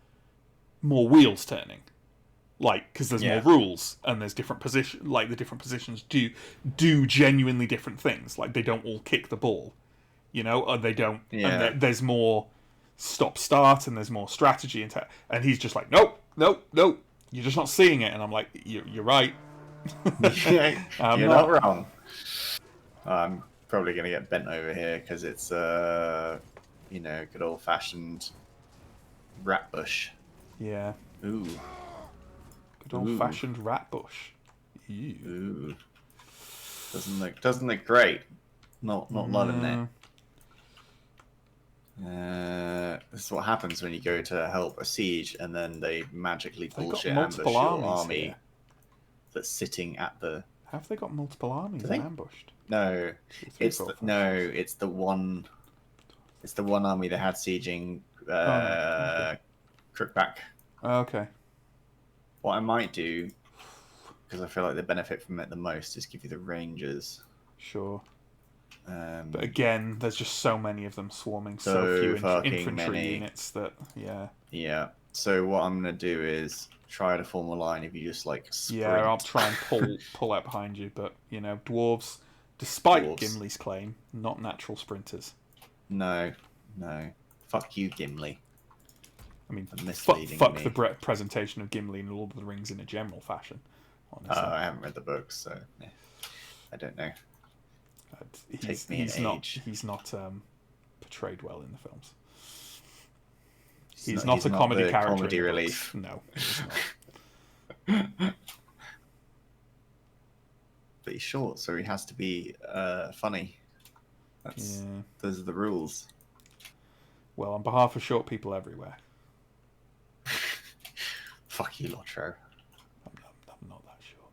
wheels turning, like because there's Yeah. more rules and there's different positions. Like the different positions do genuinely different things. Like they don't all kick the ball, you know, or they don't. Yeah. And there's more stop-start and there's more strategy and he's just like, nope, you're just not seeing it. And I'm like, you're right. Yeah, I'm you're not- not wrong. I'm probably going to get bent over here because it's, you know, good old-fashioned rat bush. Yeah, Ooh, good old-fashioned rat bush. Ew. ooh. Doesn't look great. Not loving it. This is what happens when you go to help a siege and then they magically They got bullshit multiple ambush your armies army here. that's sitting at the. Have they got multiple armies they? ambushed? No, 2, 3, it's 4, the, 5, no, 6. it's the one. It's the one army they had sieging okay. Crookback. Okay. What I might do, because I feel like they benefit from it the most, is give you the Rangers. Sure. Um, But again, there's just so many of them swarming, so So few fucking infantry many. units that, yeah. yeah. So what I'm gonna do is try to form a line. If you just like sprint. Yeah, I'll try and pull out behind you, but, you know, dwarves, despite Dwarves. Gimli's claim, not natural sprinters. No. Fuck you, Gimli. I mean, For misleading fuck me. the presentation of Gimli in Lord of the Rings in a general fashion, honestly. I haven't read the books, so I don't know. He's me an not age. he's not portrayed well in the films. He's He's not a comedy the character. comedy in the relief. books. No, he's not. But he's short, so he has to be funny. Yeah. Those are the rules. Well, on behalf of short people everywhere, Fuck you, Lotro. I'm not that short.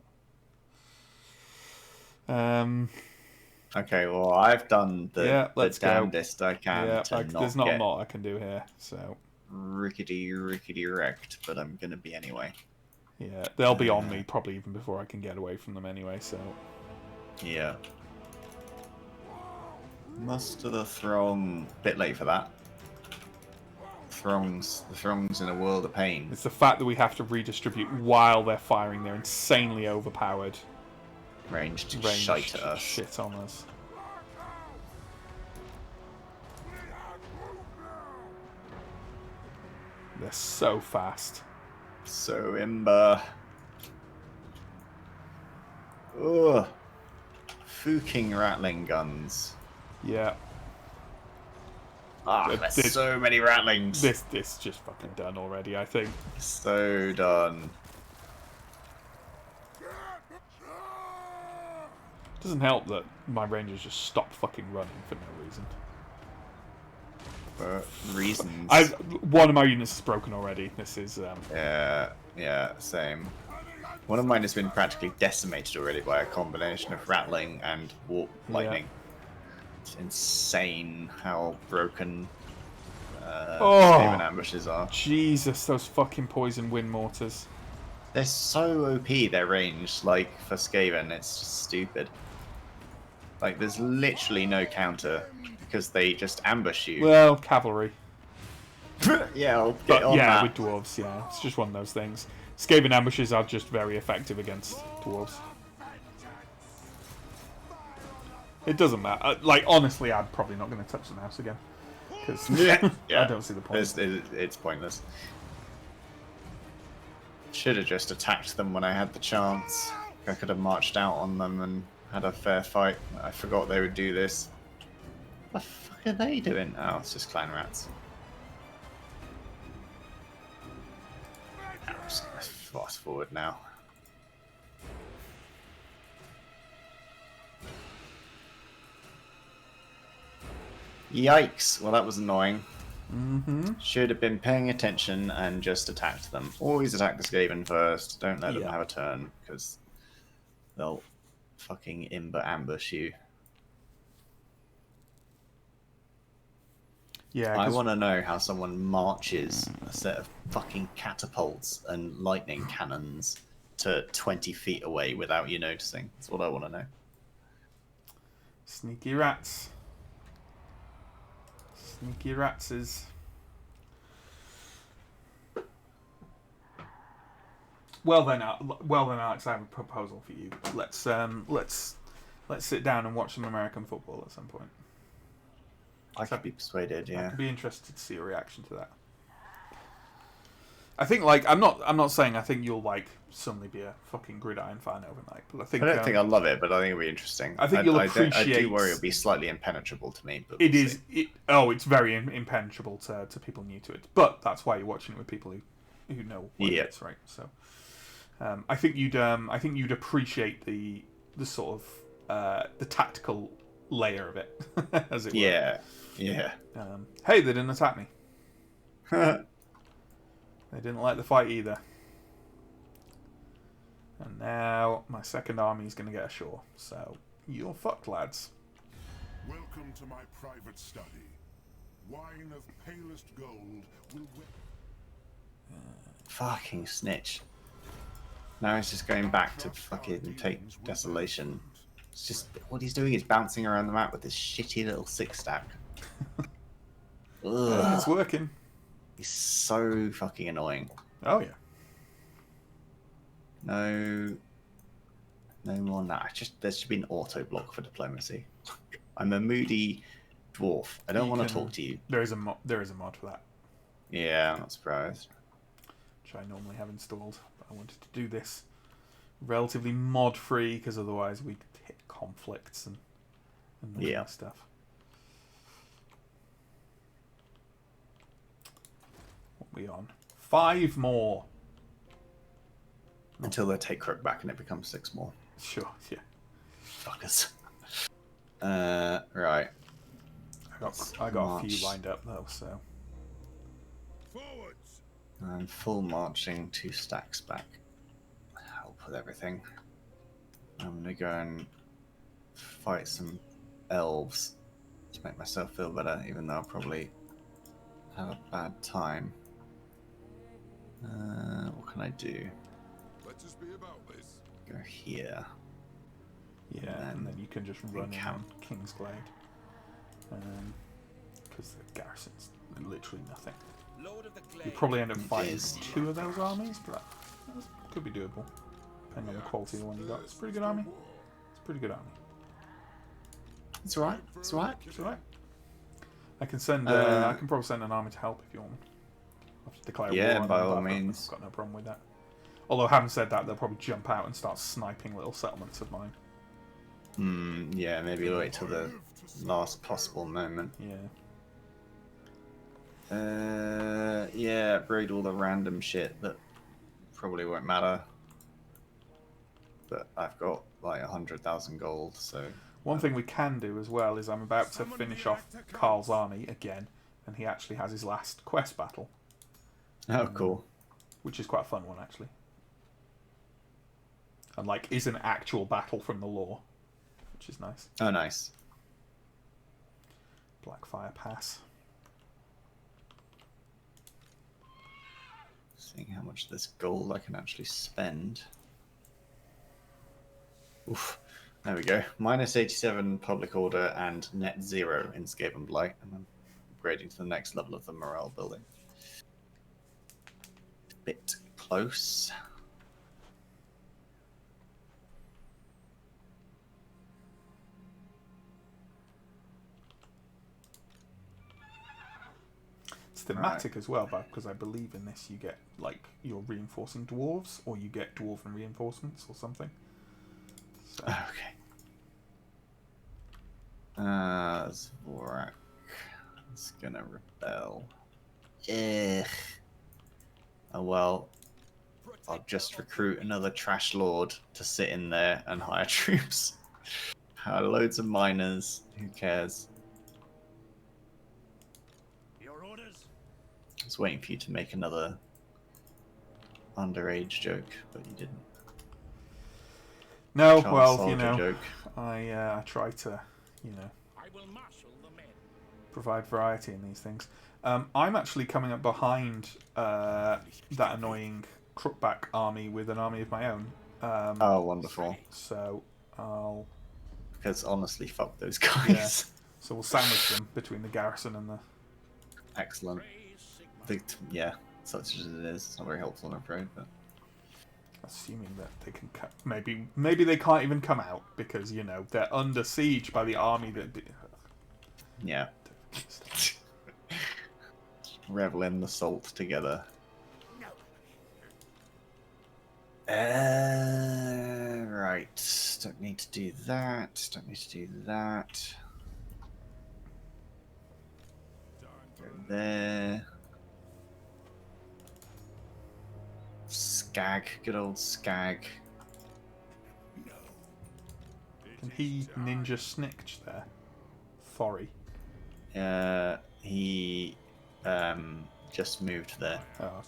Okay, well, I've done the let's go. damnedest I can Yeah, to not there's not a get lot I can do here, so rickety wrecked, but I'm gonna be anyway. yeah, they'll be on me probably even before I can get away from them anyway. So Yeah. Muster the throng. Bit late for that. The throngs in a world of pain. it's the fact that we have to redistribute while they're firing their insanely overpowered Ranged ranged shite at us. shit on us. They're so fast. So imber. Ugh. Fucking rattling guns. Yeah, Ah, Th- there's this- so many rattlings. this just fucking done already. I think. So done. Doesn't help that my rangers just stop fucking running for no reason. For reasons. One of my units is broken already. This is Yeah, same. One of mine has been practically decimated already by a combination of rattling and warp lightning. It's insane how broken Skaven ambushes are. Jesus, those fucking poison wind mortars. They're so OP, their range, like, for Skaven, it's just stupid. Like, there's literally no counter, because they just ambush you. Well, cavalry. Yeah, I'll get But on yeah, that. with dwarves, yeah, it's just one of those things. Skaven ambushes are just very effective against dwarves. It doesn't matter. Like, honestly, I'm probably not going to touch the mouse again. Because Yeah. I don't see the point. It's pointless. Should have just attacked them when I had the chance. I could have marched out on them and had a fair fight. I forgot they would do this. What the fuck are they doing? Oh, it's just clan rats. I'm just gonna fast forward now. Yikes! Well, that was annoying. Should have been paying attention and just attacked them. Always attack the Skaven first. Don't let them have a turn, because they'll fucking ambush you. Yeah, I want to know how someone marches a set of fucking catapults and lightning cannons to 20 feet away without you noticing. That's what I want to know. Sneaky rats. Sneaky ratses. Well then, Alex, I have a proposal for you. Let's sit down and watch some American football at some point. I could be persuaded, yeah. I'd be interested to see your reaction to that. I think, like, I'm not saying I think you'll like suddenly be a fucking Gridiron fan overnight, but I don't think I'll love it, but I think it'll be interesting. I think you'll appreciate. I do worry it'll be slightly impenetrable to me. But it is. It's very impenetrable to people new to it, but that's why you're watching it with people who know what it is, right? So, I think you'd appreciate the sort of the tactical layer of it, as it were. Yeah. Hey, they didn't attack me. They didn't like the fight either. And now my second army is going to get ashore. So you're fucked, lads. Welcome to my private study. Wine of palest gold will Fucking snitch. Now he's just going back to fucking take Desolation. It's just, what he's doing is bouncing around the map with this shitty little 6-stack. It's working. He's so fucking annoying. Oh, yeah. No more than that. There should be an auto block for diplomacy. I'm a moody dwarf. I don't want to talk to you. There is a mod for that. Yeah, I'm not surprised. Which I normally have installed. But I wanted to do this relatively mod-free, because otherwise we'd hit conflicts and stuff. What are we on? 5 more. Until they take Crook back and it becomes 6 more. Sure, yeah. Fuckers. Right. I got a few lined up though, so. forwards. I'm full marching 2 stacks back. Help with everything. I'm gonna go and fight some elves to make myself feel better, even though I'll probably have a bad time. What can I do? Let us be about this. Go here. Yeah, and then you can just run in on Kingsglade. Because the garrison's literally nothing. Lord of the Glade. You probably end up fighting is. 2 of those armies, but that could be doable. Depending on the quality of the one you got. It's a pretty good army. It's a pretty good army. It's alright. It's alright. It's alright. I can send. I can probably send an army to help if you want. I'll have to declare war on by them, all but means. I've got no problem with that. Although, having said that, they'll probably jump out and start sniping little settlements of mine. Yeah, maybe wait till the last possible moment. Yeah. Yeah, raid all the random shit that probably won't matter. But I've got like 100,000 gold, so. One thing we can do as well is I'm about to finish off Carl's army again, and he actually has his last quest battle. Oh, cool. Which is quite a fun one, actually. And, like, is an actual battle from the lore, which is nice. Oh, nice. Blackfire Pass. Seeing how much of this gold I can actually spend. Oof. There we go. Minus 87 public order and net 0 in Skaven Blight. And I'm upgrading to the next level of the morale building. Bit close. It's thematic as well, because I believe in this you get, like, you're reinforcing dwarves, or you get dwarven reinforcements or something. Okay. Zvorak is gonna rebel. Ugh. Oh well. I'll just recruit another trash lord to sit in there and hire troops. Hire loads of miners. Who cares? Your orders? I was waiting for you to make another underage joke, but you didn't. No, Child well, soldier joke. I try to, I will marshal the men. provide variety in these things. I'm actually coming up behind that annoying crookback army with an army of my own. Oh, wonderful. So I'll Because honestly, fuck those guys. so we'll sandwich them between the garrison and the. Excellent. Praise Sigma. Yeah, such as it is. It's not very helpful, I'm afraid. But Assuming that they can maybe they can't even come out because they're under siege by the army that. yeah. Revel in the salt together. Right. Don't need to do that. Don't need to do that. Go there. Skag. Good old Skag. Can he ninja snitch there? Thorry. He just moved there. Oh,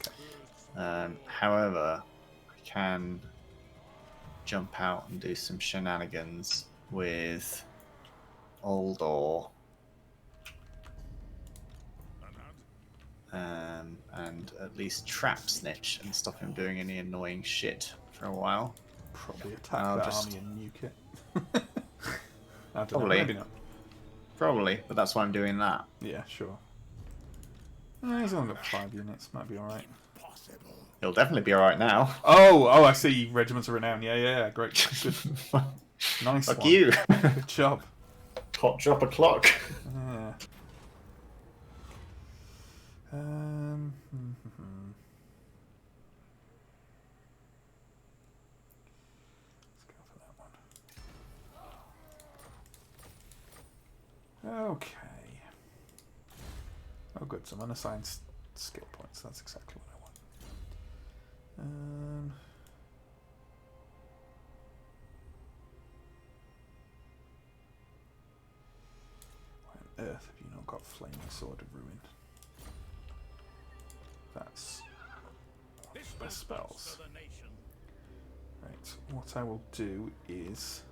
okay. However, I can jump out and do some shenanigans with Oldor. And at least trap Snitch and stop him doing any annoying shit for a while. Probably attack I'll that just- army and nuke it. I don't know, Probably. maybe not. Probably, but that's why I'm doing that. Yeah, sure. He's only got 5 units. Might be alright. He'll definitely be alright now. Oh, I see. Regiments of Renown. Yeah, great. Good. Nice Fuck one. you. Good job. Hot drop a clock. Yeah. Um, Let's go for that one. Okay. Oh, good. Some unassigned skill points. That's exactly what I want. Why on earth have you not got Flaming Sword of Ruin? That's This the will spells. bolster the nation. Right, what I will do is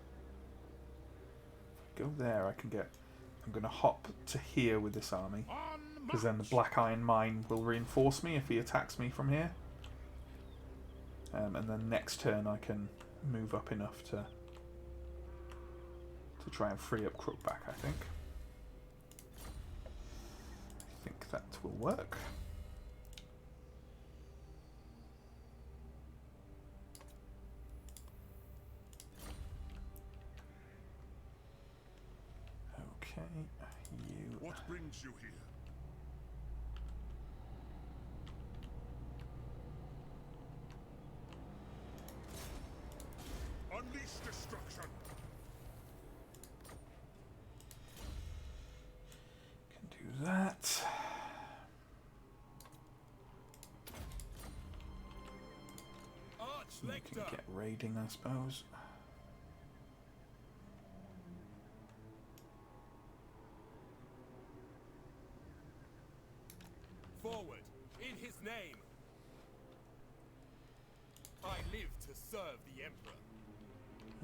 go there. I'm going to hop to here with this army, On because then the march. Black Iron Mine will reinforce me if he attacks me from here. And then next turn I can move up enough to try and free up Crookback, I think. I think that will work. Okay, you. What brings you here? Unleash destruction. Can do that. You can get raiding, I suppose. Forward, in his name. I live to serve the Emperor.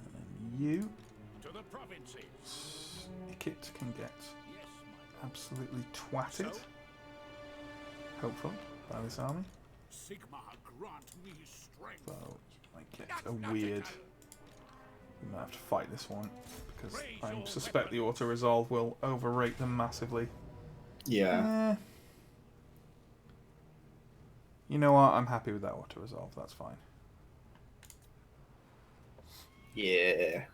And you, To the provinces. Ickit, can get Yes, my absolutely twatted. So? Hopefully, by this army. Sigma grant me strength. Though you might get a weird. You might have to fight this one because I suspect the auto resolve will overrate them massively. Yeah. Eh. You know what? I'm happy with that auto resolve. That's fine. Yeah.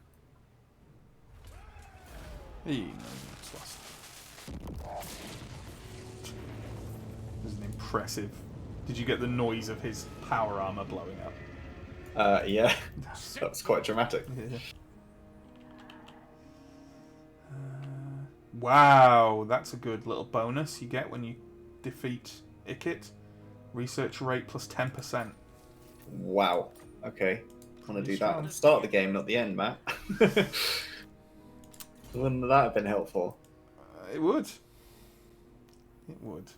No units lost. This is an impressive. Did you get the noise of his power armor blowing up? Yeah. That's quite dramatic. Yeah. Wow, that's a good little bonus you get when you defeat Ikit. Research rate plus 10%. Wow. Okay. I want to do that at Strong. the start of the game, not the end, Matt. Wouldn't that have been helpful? It would. It would.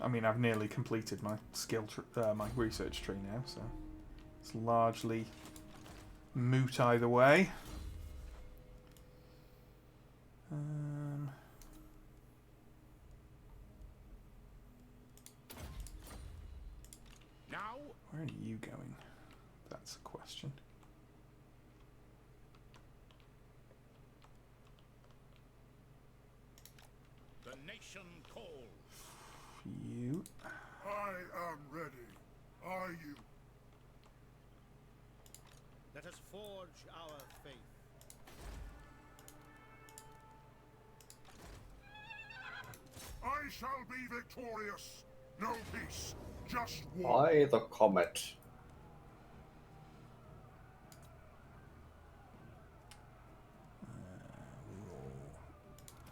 I mean, I've nearly completed my my research tree now, so it's largely moot either way. Now, Where are you going? That's a question. the nation calls. You. I am ready. Are you? Let us forge our faith. I shall be victorious. No peace, just war. By the comet.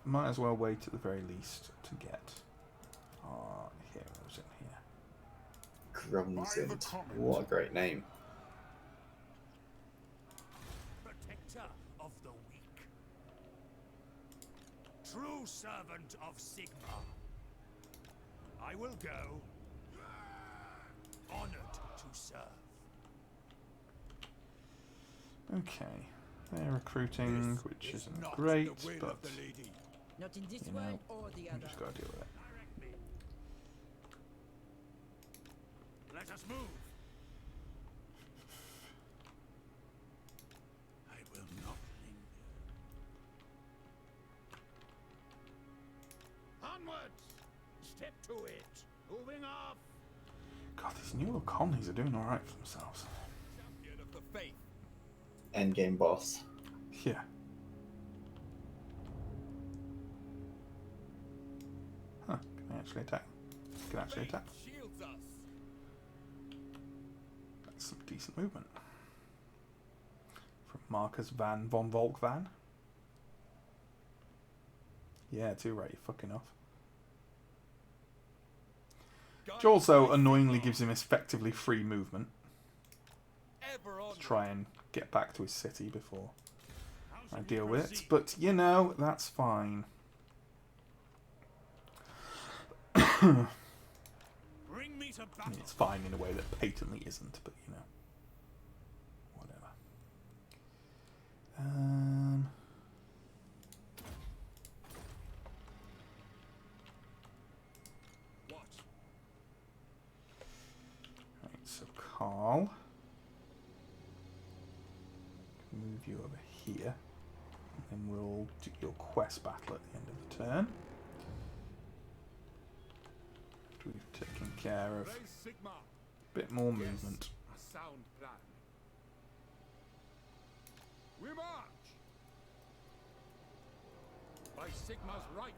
Might as well wait at the very least to get our heroes in here. Grumsend. What a great name. Protector of the weak. True servant of Sigma. I will go. Honored to serve. Okay, they're recruiting, This which is isn't not great, the will but of the lady. Not in this you world know, or the we other. just gotta deal with it. Direct me. Let us move. I will not linger. Onwards. Step to it. Moving off. God, these new little colonies are doing alright for themselves. Champion of the faith. Endgame boss. Yeah. Huh, can I actually attack? Can I actually attack? Shields us. That's some decent movement. From Marcus von Volk Van. Yeah, too right, you're fucking off. Which also annoyingly gives him effectively free movement Ever on. to try and get back to his city before I deal with it. But, you know, that's fine. Bring me to I battle. mean, it's fine in a way that patently isn't, but, you know. Whatever. What? Right, so Carl. Move you over here. And then we'll do your quest battle at the end of the turn. After we've taken care of Raise Sigma. a bit more movement. A sound plan. We march. By Sigma's right.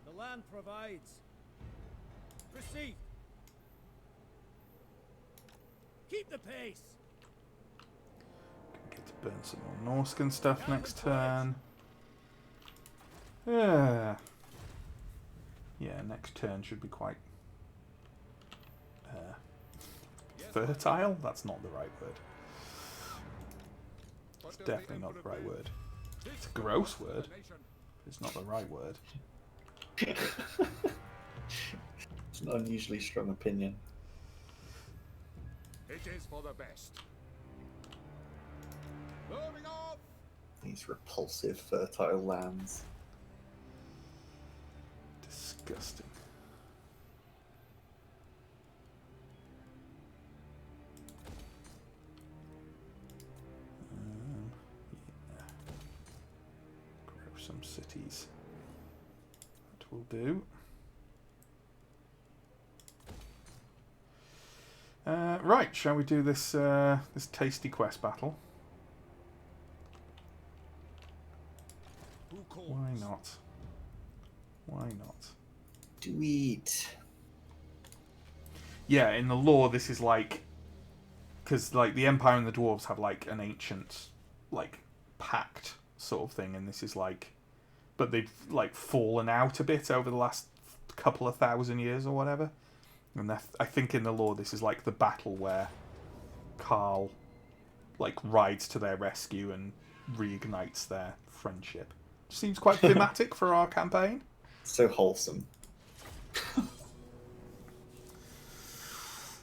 The land provides. Proceed. Keep the pace. Get to burn some more Norscan stuff next turn. Yeah. Yeah, next turn should be quite fertile? That's not the right word. It's definitely not the right word. It's a gross word. It's not the right word. It's an unusually strong opinion. It is for the best. Moving off. These repulsive fertile lands. Disgusting. Yeah. Grow some cities. That will do. Right, shall we do this this tasty quest battle? Who calls? Why not? Why not? Do it. Yeah, in the lore, this is like because like the Empire and the Dwarves have like an ancient like pact sort of thing, and this is like, but they've like fallen out a bit over the last couple of thousand years or whatever. And I think in the lore this is like the battle where Carl like rides to their rescue and reignites their friendship. Seems quite thematic for our campaign. So wholesome.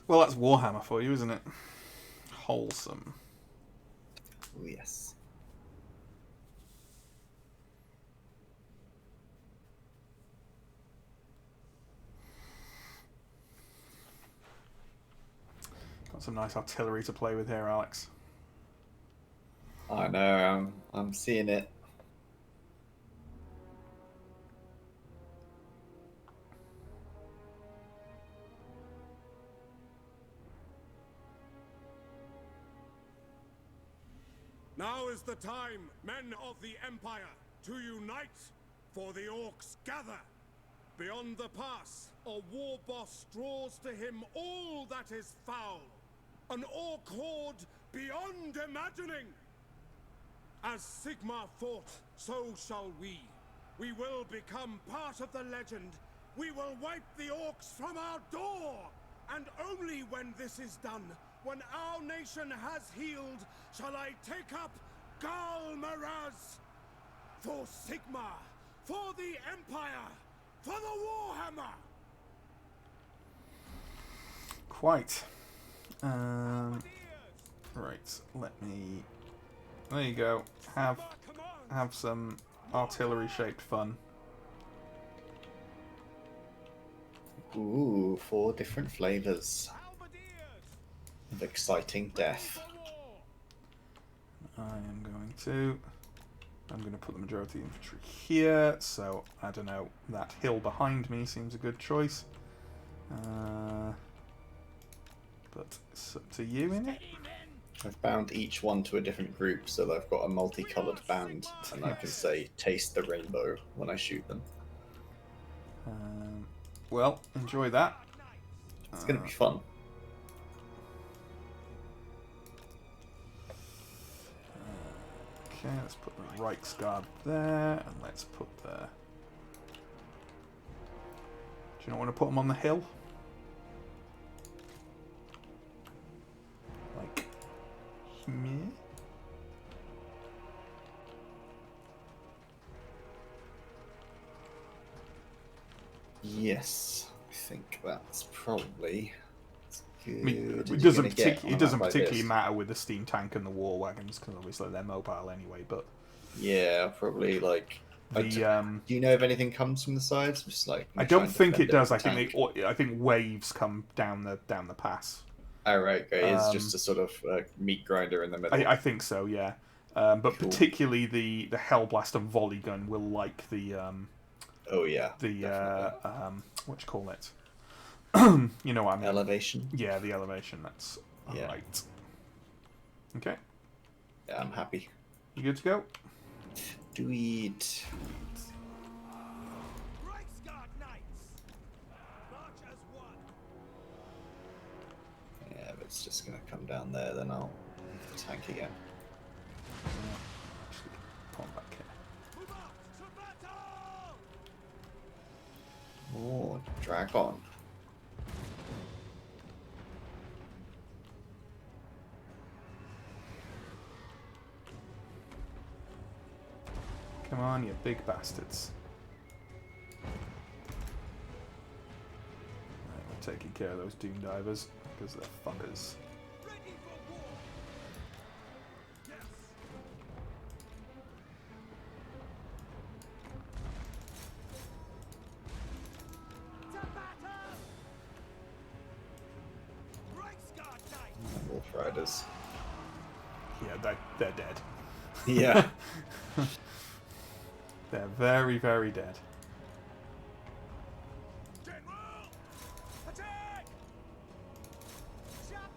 Well, that's Warhammer for you, isn't it? Wholesome. Oh, yes. Got some nice artillery to play with here, Alex. I know, I'm seeing it. Now is the time, men of the Empire, to unite, for the orcs gather. Beyond the pass, a war boss draws to him all that is foul. An orc horde beyond imagining. As Sigmar fought, so shall we. We will become part of the legend. We will wipe the orcs from our door. And only when this is done, when our nation has healed, shall I take up Gal Maraz. For Sigmar, for the Empire, for the Warhammer. Quite. Right, let me... There you go. Have some artillery-shaped fun. Ooh, 4 different flavors of exciting death. I'm going to put the majority of the infantry here, so I don't know, that hill behind me seems a good choice. But it's up to you, innit? I've bound each one to a different group so that I've got a multicoloured band, and I can say taste the rainbow when I shoot them. Well, enjoy that. It's going to be fun. Okay, let's put the Reichsguard there, and let's put the... Do you not want to put them on the hill? Like... here? Yes, I think that's probably good. I mean, as it you're doesn't, gonna get on a map like particularly this. matter with the steam tank and the war wagons, because obviously they're mobile anyway, but... Yeah, probably like. The, do you know if anything comes from the sides? Just like I don't think it does. I tank. think waves come down the pass. Oh right, okay. It's just a sort of meat grinder in the middle. I think so, yeah. But Cool. particularly the Hellblaster volley gun will like the Oh yeah. the what you call it? You know what I mean? Elevation. Yeah, the elevation. That's Yeah. right. Okay, Yeah, I'm happy. you good to go? Do it. Reichsguard Knights! March as one! Yeah, if it's just gonna come down there, then I'll tank again. Actually, put 'em back here. Move out to battle! Oh, dragon. Come on, you big bastards. Right, we're taking care of those Doom Divers, because they're fuckers. Ready for war! Yes! To battle! Reichsguard Knights! Wolf Riders. Yeah, they're dead. Yeah. They're very, very dead. General! Attack! Shut!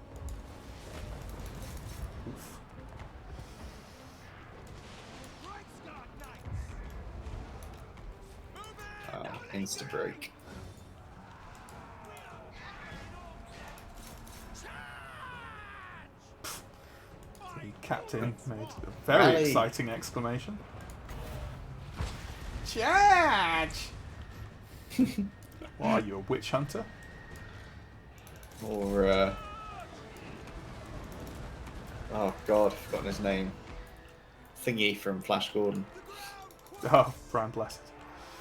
Oof. Reichsguard Knights! Move in! Insta break. The captain made a very Rally. exciting exclamation. Charge! What are you, a witch hunter? Or oh god, I've forgotten his name. Thingy from Flash Gordon. Oh, Brian Blessed.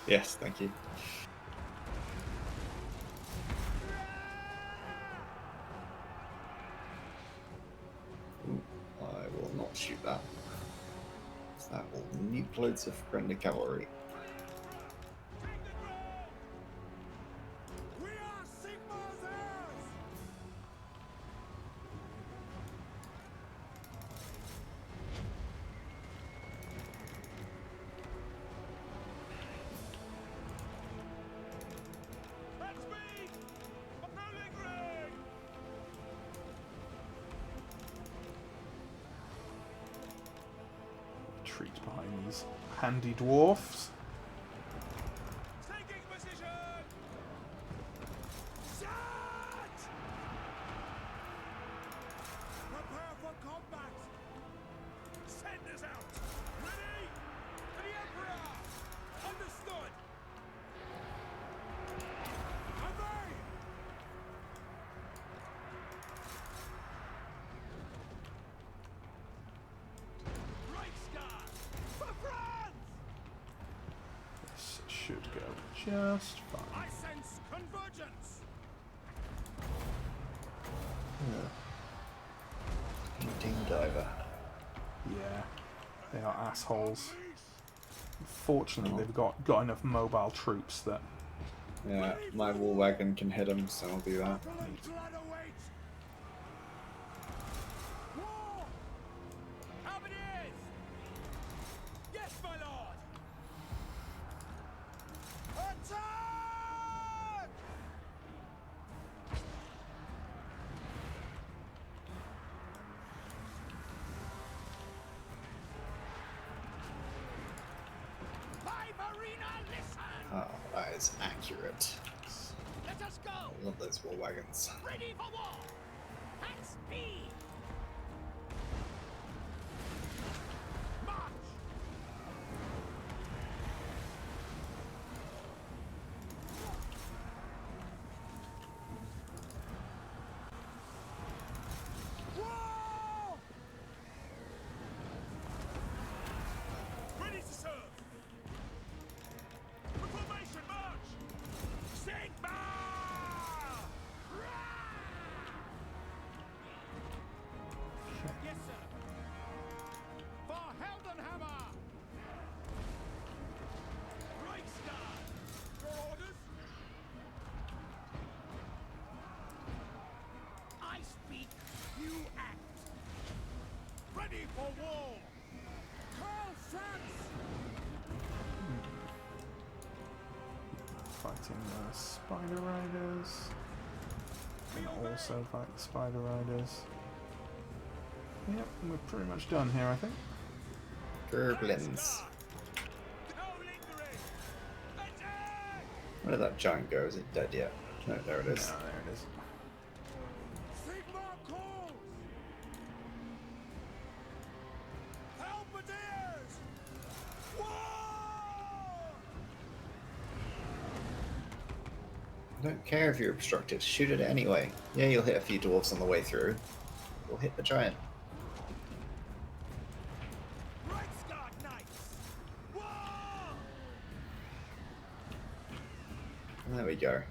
Yes, thank you. Ooh, I will not shoot that. That will nuke loads of friendly cavalry. We are Sigmar's heirs! That's me! A bowling ring! Retreat behind these handy dwarfs. Taking position! Shot! Prepare for combat! Send us out! Ready? For the Emperor! Understood! Obey! Reichsguard! For France! This should go just fine. I sense convergence! Team diver. Yeah, they are assholes. Fortunately, they've got enough mobile troops that Yeah, my war wagon can hit him, so I'll do that. Battle and blood await! War! Halberdiers! Yes, my lord! Attack! Live arena, listen! Oh, that is accurate. Let us go! I love those war wagons. Ready for war! At speed! March! War! Ready to serve! Formation march! Sigma! Yes, sir. For Heldenhammer! Reichsguard! Your orders? I speak, you act. Ready for war! Call France! fighting the spider riders. And also fight the spider riders. Yep, we're pretty much done here, I think. Gerblins. No lingering! Attack! Where did that giant go? Is it dead yet? No, there it is. No, there it is. Sigmar calls! Halberdiers! War! I don't care if you're obstructed, shoot it anyway. Yeah, you'll hit a few dwarves on the way through. You'll hit the giant. Reichsguard Knights! War! There we go.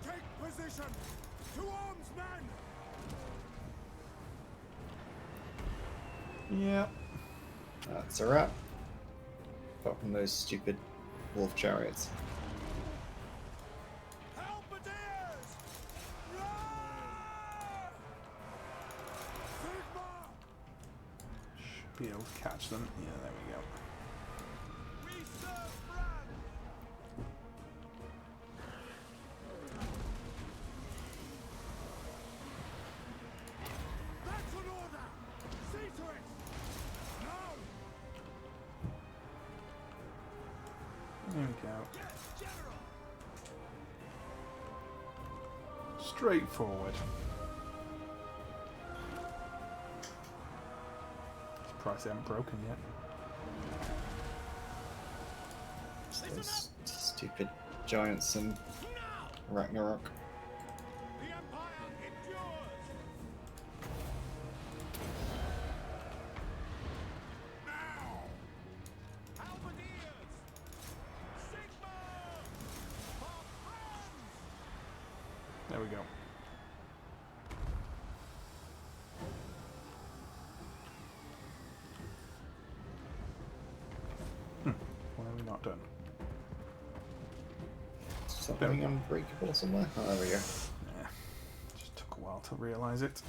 Take position! To arms, men! Yep. That's a wrap. Apart from those stupid wolf chariots. Halberdiers! Roar! Sigmar! Should be able to catch them. Yeah, there we go. We serve France! That's an order! See to it! Now! There we go. Yes, General! Straightforward. Christ, they haven't broken yet. Those stupid giants and Ragnarok. The Empire endures! Now! Halberdiers! Sigma! For France! There we go. Why are we not done? Something unbreakable somewhere? Oh, there we go. Yeah, just took a while to realise it.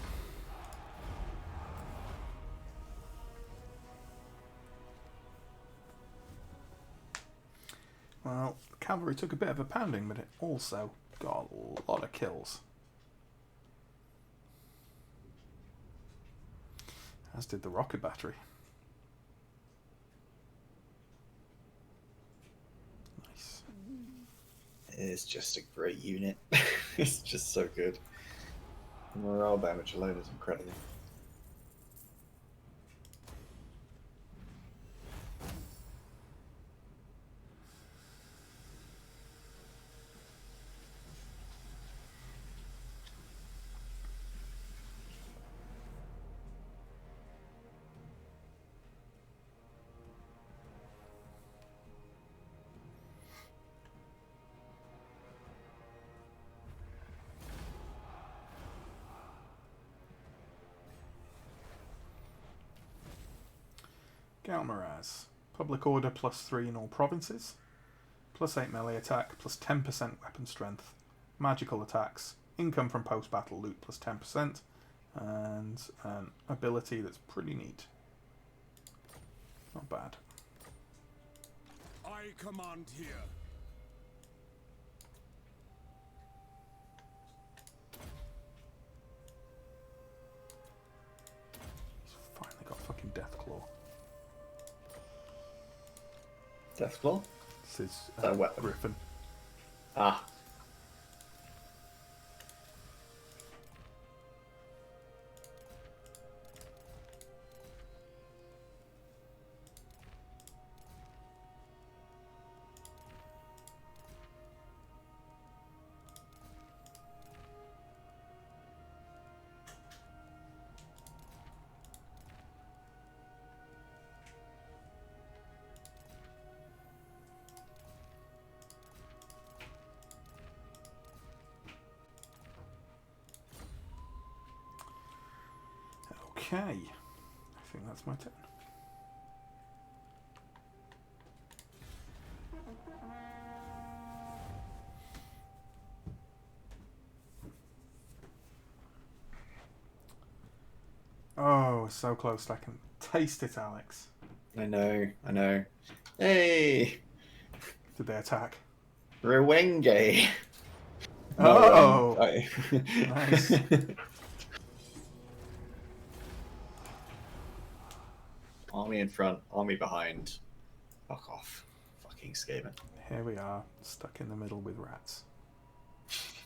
Well, the cavalry took a bit of a pounding, but it also got a lot of kills. As did the rocket battery. Nice. It's just a great unit. It's just so good. The morale damage alone is incredible. Galmaraz. Public order +3 in all provinces. +8 melee attack, +10% weapon strength. Magical attacks. Income from post-battle loot +10%. And an ability that's pretty neat. Not bad. I command here. He's finally got fucking Deathclaw. Deathclaw? This is that a weapon? Griffin. Ah. Okay. I think that's my turn. Oh, so close. I can taste it, Alex. I know, I know. Hey! Did they attack? Rewenge! Oh! Nice. Army in front, army behind. Fuck off. Fucking Skaven. Here we are, stuck in the middle with rats.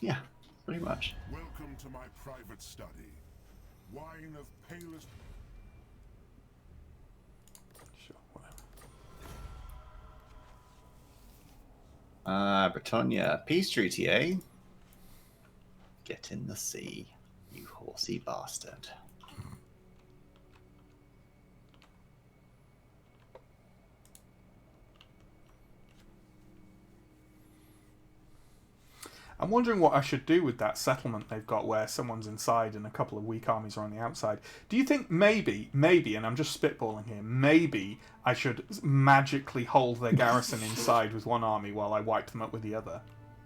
Yeah, pretty much. Welcome to my private study. Wine of palest... Sure, whatever. Britannia. Peace treaty, eh? Get in the sea, you horsey bastard. I'm wondering what I should do with that settlement they've got where someone's inside and a couple of weak armies are on the outside. Do you think maybe, and I'm just spitballing here, maybe I should magically hold their garrison inside with one army while I wipe them up with the other?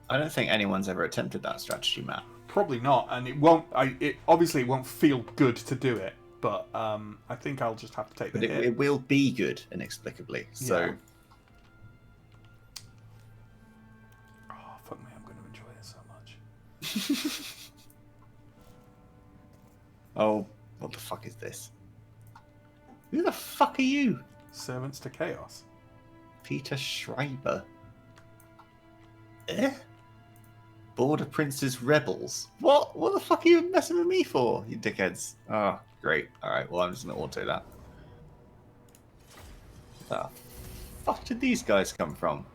I don't think anyone's ever attempted that strategy, Matt. Probably not, and it won't. It obviously won't feel good to do it, but I think I'll just have to take the hit. It will be good inexplicably. So. Yeah. Oh fuck me! I'm going to enjoy it so much. Oh, what the fuck is this? Who the fuck are you? Servants to Chaos. Peter Schreiber. Eh? Border Prince's Rebels. What? What the fuck are you messing with me for, you dickheads? Oh, great. Alright, well, I'm just going to auto that. The fuck did these guys come from?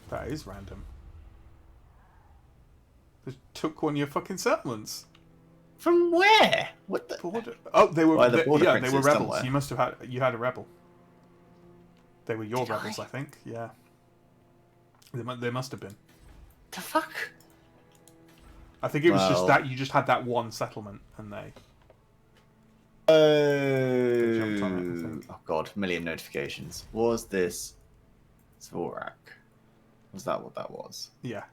That is random. They took one of your fucking settlements. From where? What the? Border. Oh, they were. Why the border yeah, they were princes rebels. somewhere? You must have had. You had a rebel. They were your Did rebels, I? I think. Yeah. They must have been. The fuck? I think it was just Well- that you just had that one settlement, and they. jumped on it, I think. Oh god, million notifications. Was this Zvorak? Was that what that was? Yeah.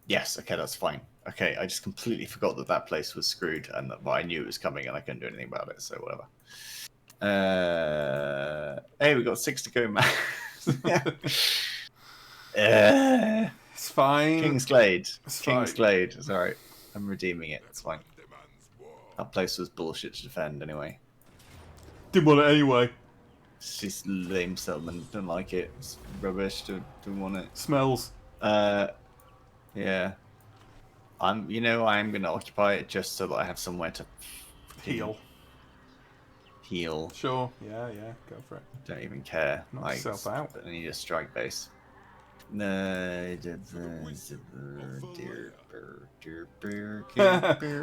Yes, okay, that's fine. Okay, I just completely forgot that that place was screwed, and that, but I knew it was coming, and I couldn't do anything about it, so whatever. Hey, we got 6 to go, man. It's fine. Kingsglade. It's fine. Kingsglade. It's alright. I'm redeeming it. It's fine. That place was bullshit to defend, anyway. Didn't want it anyway. It's just lame settlement. Don't like it. It's rubbish. Don't want it. Smells. Yeah. I'm gonna occupy it just so that I have somewhere to Heal. heal. Sure. Yeah. Go for it. Don't even care. Knock Like, yourself out. I need a strike base. No.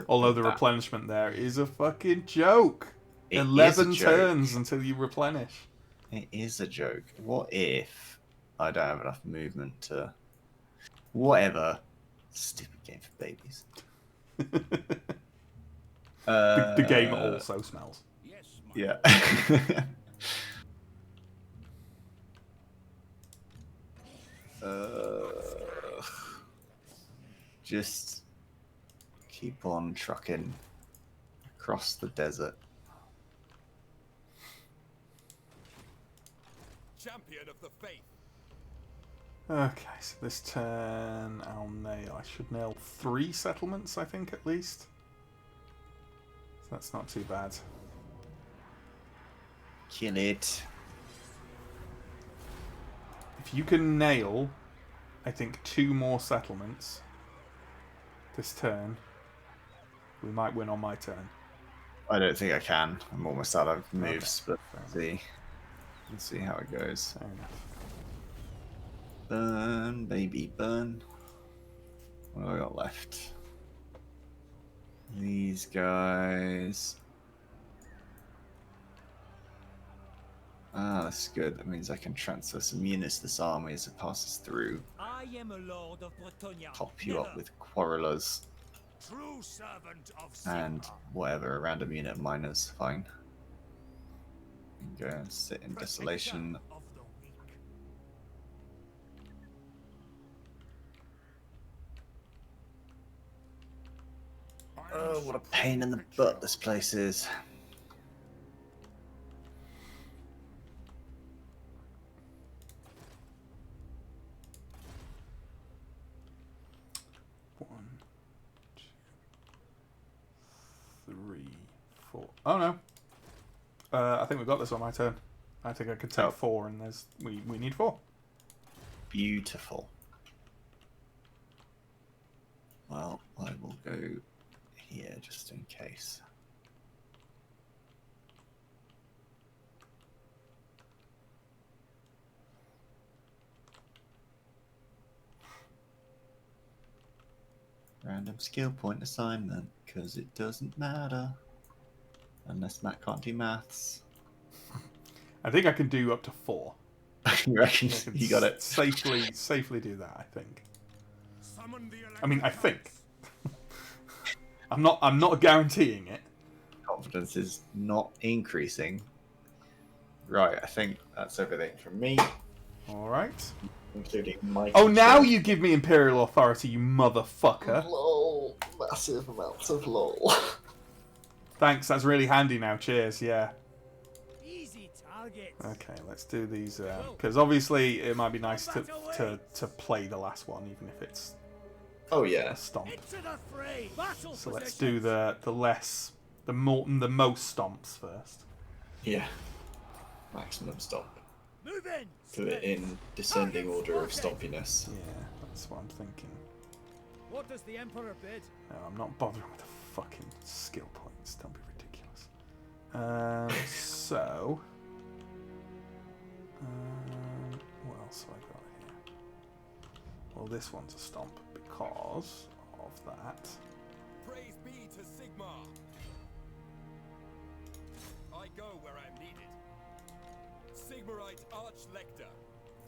Although the replenishment there is a fucking joke. It is a 11 joke. turns until you replenish. It is a joke. What if I don't have enough movement to... Whatever. Stupid game for babies. The game also smells. Yes, my Yeah. Just keep on trucking across the desert. Champion of the faith. Okay, so this turn I'll nail. I should nail 3 settlements, I think, at least. So that's not too bad. Kill it. If you can nail, I think, 2 more settlements this turn, we might win on my turn. I don't think I can. I'm almost out of moves, Okay, but let's see how it goes. Fair enough. Burn, baby, burn. What do I got left? These guys. Ah, that's good. That means I can transfer some units to this army as it passes through. I am a lord of Bretonia. Top you up with quarrelers true servant of and Sigmar. whatever, a random unit of miners. Fine. Go and sit in desolation. Of the weak. Oh, what a pain in the butt this place is. One, two, 3, 4. Oh no. I think we've got this on my turn. I think I could take Oh. 4, and we need 4. Beautiful. Well, I will go here just in case. Random skill point assignment, because it doesn't matter. Unless Matt can't do maths. I think I can do up to 4. You reckon I can you got it? safely do that, I think. Summon the I mean, I electric think. knights. I'm not guaranteeing it. Confidence is not increasing. Right, I think that's everything from me, All right. including my. Oh, now you give me Imperial authority, you motherfucker. Lol, massive amounts of lol. Thanks, that's really handy now. Cheers, yeah. Easy targets. Okay, let's do these, because obviously it might be nice to play the last one, even if it's Oh yeah. a stomp. Into the fray. Battle So let's positions. do the most stomps first. Yeah. Maximum stomp. Move in. Do it in descending order of stompiness. Yeah, that's what I'm thinking. What does the Emperor bid? No, I'm not bothering with the fucking skill points. Don't be ridiculous. So What else have I got here? Well, this one's a stomp because of that. Praise be to Sigmar. I go where I'm needed. Sigmarite Archlector.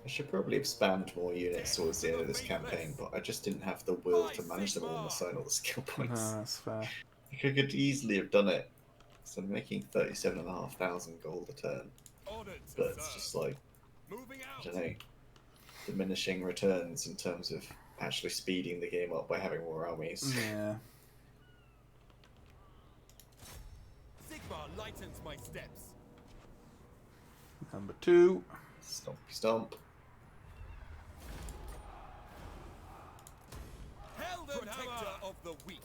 I should probably have spammed more units towards the end of this campaign, but I just didn't have the will to manage them all and assign all the skill points. No, that's fair. I could easily have done it. So I'm making 37,500 gold a turn. Honored to But it's serve. just like, Moving I out. don't know, diminishing returns in terms of actually speeding the game up by having more armies. Yeah. Sigmar lightens my steps. Number 2. Stompy stomp. Protector of the weak.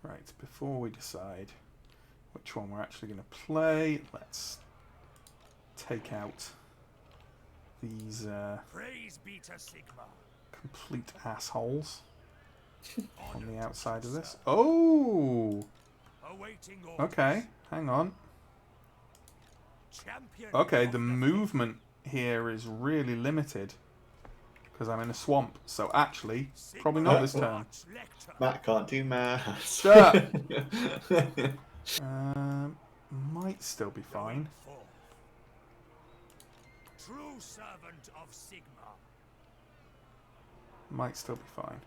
Right, before we decide which one we're actually going to play, let's take out these Praise be to Sigmar. complete assholes on the outside of this. Oh! Awaiting orders. Okay, hang on. Champion Okay, of the movement here is really limited because I'm in a swamp. So actually, probably not this turn. Archlector. Matt can't do maths. Shut might still be fine. Forth. True servant of Sigmar. Might still be fine.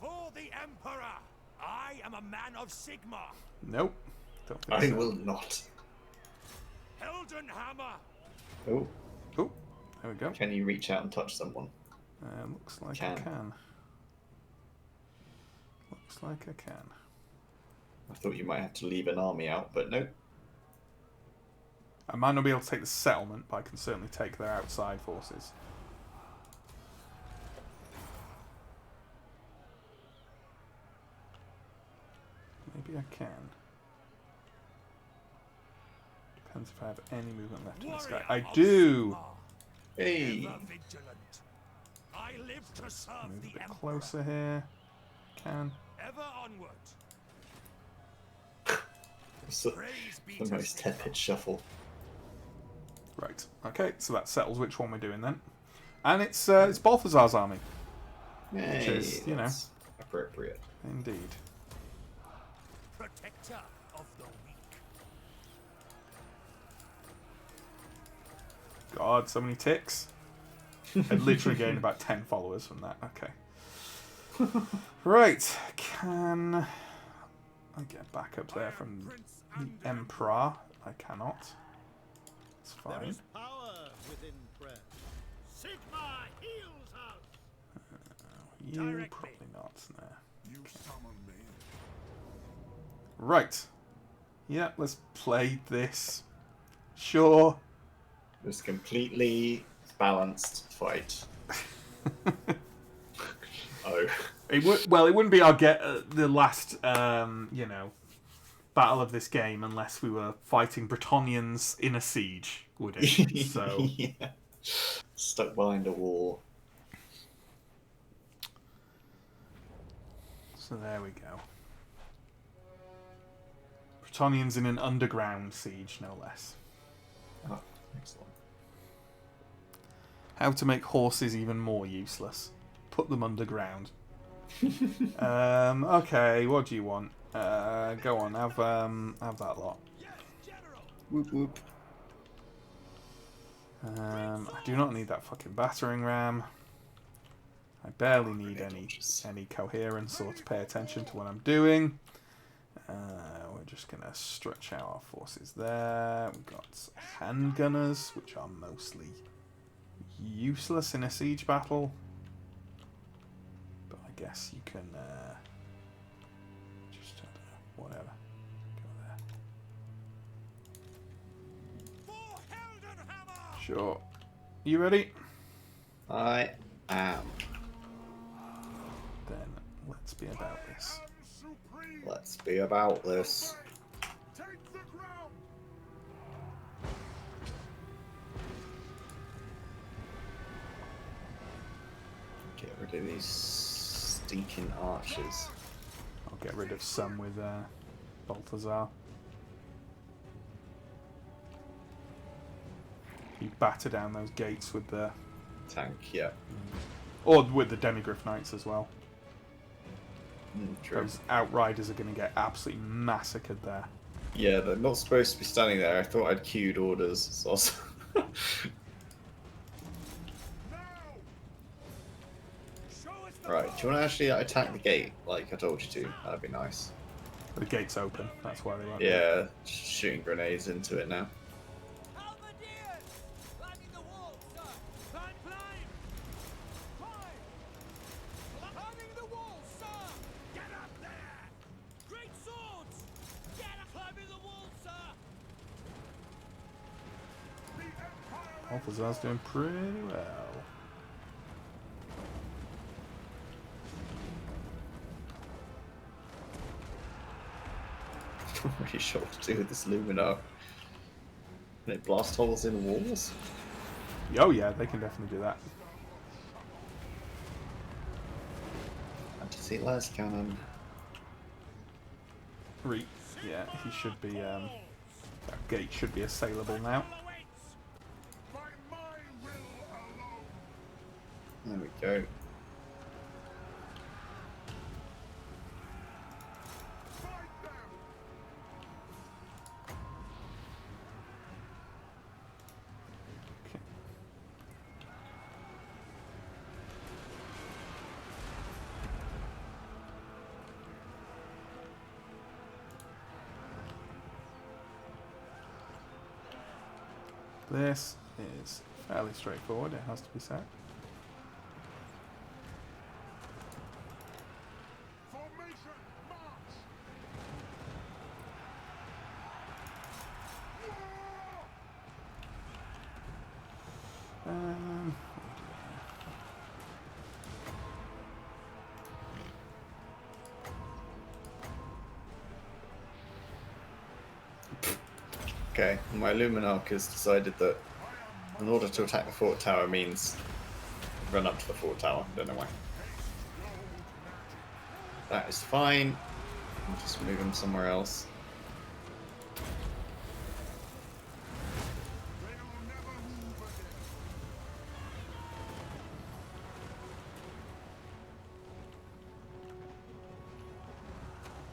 For the Emperor, I am a man of Sigmar. Nope. Don't think I so. will not. Heldenhammer. Oh, Oh, there we go. can you reach out and touch someone? Looks like I Can. can. Looks like I can. I thought you might have to leave an army out, but no. I might not be able to take the settlement, but I can certainly take their outside forces. Maybe I can. Depends if I have any movement left in this guy. Warrior I of do! Sigmar, Hey! ever vigilant. I live to serve Move a the bit Emperor. closer here. Can. Ever onward. It's the Praise be the to most Sigmar. tepid shuffle. Right. Okay, so that settles which one we're doing then. And it's Balthazar's army. Hey, is, you know. that's appropriate. Indeed. Protector of the weak. God, so many ticks. I literally gained about 10 followers from that. Okay. Right. Can I get back up there from the Emperor? I cannot. It's There fine. is power within prayer. Sigmar heals us. You Direct me. probably not. No. You summon me. Right. Yeah, let's play this. Sure. It was a completely balanced fight. Oh. It would. Well, it wouldn't be our the last, battle of this game unless we were fighting Bretonnians in a siege, would it? So Yeah. Stuck behind a wall. So there we go. Bretonnians in an underground siege, no less. Oh, excellent. How to make horses even more useless. Put them underground. Okay, what do you want? Go on, have that lot. Whoop whoop. I do not need that fucking battering ram. I barely need any coherence or to pay attention to what I'm doing. We're just gonna stretch out our forces there. We've got handgunners, which are mostly useless in a siege battle. But I guess you can just, I don't know, whatever. Go there. For Heldenhammer. Sure. You ready? I am. Then let's be about this. Supreme. Let's be about this. Take the ground. Get rid of these stinking archers. I'll get rid of some with Balthazar. You batter down those gates with the... Tank, yeah. Or with the Demigryph Knights as well. True. Those Outriders are going to get absolutely massacred there. Yeah, they're not supposed to be standing there. I thought I'd queued orders. So also... Right, do you want to actually attack the gate like I told you to? That'd be nice. The gate's open, that's why they won't. Yeah, shooting grenades into it now. Halberdiers! Climbing the wall, sir! Climb, climb! Climb! Climbing the wall, sir! Get up there! Great swords! Get up! Climbing the wall, sir! Balthazar's doing pretty well. I'm not really sure what to do with this Luminar. Can it blast holes in walls? Oh yeah, they can definitely do that. Anti-sea last cannon. Yeah, he should be, that gate should be assailable now. There we go. This is fairly straightforward, it has to be said. Formation, march! Um, Okay, my Luminarch has decided that in order to attack the fort tower means run up to the fort tower. Don't know why. That is fine. I'll just move him somewhere else.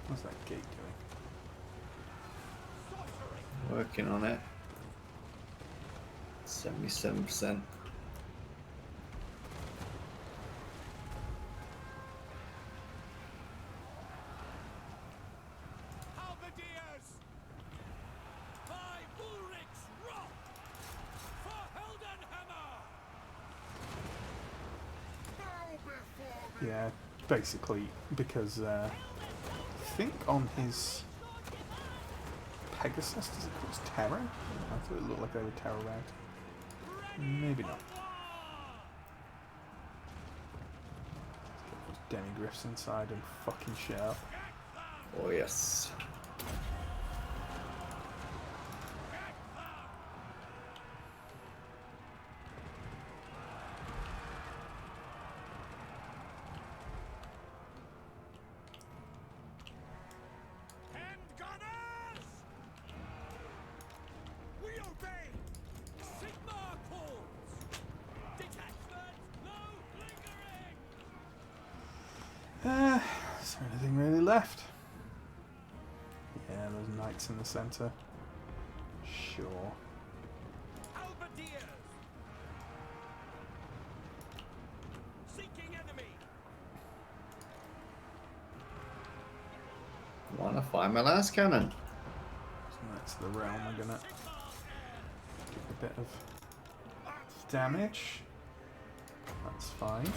what's that gate doing? Working on it. 77%. Halberdiers! By Ulrich's wrath! For Heldenhammer! Yeah, basically, because I think on his Pegasus, does it cause Terror? I thought it looked like they were Terror route. Maybe not. Let's get those Demigryphs inside and fucking shit up. Oh yes. Hand gunners! We obey! Sigma calls! Detachment, no lingering! Is there anything really left? Yeah, those knights in the centre. Sure. Halberdiers! Seeking enemy! Wanna find my last cannon? So that's the realm are gonna give a bit of damage. That's fine.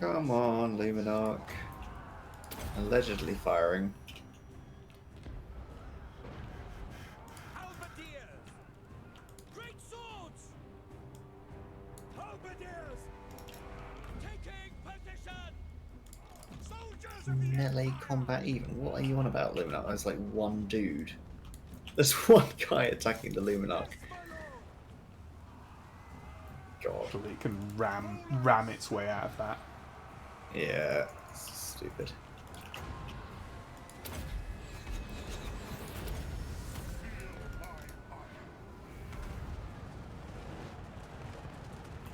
Come on, Luminarch. Allegedly firing. Halberdiers! Great swords! Halberdiers! Taking position! Soldiers of the Melee combat even. What are you on about, Luminarch? There's like one dude. There's one guy attacking the Luminarch. God. Hopefully it can ram its way out of that. Yeah, stupid.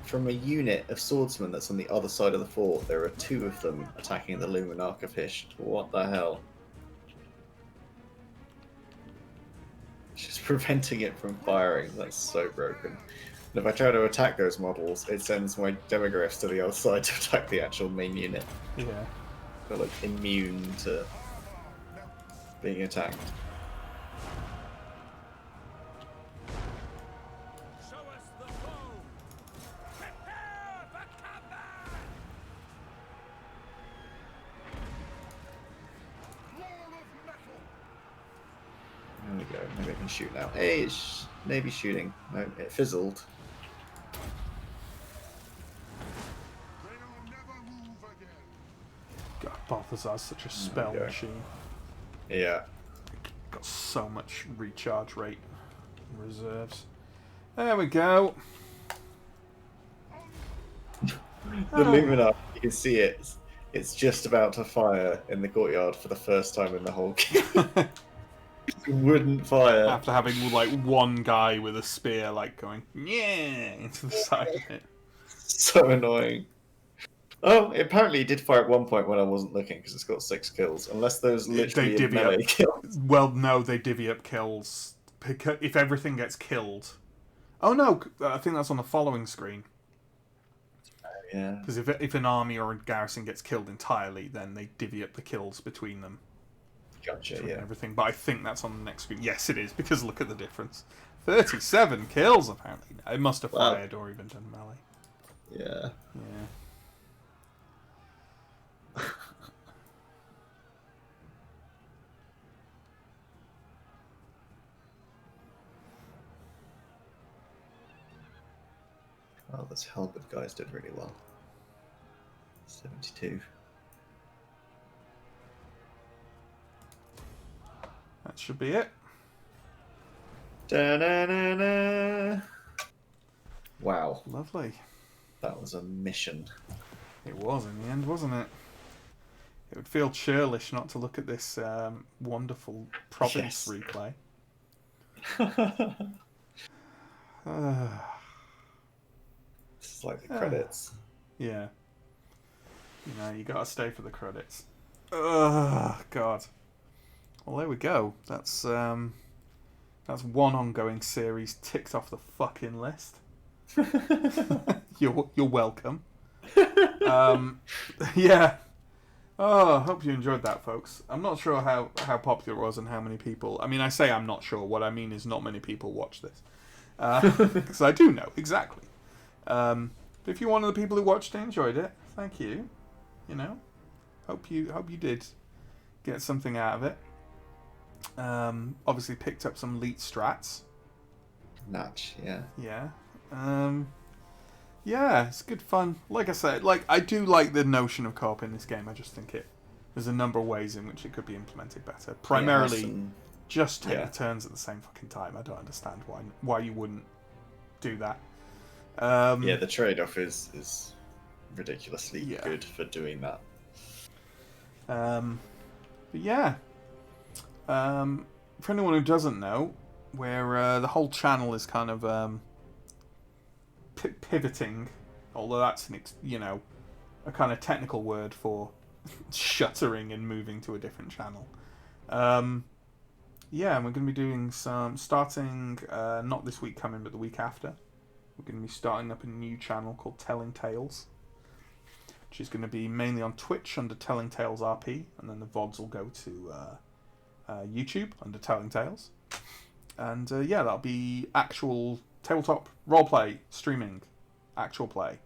From a unit of swordsmen that's on the other side of the fort, there are 2 of them attacking the Luminarch of Hish. What the hell? It's just preventing it from firing. That's so broken. And if I try to attack those models, it sends my demographs to the other side to attack the actual main unit. Yeah. They're like immune to being attacked. Show us the foe! Prepare for combat! There we go. Maybe I can shoot now. Hey, it's maybe shooting. No, it fizzled. God, Balthazar's such a spell Okay. machine. Yeah. Got so much recharge rate and reserves. There we go. The Oh. Luminarch, you can see it. It's just about to fire in the courtyard for the first time in the whole game. It wouldn't fire. After having like one guy with a spear like going yeah into the side of it. So annoying. Oh, apparently it did fire at one point when I wasn't looking because it's got 6 kills. Unless those literally divvy melee up. kills. Well, no, they divvy up kills if everything gets killed. Oh no, I think that's on the following screen. Yeah. Because if an army or a garrison gets killed entirely, then they divvy up the kills between them. Gotcha, Between yeah. everything. But I think that's on the next screen. Yes, it is, because look at the difference. 37 kills, apparently. It must have Wow. fired or even done melee. Yeah. Yeah. Oh, those Helbert guys did really well. 72. That should be it. Da-na-na-na. Wow, Lovely. that was a mission. It was in the end, wasn't it? It would feel churlish not to look at this wonderful province Yes. replay. This is like the credits. Yeah. You know, you gotta stay for the credits. Ugh, God. Well, there we go. That's one ongoing series ticked off the fucking list. You're welcome. Yeah. Oh, I hope you enjoyed that, folks. I'm not sure how popular it was and how many people. I mean, I say I'm not sure. What I mean is not many people watch this. Because I do know, exactly. But if you're one of the people who watched and enjoyed it, thank you. You know, hope you did get something out of it. Obviously picked up some elite strats. Natch, yeah. Yeah. Yeah, it's good fun. Like I said, like I do like the notion of co-op in this game. I just think there's a number of ways in which it could be implemented better. Primarily, just take the turns at the same fucking time. I don't understand why you wouldn't do that. Yeah, the trade-off is ridiculously good for doing that. But yeah, for anyone who doesn't know, where the whole channel is kind of pivoting, although that's a kind of technical word for shuttering and moving to a different channel. Yeah, and we're going to be doing some starting not this week coming, but the week after. We're going to be starting up a new channel called Telling Tales, which is going to be mainly on Twitch under Telling Tales RP, and then the VODs will go to YouTube under Telling Tales. And yeah, that'll be actual tabletop roleplay streaming, actual play.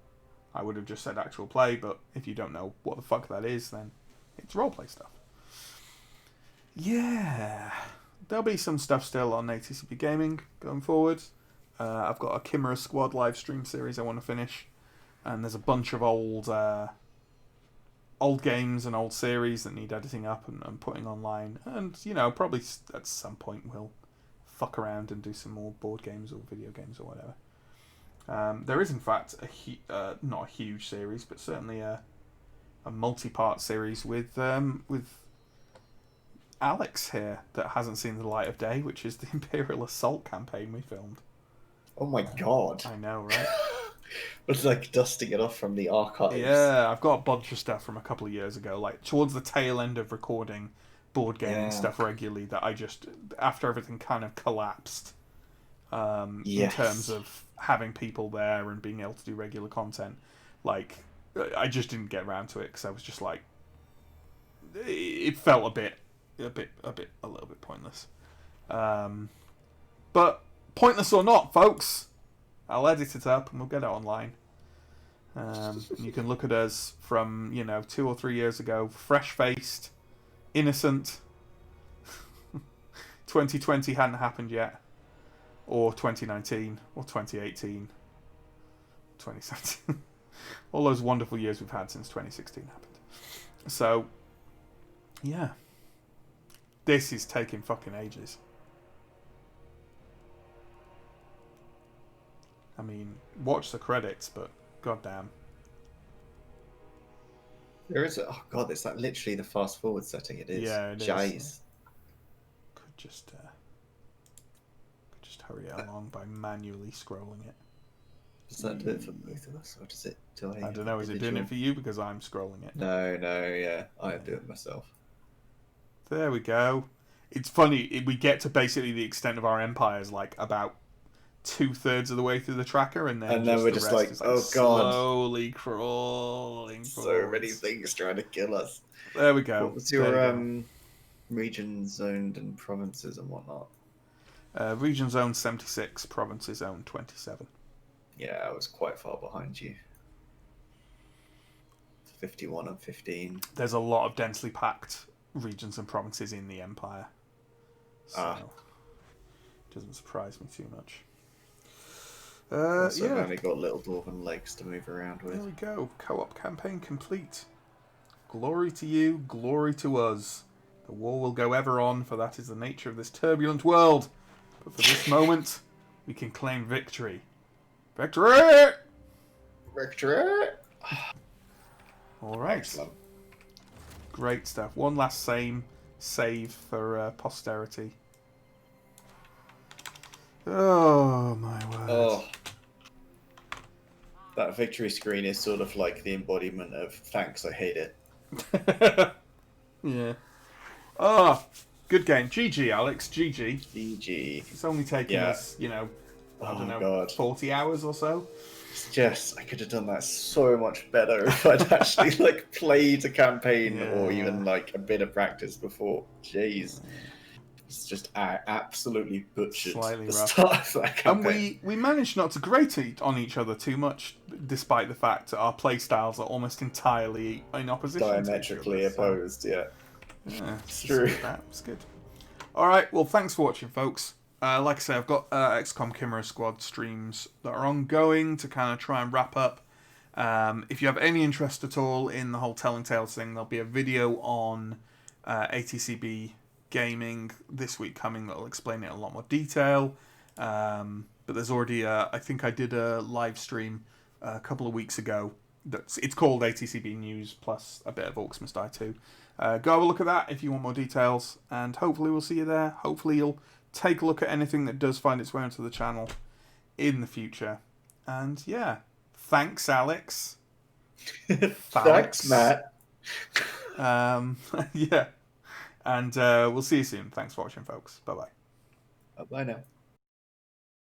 I would have just said actual play, but if you don't know what the fuck that is, then it's roleplay stuff. Yeah, there'll be some stuff still on ATCP Gaming going forward. I've got a Chimera Squad live stream series I want to finish, and there's a bunch of old games and old series that need editing up and putting online, and probably at some point we'll fuck around and do some more board games or video games or whatever. There is, in fact, not a huge series, but certainly a multi-part series with Alex here that hasn't seen the light of day, which is the Imperial Assault campaign we filmed. Oh my god. I know, right? It's like dusting it off from the archives. Yeah, I've got a bunch of stuff from a couple of years ago, like towards the tail end of recording board gaming stuff regularly, that I just, after everything kind of collapsed, in terms of having people there and being able to do regular content, like, I just didn't get around to it because I was just like, it felt a little bit pointless. But pointless or not, folks, I'll edit it up and we'll get it online. You can look at us from 2 or 3 years ago, fresh-faced, innocent. 2020 hadn't happened yet, or 2019, or 2018, 2017. All those wonderful years we've had since 2016 happened. So, yeah. This is taking fucking ages. I mean, watch the credits, but goddamn. There is oh god, it's like literally the fast forward setting it is. Yeah, it Jeez. is. Could just hurry it along by manually scrolling it. Does that do it for both of us, or does it do I don't know, is it doing it for you because I'm scrolling it? No, yeah. I do it myself. There we go. It's funny, we get to basically the extent of our empires like about 2/3 of the way through the tracker, and then we're just like, oh god, slowly crawling so forwards. many things trying to kill us. There we go. What was your regions owned and provinces and whatnot? Regions owned 76, provinces owned 27. Yeah, I was quite far behind you. 51 and 15. There's a lot of densely packed regions and provinces in the empire, so it doesn't surprise me too much. Also, I've only got little dwarven lakes to move around with. There we go. Co-op campaign complete. Glory to you, glory to us. The war will go ever on, for that is the nature of this turbulent world. But for this moment, we can claim victory. Victory! Victory! All right. Excellent. Great stuff. One last save for posterity. Oh, my word. Oh. That victory screen is sort of like the embodiment of thanks, I hate it. Yeah. Oh, good game. GG, Alex. GG. GG. It's only taken us, I don't know, 40 hours or so. It's just, I could have done that so much better if I'd actually played a campaign or even a bit of practice before. Jeez. It's just absolutely butchered Slightly the rough. start of that campaign. And we managed not to grate on each other too much, despite the fact that our playstyles are almost entirely in opposition. Diametrically to each other, opposed, yeah. Yeah, it's true. It's good. Alright, well, thanks for watching, folks. Like I say, I've got XCOM Chimera Squad streams that are ongoing to kind of try and wrap up. If you have any interest at all in the whole Telling Tales thing, there'll be a video on ATCB Gaming this week coming that'll explain it in a lot more detail. But there's already, I think I did a live stream a couple of weeks ago. It's called ATCB News plus a bit of Orcs Must Die 2. Go have a look at that if you want more details, and hopefully we'll see you there. Hopefully you'll take a look at anything that does find its way onto the channel in the future. And yeah, thanks, Alex. Thanks, Matt. Yeah. And we'll see you soon. Thanks for watching, folks. Bye-bye. Bye now.